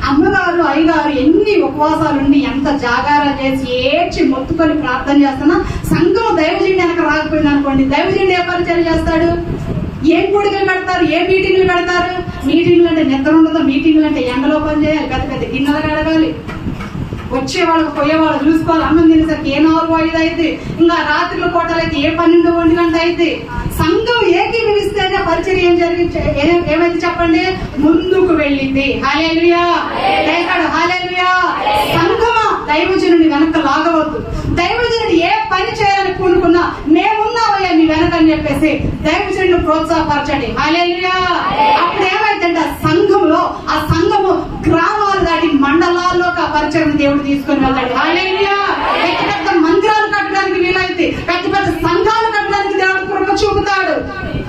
అమ్మగారు, అయ్యగారు ఎన్ని ఉపవాసాలుండి, ఎంత జాగారాలు చేసి, ఏడ్చి మొత్తుకొని ప్రార్థన చేస్తున్నా సంఘం దైవజనుడి వెనక రాకపోయింది అనుకోండి, దైవజనుడు ఏ పరిచయం చేస్తాడు? ఏం కూడికలు పెడతారు, ఏ మీటింగ్లు పెడతారు? మీటింగ్లు అంటే నిద్ర ఉండదు. మీటింగ్లు అంటే ఎండలో పని చేయాలి, పెద్ద పెద్ద గిన్నెలు కడగాలి, వచ్చేవాళ్ళకి పోయేవాళ్ళు చూసుకోవాలి. అన్నం తినేసరికి ఏ 4-5 అయితే, ఇంకా రాత్రిలో పూటలు అయితే ఏ 12-1 గంట అయితే. సంఘం ఏకీభవిస్తేనే పరిచయం ఏమైంది చెప్పండి? ముందుకు వెళ్ళింది. హల్లెలూయా. హల్లెలూయా. సంఘమా దైవజనుడి వెనక లాగవద్దు. దైవజనుడు ఏ పని చేయాలని కూనుకున్నా మేమున్నామయ్యా నీ వెనక అని చెప్పేసి దైవజనుడిని ప్రోత్సాహపరచండి. హల్లెలూయా. అప్పుడు ఏమైందంటే ఆ సంఘము గ్రామాలు దాటి మండలాల్లోకి ఆ పరిచయం దేవుడు తీసుకొని వెళ్తాడు. హల్లెలూయా. పెద్ద పెద్ద మందిరాలు కట్టడానికి వీలైతే, పెద్ద పెద్ద సంఘాలు కట్టడానికి దేవుడు కృప చూపుతాడు.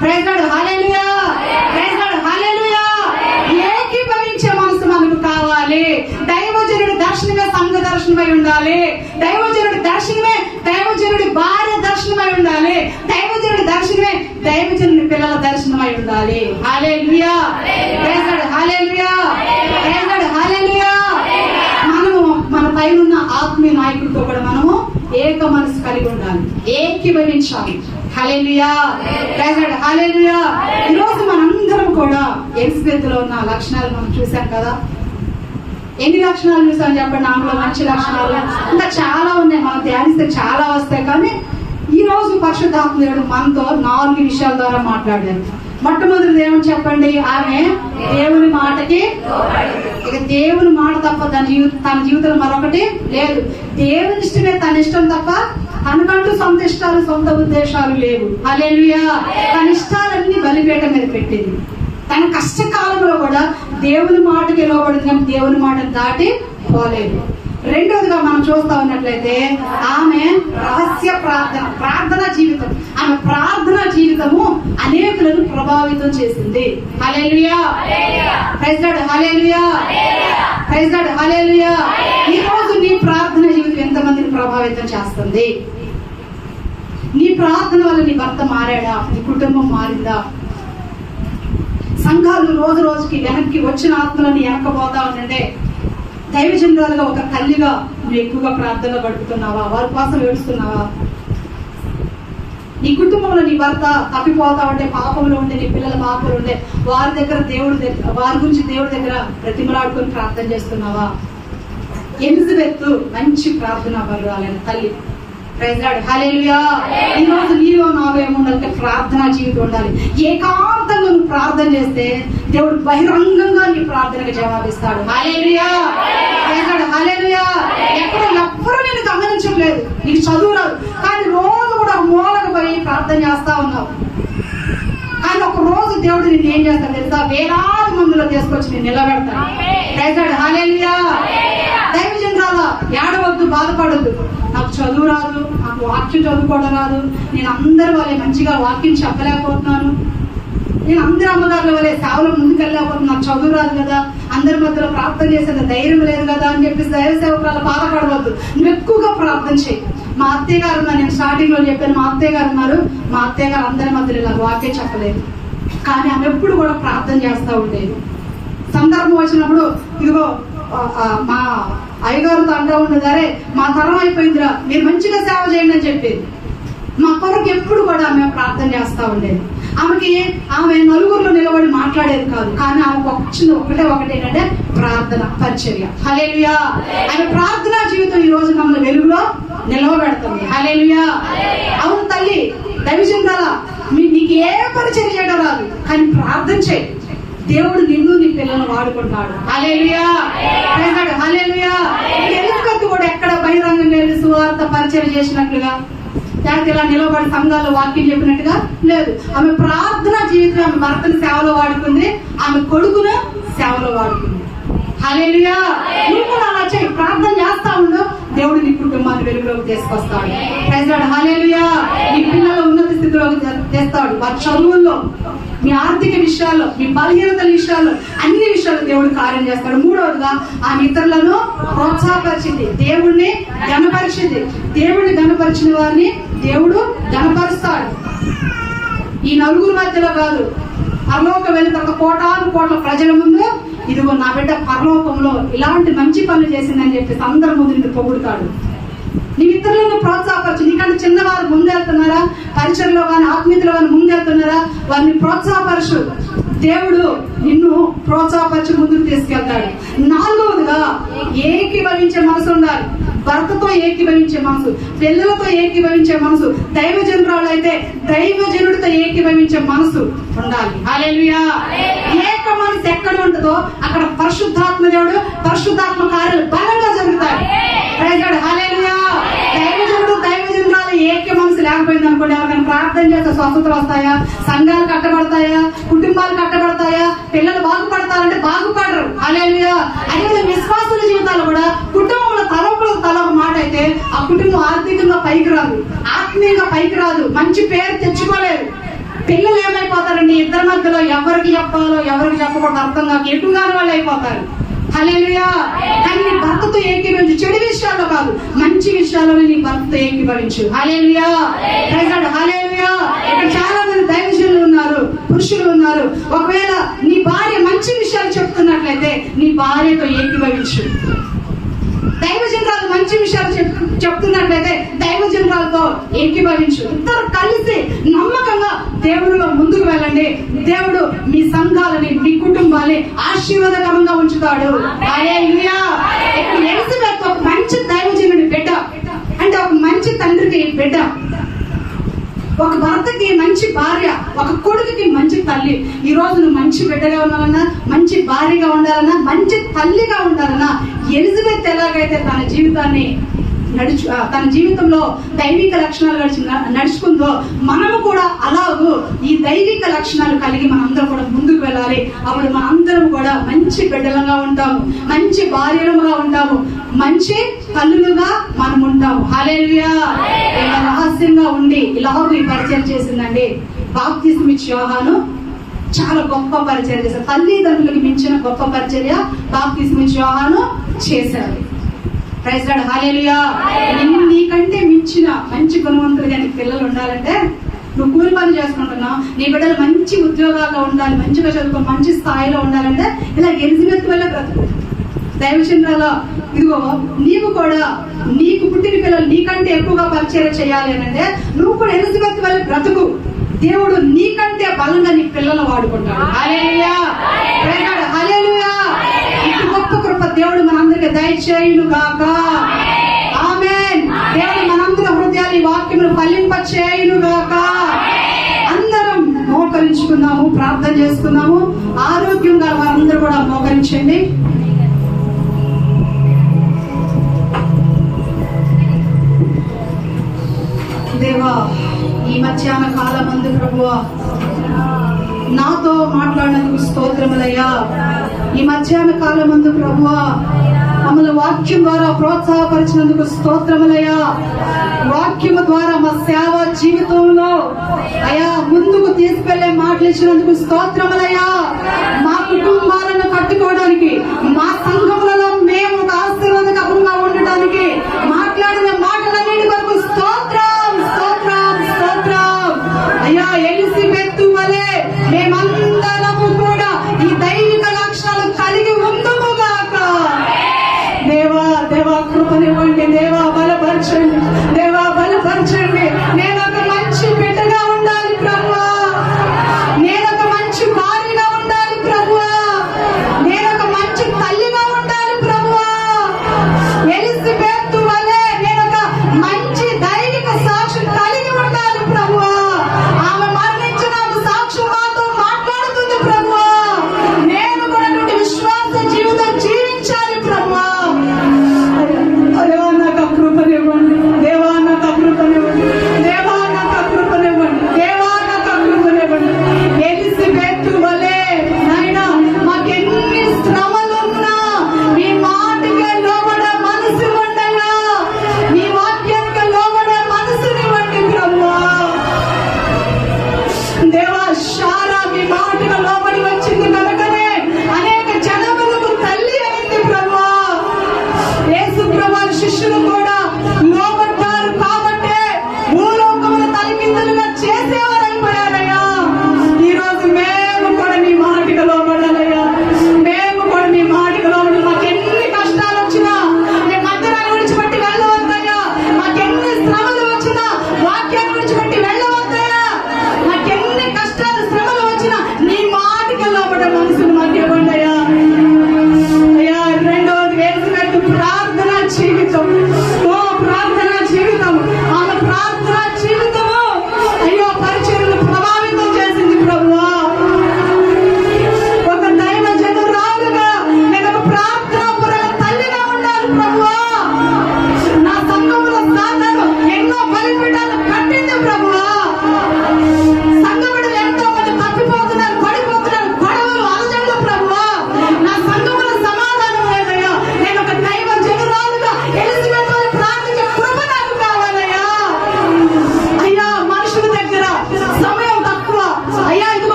Praise Lord. Hallelujah. Praise Lord. Hallelujah. ఏకీభవించే మనసు మనకు కావాలి. దైవజనుడి దర్శనమే సంఘ దర్శనమై ఉండాలి. దైవజనుడి దర్శనమే దైవజనుడి భార్య దర్శనమై ఉండాలి. దైవజనుడి దర్శనమే దైవజనుడి పిల్లల దర్శనమై ఉండాలి. Hallelujah. Praise Lord. Hallelujah. Praise Lord. Hallelujah. మనము మన పైన ఆత్మీయ నాయకుడితో కూడా మనము ఏక మనసు కలిగి ఉండాలి, ఏకీభవించాలి. హల్లెలూయా. Praise Lord. హల్లెలూయా. ఈరోజు మనందరం కూడా ఎలిజబెత్ లో ఉన్న లక్షణాలు మనం చూసాం కదా. ఎన్ని లక్షణాలు చూసాం చెప్పండి? ఆమెలో మంచి లక్షణాలు ఇంకా చాలా ఉన్నాయి, మనం ధ్యానిస్తే చాలా వస్తాయి. కానీ ఈ రోజు పరిశుద్ధాత్మ దేవుడు మనతో 4 విషయాల ద్వారా మాట్లాడారు. మొట్టమొదటిది ఏమని చెప్పండి? ఆమె దేవుని మాటకి, ఇక దేవుని మాట తప్ప తన జీవితంలో మరొకటి లేదు. దేవుని ఇష్టమే తన ఇష్టం తప్ప తనకంటూ సొంత ఇష్టాలు, సొంత ఉద్దేశాలు లేవు. హల్లెలూయా. తన ఇష్టాలన్నీ బలిపీఠం మీద పెట్టింది. తన కష్టకాలంలో కూడా దేవుని మాటకి లోబడింది, కానీ దేవుని మాటను దాటి పోలేదు. రెండోదిగా మనం చూస్తా ఉన్నట్లయితే ఆమె రహస్య ప్రార్థన జీవితం. ఆమె ప్రార్థన జీవితము అనేకులను ప్రభావితం చేసింది. Hallelujah. Praise Lord. Hallelujah. Praise Lord. Hallelujah. ఈ రోజు నీ ప్రార్థన జీవితం ఎంతమందిని ప్రభావితం చేస్తుంది? నీ ప్రార్థన వల్ల నీ భర్త మారాడా? నీ కుటుంబం మారిందా? సంఘాలు రోజు రోజుకి వెనక్కి వచ్చిన ఆత్మలను వెనకపోతా ఉండే దైవజనురాలుగా, ఒక తల్లిగా నువ్వు ఎక్కువగా ప్రార్థనలో గడుపుతున్నావా? వారి కోసం ఏడుస్తున్నావా? నీ కుటుంబంలో నీ భర్త తప్పిపోతా ఉంటే, పాపంలో ఉంటే, నీ పిల్లల పాపంలో ఉంటే వారి గురించి దేవుడి దగ్గర ప్రతిమలాడుకొని ప్రార్థన చేస్తున్నావా? ఎలిజబెత్ మంచి ప్రార్థన పరురాలైన తల్లి. Praise Lord. హల్లెలూయా. ఈ రోజు నీలో నాలో ఏముండాలంటే ప్రార్థనా జీవితం ఉండాలి. ఏకాంతంగా నువ్వు ప్రార్థన చేస్తే దేవుడు బహిరంగంగా నీ ప్రార్థనకు జవాబిస్తాడు. హల్లెలూయా. Praise Lord. హల్లెలూయా. ఎవ్వరూ నేను గమనించట్లేదు, నీకు చదువు రాదు, కానీ రోజు కూడా మూలకు పోయి ప్రార్థన చేస్తా ఉన్నావు. కానీ ఒక రోజు దేవుడు నిన్ను ఏం చేస్తాడు తెలుసా? వేలాది మందిలో తీసుకొచ్చి నేను నిలబెడతాను. ప్రైజ్ లార్డ్, హల్లెలూయా. దైవజనురాల ఏడవద్దు, బాధపడద్దు. నాకు చదువు రాదు, నాకు వాక్యం చదువుకోవడం రాదు, నేను అందరి వాళ్ళే మంచిగా వాక్యం చెప్పలేకపోతున్నాను, నేను అందరి అమ్మగారుల వల్లే సేవలో ముందుకెళ్ళలేకపోతున్నాను, నాకు చదువు రాదు కదా, అందరి మధ్యలో ప్రార్థన చేసేది ధైర్యం లేదు కదా అని చెప్పేసి దైవ సేవకురాలు బాధపడవద్దు. నువ్వు ఎక్కువగా ప్రార్థన చేయి. మా అత్తయ్య గారు ఉన్నారు, నేను స్టార్టింగ్ లో చెప్పాను, మా అత్తయ్య గారు ఉన్నారు. మా అత్తయ్య గారు అందరి మధ్యలో ఇలా వాక్యం చెప్పలేదు, కానీ ఆమె ఎప్పుడు కూడా ప్రార్థన చేస్తూ ఉండేది. సందర్భం వచ్చినప్పుడు ఇదిగో మా అయ్యగారితో అంటూ ఉండేది, అరే మా తరం అయిపోయిందిరా, మీరు మంచిగా సేవ చేయండి అని చెప్పేది. మా కొరకు ఎప్పుడు కూడా ఆమె ప్రార్థన చేస్తూ ఉండేది. ఆమె నలుగురిలో నిలబడి మాట్లాడేది కాదు, కానీ ఆమెకు వచ్చింది ఒకటేంటంటే ప్రార్థన, పరిచర్య. హల్లెలూయా. ఆమె ప్రార్థనా జీవితం ఈ రోజు మమ్మల్ని వెలుగులో నిలవబెడుతుంది. హల్లెలూయా. అవును తల్లి, దైవజనురాలా, నీకు ఏ పరిచర్య చేయడం రాదు, కానీ ప్రార్థన చేయి. దేవుడు నిన్ను నీ పిల్లలను వాడుకుంటాడు. హల్లెలూయా. ప్రైజ్ లార్డ్, హల్లెలూయా. ఎలుకత్తు కూడా ఎక్కడ బహిరంగంగా వెళ్ళి సువార్త పరిచర్య చేసినట్లుగా, లేకపోతే ఇలా నిలబడి సంఘాల్లో వాక్యం చెప్పినట్టుగా లేదు. ఆమె ప్రార్థన జీవితం, ఆమె భర్తను సేవలో వాడుకుంది, ఆమె కొడుకును సేవలో వాడుకుంది. హల్లెలూయా. నువ్వు కూడా అలా చేయి, ప్రార్థన చేస్తా ఉండు, దేవుడు నీ కుటుంబాన్ని వెలుగులోకి తీసుకొస్తాడు. Praise Lord, hallelujah. నీ పిల్లల ఉన్నత స్థితిలోకి తెస్తాడు. వారి చదువుల్లో, మీ ఆర్థిక విషయాల్లో, మీ బలహీనతల విషయాల్లో, అన్ని విషయాల్లో దేవుడు కార్యం చేస్తాడు. మూడవదిగా ఆమె ఇతరులను ప్రోత్సాహపరిచింది, దేవుణ్ణి ఘనపరిచింది. దేవుడిని ఘనపరిచిన వారిని దేవుడు ఘనపరుస్తాడు. ఈ నలుగురు మధ్యలో కాదు, పరలోకం వెళ్ళిన తర్వాత కోటాను కోట్ల ప్రజల ముందు, ఇదిగో నా బిడ్డ పరలోకంలో ఇలాంటి మంచి పనులు చేసిందని చెప్పేసి అందరి ముందు నిన్ను పొగుడుతాడు. నీ ఇతరులను ప్రోత్సాహపరచు. నీకంటే చిన్నవారు ముందెళ్తున్నారా, పరిచయంలో కానీ ఆత్మీయతలో కానీ ముందెళ్తున్నారా, వారిని ప్రోత్సాహపరచు. దేవుడు నిన్ను ప్రోత్సాహపరిచి ముందుకు తీసుకెళ్తాడు. నాలుగవదిగా ఏకీభవించే మనసు ఉండాలి. భర్తతో ఏకీభవించే మనసు, పిల్లలతో ఏకీభవించే మనసు, దైవజనురాలు అయితే దైవజనుడితో ఏకీభవించే మనసు ఉండాలి. హల్లెలూయా. ఏక మనసు ఎక్కడ ఉంటుందో అక్కడ పరిశుద్ధాత్మ దేవుడు, పరిశుద్ధాత్మ కార్యాలు బలంగా జరుగుతాయి. ప్రైజ్ లార్డ్, హల్లెలూయా. దైవజనుడు దైవజనురాలు ఏక మనసు లేకపోయింది అనుకోండి, ఎవరికైనా ప్రార్థన చేస్తే స్వస్థతలు వస్తాయా, సంఘాలు కట్టబడతాయా, కుటుంబాలు కట్టబడతాయా, పిల్లలు బాగుపడతారంటే బాగుపడరు. హల్లెలూయా. అదే విశ్వాసుల జీవితాలు కూడా కుటుంబంలో తల ఒక మాట అయితే ఆ కుటుంబం ఆర్థికంగా పైకి రాదు, ఆత్మీయంగా పైకి రాదు, మంచి పేరు తెచ్చుకోలేదు. పిల్లలు ఏమైపోతారండి, ఇద్దరి మధ్యలో ఎవరికి చెప్పాలో ఎవరికి చెప్పకూడదు అర్థం కాక ఎటుగాని వాళ్ళు అయిపోతారు. హల్లెలూయా. కానీ నీ భర్తతో ఏకీభవించు, చెడు విషయాల్లో కాదు, మంచి విషయాల్లోనే నీ భర్తతో ఏకీభవించు. హల్లెలూయా. ప్రైజ్ లార్డ్, హల్లెలూయా. ఇక్కడ చాలా మంది దైవజనులు ఉన్నారు, పురుషులు ఉన్నారు. ఒకవేళ నీ భార్య మంచి విషయాలు చెప్తున్నట్లయితే నీ భార్యతో ఏకీభవించు. దైవజనురాలు మంచి విషయాలు చెప్తున్నట్లయితే దైవజనురాలతో ఏకీభవించు. ఇద్దరు కలిసి నమ్మకంగా దేవుడిలో ముందుకు వెళ్ళండి. దేవుడు మీ సంఘాలని, మీ కుటుంబాన్ని ఆశీర్వాదకరంగా ఉంచుతాడు. హల్లెలూయా. ఇక్కడ ఎలిజబెత్ ఒక మంచి దైవజనుడి బిడ్డ, అంటే ఒక మంచి తండ్రికి బిడ్డ, ఒక భర్తకి మంచి భార్య, ఒక కొడుకుకి మంచి తల్లి. ఈ రోజు నువ్వు మంచి బిడ్డగా ఉండాలన్నా, మంచి భార్యగా ఉండాలన్నా, మంచి తల్లిగా ఉండాలన్నా, ఎలిజబెత్ ఎలాగైతే తన జీవితంలో దైవిక లక్షణాలు నడుచుకుందో మనము కూడా అలాగూ ఈ దైవిక లక్షణాలు కలిగి మనందరం కూడా ముందుకు వెళ్ళాలి. అప్పుడు మనందరం కూడా మంచి బిడ్డలుగా ఉంటాము, మంచి భార్యలుగా ఉంటాము, మంచి తల్లులుగా మనం ఉంటాము. హల్లెలూయా. ఇలా రహస్యంగా ఉండి ఇలాగూ ఈ పరిచయం చేసిందండి. బాప్తిస్మం ఇచ్చే యోహాను చాలా గొప్ప పరిచర్య చేశారు. తల్లిదండ్రులకి మించిన గొప్ప పరిచర్య బాప్తిస్మం ఇచ్చే యోహాను చేశారు. ప్రైజ్ లార్డ్, హల్లెలూయా. నీకంటే మించిన మంచి గుణవంతులుగా నీ పిల్లలు ఉండాలంటే నువ్వు కూలి పని చేసుకుంటున్నావు, నీ బిడ్డలు మంచి ఉద్యోగాల్లో ఉండాలి, మంచిగా చదువుకో, మంచి స్థాయిలో ఉండాలంటే ఇలా ఎలిజబెత్ వల్ల బ్రతుకు. దైవచంద్రాల ఇదిగో నీవు కూడా నీకు పుట్టిన పిల్లలు నీకంటే ఎక్కువగా పరిచయం చేయాలి అంటే నువ్వు కూడా ఎలిజబెత్ వల్ల బ్రతుకు. దేవుడు నీకంటే బలంగా నీ పిల్లలు వాడుకుంటాడు. హల్లెలూయా. ప్రైజ్ లార్డ్, హల్లెలూయా. ఇటు గొప్ప కృప దేవుడు మనందరికి దయచేయును గాక. ఆమేన్. దేవుడు మనందరి హృదయాలు ఈ వాక్యమును ఫలింప చేయును గాక. అందరం మోకరించుకున్నాము, ప్రార్థన చేసుకున్నాము. ఆరోగ్యంగా వారందరూ కూడా మోకరించండి. దేవా, ఈ మధ్యాహ్న కాలమందు ప్రభువా నాతో మాట్లాడినందుకు స్తోత్రములయ్యా. ఈ మధ్యాహ్న కాలం ముందు ప్రభువా మమ్మల్ని వాక్యం ద్వారా ప్రోత్సాహపరిచినందుకు స్తోత్రములయ్యా. వాక్యము ద్వారా మా సేవ జీవితంలో అయా ముందుకు తీసుకెళ్లే మాటలు ఇచ్చినందుకు స్తోత్రములయ్యా. మా కుటుంబాలను కట్టుకోవడానికి, మా సంఘములలో మేము ఒక ఆశీర్వాదకరంగా ఉండటానికి మాట్లాడిన మాటలన్నిటి వరకు స్తోత్రం స్తోత్రం స్తోత్రం అయ్యా. ఎలిజబెత్ వలె మేమందరము కూడా ఈ దైవిక లక్షణాలు కలిగి ఉందుముగాక. దేవా దేవా కృపనివ్వండి, దేవా బలపరచండి, దేవా బలపరచండి. నేను ఒక మంచి బిడ్డగా ఉండాలి ప్రభువా, నేను ఒక మంచి భార్యగా ఉండాలి ప్రభువా, నేను ఒక మంచి తల్లిగా ఉండాలి ప్రభువా. ఎలిజబెత్ వలె నేను ఒక మంచి దైవిక సాక్షి కలిగి ఉండాలి ప్రభువా. ఆమె మరణించిన సాక్షి మాతో మాట్లాడుతుంది ప్రభువా. నేను కూడా అటువంటి విశ్వాస జీవితం జీవించాలి ప్రభువా. దేవా నాకు కృపనివ్వండి, దేవా నాకు కృపనివ్వండి, దేవా నాకు కృపనివ్వండి, దేవా నాకు కృపనివ్వండి. ఎలిజబెత్ వలె నాయనా మాకెన్ని శ్రమలున్నా మీ మాటకే లోబడే మనసు ఉండగా, మీ వాక్యానికి లోబడే మనసునివ్వండి ప్రభువా. దేవా శారా మీ మాటకు లోబడి వచ్చింది కనుకనే అనేక జనములకు తల్లి అయింది ప్రభువా. యేసు ప్రభువు శిష్యులు కూడా లోబడ్డారు కాబట్టే భూలోకమును తలకిందులుగా చేసేవారు అయిపోయారయ్యా. ఈ రోజు మేము కూడా మీ మాటకు లోబడాలయ్యా. మేము కూడా మీ మాటకు లోబడి మాకెన్ని కష్టాలు వచ్చినా మేము మందిరాన్ని విడిచిపెట్టి వెళ్ళవద్దయ్యా. మాకెన్ని శ్రమలు వచ్చినా వాక్యాన్ని విడిచిపెట్టి వెళ్ళవద్దయ్యా. మాకెన్ని కష్టాలు శ్రమలు వచ్చినా నీ మాటకు లోబడే మనసును మాకు ఇవ్వండి అయ్యా. అయ్యా రెండవది ఎలిజబెత్ ప్రార్థన జీవితం.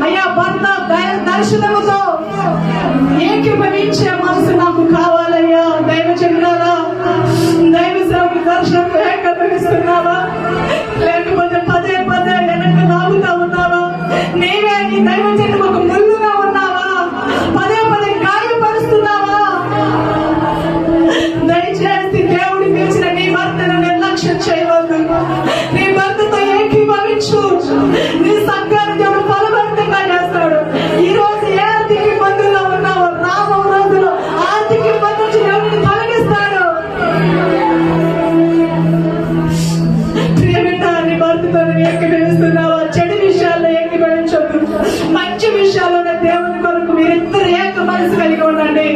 అయ్యా భర్త దర్శనముతో ఏకీభవించే మనసు నాకు కావాలయ్యా. దైవ చెందాలా, దైవ సేవకు దర్శనం ఏకీభవిస్తున్నావా, లేకపోతే పదే పదే వెనక్కి లాగుతా ఉన్నావా? నీవే నీ దైవ చెందుకు ఒక ముళ్ళుగా ఉన్నావా? పదే పదే గాయపరుస్తున్నావా? దయచేసి దేవుడు పిలిచిన నీ భర్తను నిర్లక్ష్యం చేయవద్దు. నీ భర్తతో ఏకీభవించు. నీ సంఘాన్ని దేవుడు ఫలభరితంగా చేస్తాడు. ఈ రోజు ఏ ఆర్థిక ఇబ్బందుల్లో ఉన్నావో రాబో రోజులో ఆర్థిక ఇబ్బంది నుంచి దేవుడిని తొలగిస్తాడు. ప్రియమిట, నీ భర్తతో ఏకీభవిస్తున్నావా? చెడు విషయాల్లో ఏకీభవించొద్దు. మంచి విషయాల్లోనే దేవుని కొరకు మీరిద్దరు ఏక మనసు కలిగి ఉండండి.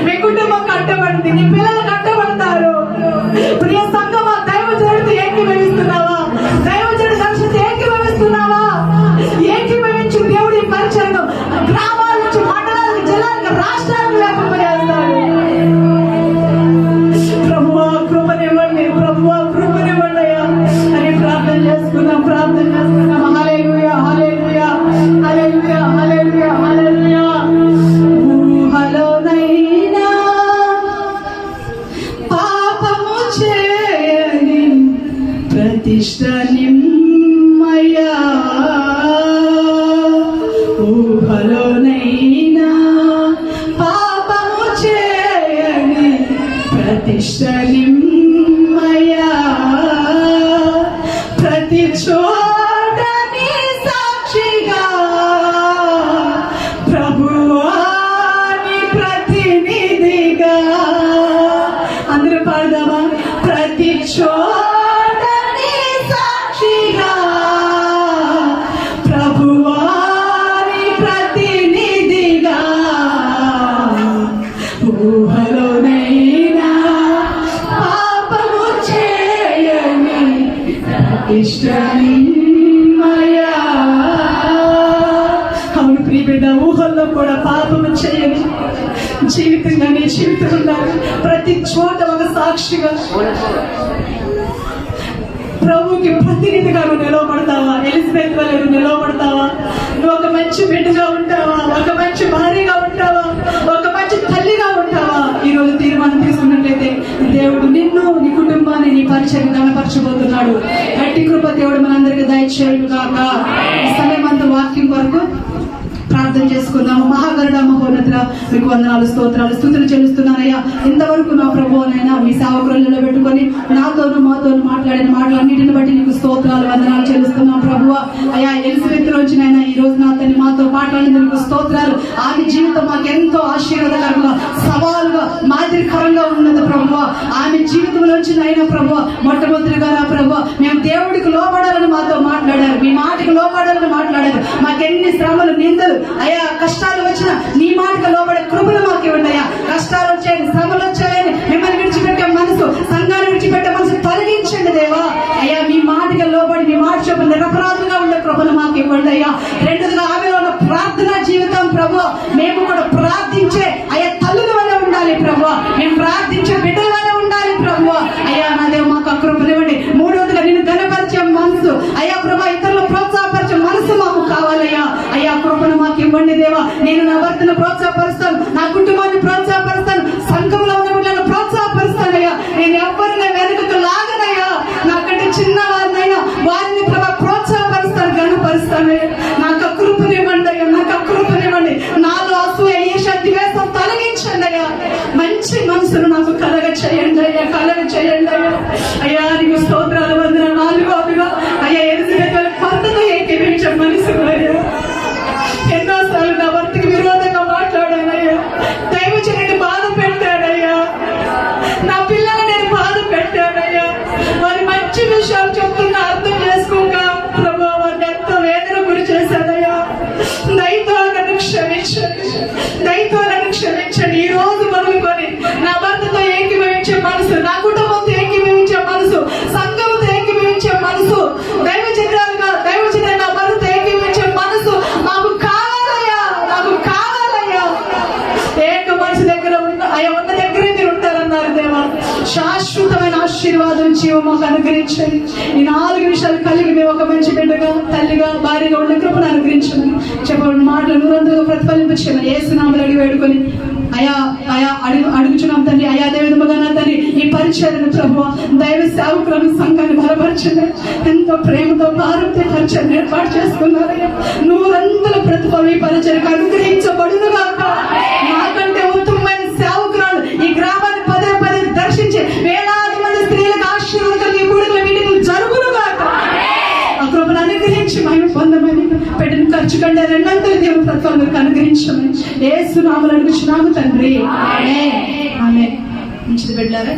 మీ కుటుంబం కట్టబడింది, నీ పిల్లలు కట్టబడతారు. ప్రియ సంఘమా, దైవజనుడితో ఏకీభవిస్తున్నావా? దైవజనుడి దర్శనతో ఏకీభవిస్తున్నావా? ఏకీభవించి దేవుడి పరిచయం గ్రామాల నుంచి మండలాలకు, జిల్లాలకు, రాష్ట్రాలకు లేకపోయేస్తాడు. ప్రభువా కృపనివ్వండి, ప్రభువా కృపనివ్వండి అయ్యా అని ప్రార్థన చేసుకుందాం. హల్లెలూయా, హల్లెలూయా, హల్లెలూయా, హల్లెలూయా, హల్లెలూయా. ఊహలోనైనా పాపము చేయని ప్రతిష్ట నిమ్మయ్యా. ఊహలోనైనా పాపము చేయని ప్రతిష్ట నిమ్మయ్యా. ప్రతి చోట నీ సాక్షిగా ప్రభువా నీ ప్రతినిధిగా. అందరూ పాడదామా? ప్రతి చోట నీ సాక్షిగా ప్రభువా నీ ప్రతినిధిగా. ఊహలోనైనా పాపము చేయని ఇష్టమయ్యా. అవును ప్రియ బిడ్డ, ఊహల్లో కూడా పాపము చేయని జీవితంగా నీ జీవితం ఉండాలి. ప్రతి చోట ఒక సాక్షిగా ప్రభుకి ప్రతినిధిగా నువ్వు నిలవబడతావా? ఎలిజబెత్ వల్ల నువ్వు నిలవబడతావా? నువ్వు ఒక మంచి బిడ్డగా ఉంటావా? ఒక మంచి భార్యగా ఉంటావా? ఒక మంచి తల్లిగా ఉంటావా? ఈ రోజు తీర్మానం తీసుకున్నట్లయితే దేవుడు నిన్ను, నీ కుటుంబాన్ని, నీ పరిచయం కనపరచబోతున్నాడు. గట్టి కృప దేవుడు మనందరికీ దయచేయును గాక. ఈ సమయం అంతా వాక్యం కొరకు ప్రార్థన చేసుకుందాము. మహాగరుడ మహోన్నతుడా, మీకు వందనాలు, స్తోత్రాలు, స్తుతులు చెల్లిస్తున్నానయ్యా. ఇంతవరకు నా ప్రభువునైనా మీ సేవకులను పెట్టుకొని నాతోను మాతోను మాట్లాడిన మాటలన్నిటిని బట్టి నీకు స్తోత్రాలు, వందనాలు చెల్లిస్తున్నాం ప్రభువా. అయ్యా ఎలిజబెత్ రోజునైనా ఈ రోజు నాతోని మాతో మాట్లాడిన నీకు స్తోత్రాలు. ఆమె జీవితం మాకెంతో ఆశీర్వాదకరంగా, సవాలుగా, మాదిరికరంగా ఉన్నది ప్రభువా. ఆమె జీవితంలోంచి అయినా ప్రభువా, మొట్టమొదటిగా నా ప్రభువా మేము దేవుడికి లోబడాలని మాతో మాట్లాడారు. మీ మాటకి లోబడాలని మాట్లాడారు. మాకెన్ని శ్రమలు, నిందలు, అయ్యా కష్టాలు వచ్చినా నీ మాటకు లోబడే కృపలు మాకు ఇవ్వండి అయ్యా. కష్టాలు వచ్చాయని, శ్రమలు వచ్చాయని మిమ్మల్ని విడిచిపెట్టే మనసు, సంఘాన్ని విడిచిపెట్టే మనసు తొలగించండి దేవా. అయ్యా మీ మాటకి లోబడి మీ మాట చెప్పి నిరపరాధులుగా ఉండే కృపలు మాకు ఇవ్వండి అయ్యా. రెండోదిగా ఆమెలో ఉన్న ప్రార్థనా జీవితం ప్రభు, మేము కూడా ప్రార్థించే అయ్యా తల్లుల వల్ల ఉండాలి ప్రభు. మేము ప్రార్థించే బిడ్డల వల్ల ఉండాలి ప్రభు. అయ్యా నా దేవ మాకు కృపనివ్వండి. మూడోదిగా నేను ఘనపరిచే మనసు అయ్యా ప్రభు, ఇతరులు ప్రోత్సాహపరిచే మనసు మాకు కావాలయ్యా. అయ్యా కృపను మాకు ఇవ్వండి దేవా. నేను నా భర్తను ప్రోత్సాహపరుస్తాను, నా కుటుంబాన్ని ప్రోత్సాహపరుస్తాను, సంఘంలో ఉన్న బిడ్డలను ప్రోత్సాహపరుస్తానయ్యా. నేను ఎవరిని వెనుకకు లాగనయ్యా. నాకంటే చిన్న వారినైనా వారిని ప్రభు ప్రోత్సాహపరుస్తాను, ఘనపరుస్తానయ్యా. నాకు కృపనివ్వండి అయ్యా, నాకు కృపనివ్వండి. నాలో అసూయ, ఈర్ష్య, ద్వేషం తొలగించండి అయ్యా. మంచి మనసును నాకు కలగ చేయండి అయ్యా, కలగ చేయండి అయ్యా. అయ్యా నీకు స్తోత్రాలు, వందనాలు. నాలుగోదిగా అయ్యా ఎలిజబెత్ భర్తతో ఏకీభవించే మనసు అయ్యా. ఎన్నోసార్లు నా భర్తకి విరోధంగా మాట్లాడానయ్యా. దైవజనుడు మాకు అనుగ్రహించండి. ఈ 4 విషయాలు కలిగి మేము ఒక మంచి బిడ్డగా, తల్లిగా, భార్యగా ఉండే కృపను అనుగ్రహించమని చెప్పబడిన మాటలు 100గా ప్రతిఫలింపచేయమని యేసునామములో అడిగి వేడుకొని అయా అడుగుచున్నాం తండ్రి. అయా అదే విధముగా నా తండ్రి ఈ పరిచర్యను ప్రభువా, దైవ సేవకులను సంఘాన్ని బలపరచండి. ఎంతో ప్రేమతో భారతీయ పరిచర్యను ఏర్పాటు చేసుకున్నారయ్యా. 100 ప్రతిఫలం ఈ పరిచర్యకు అనుగ్రహించబడును గాక. నాకంటే ఉత్తమమైన సేవకురాలు ఈ గ్రామాన్ని పదే పదే దర్శించి వేలాది మంది స్త్రీలకు ఆశీర్వాదాలు ఈ కూడికల మీటింగ్లు జరుగును గాక. ఆ కృపను అనుగ్రహించి మహిమ పొందమని, పెట్టిన ఖర్చు కంటే 200 దేవుని ప్రతిఫలం మీకు అనుగ్రహించమని యేసు నామములో అడుగుచున్నాము తండ్రి. ఆమేన్. మంచిది బిడ్డలారా.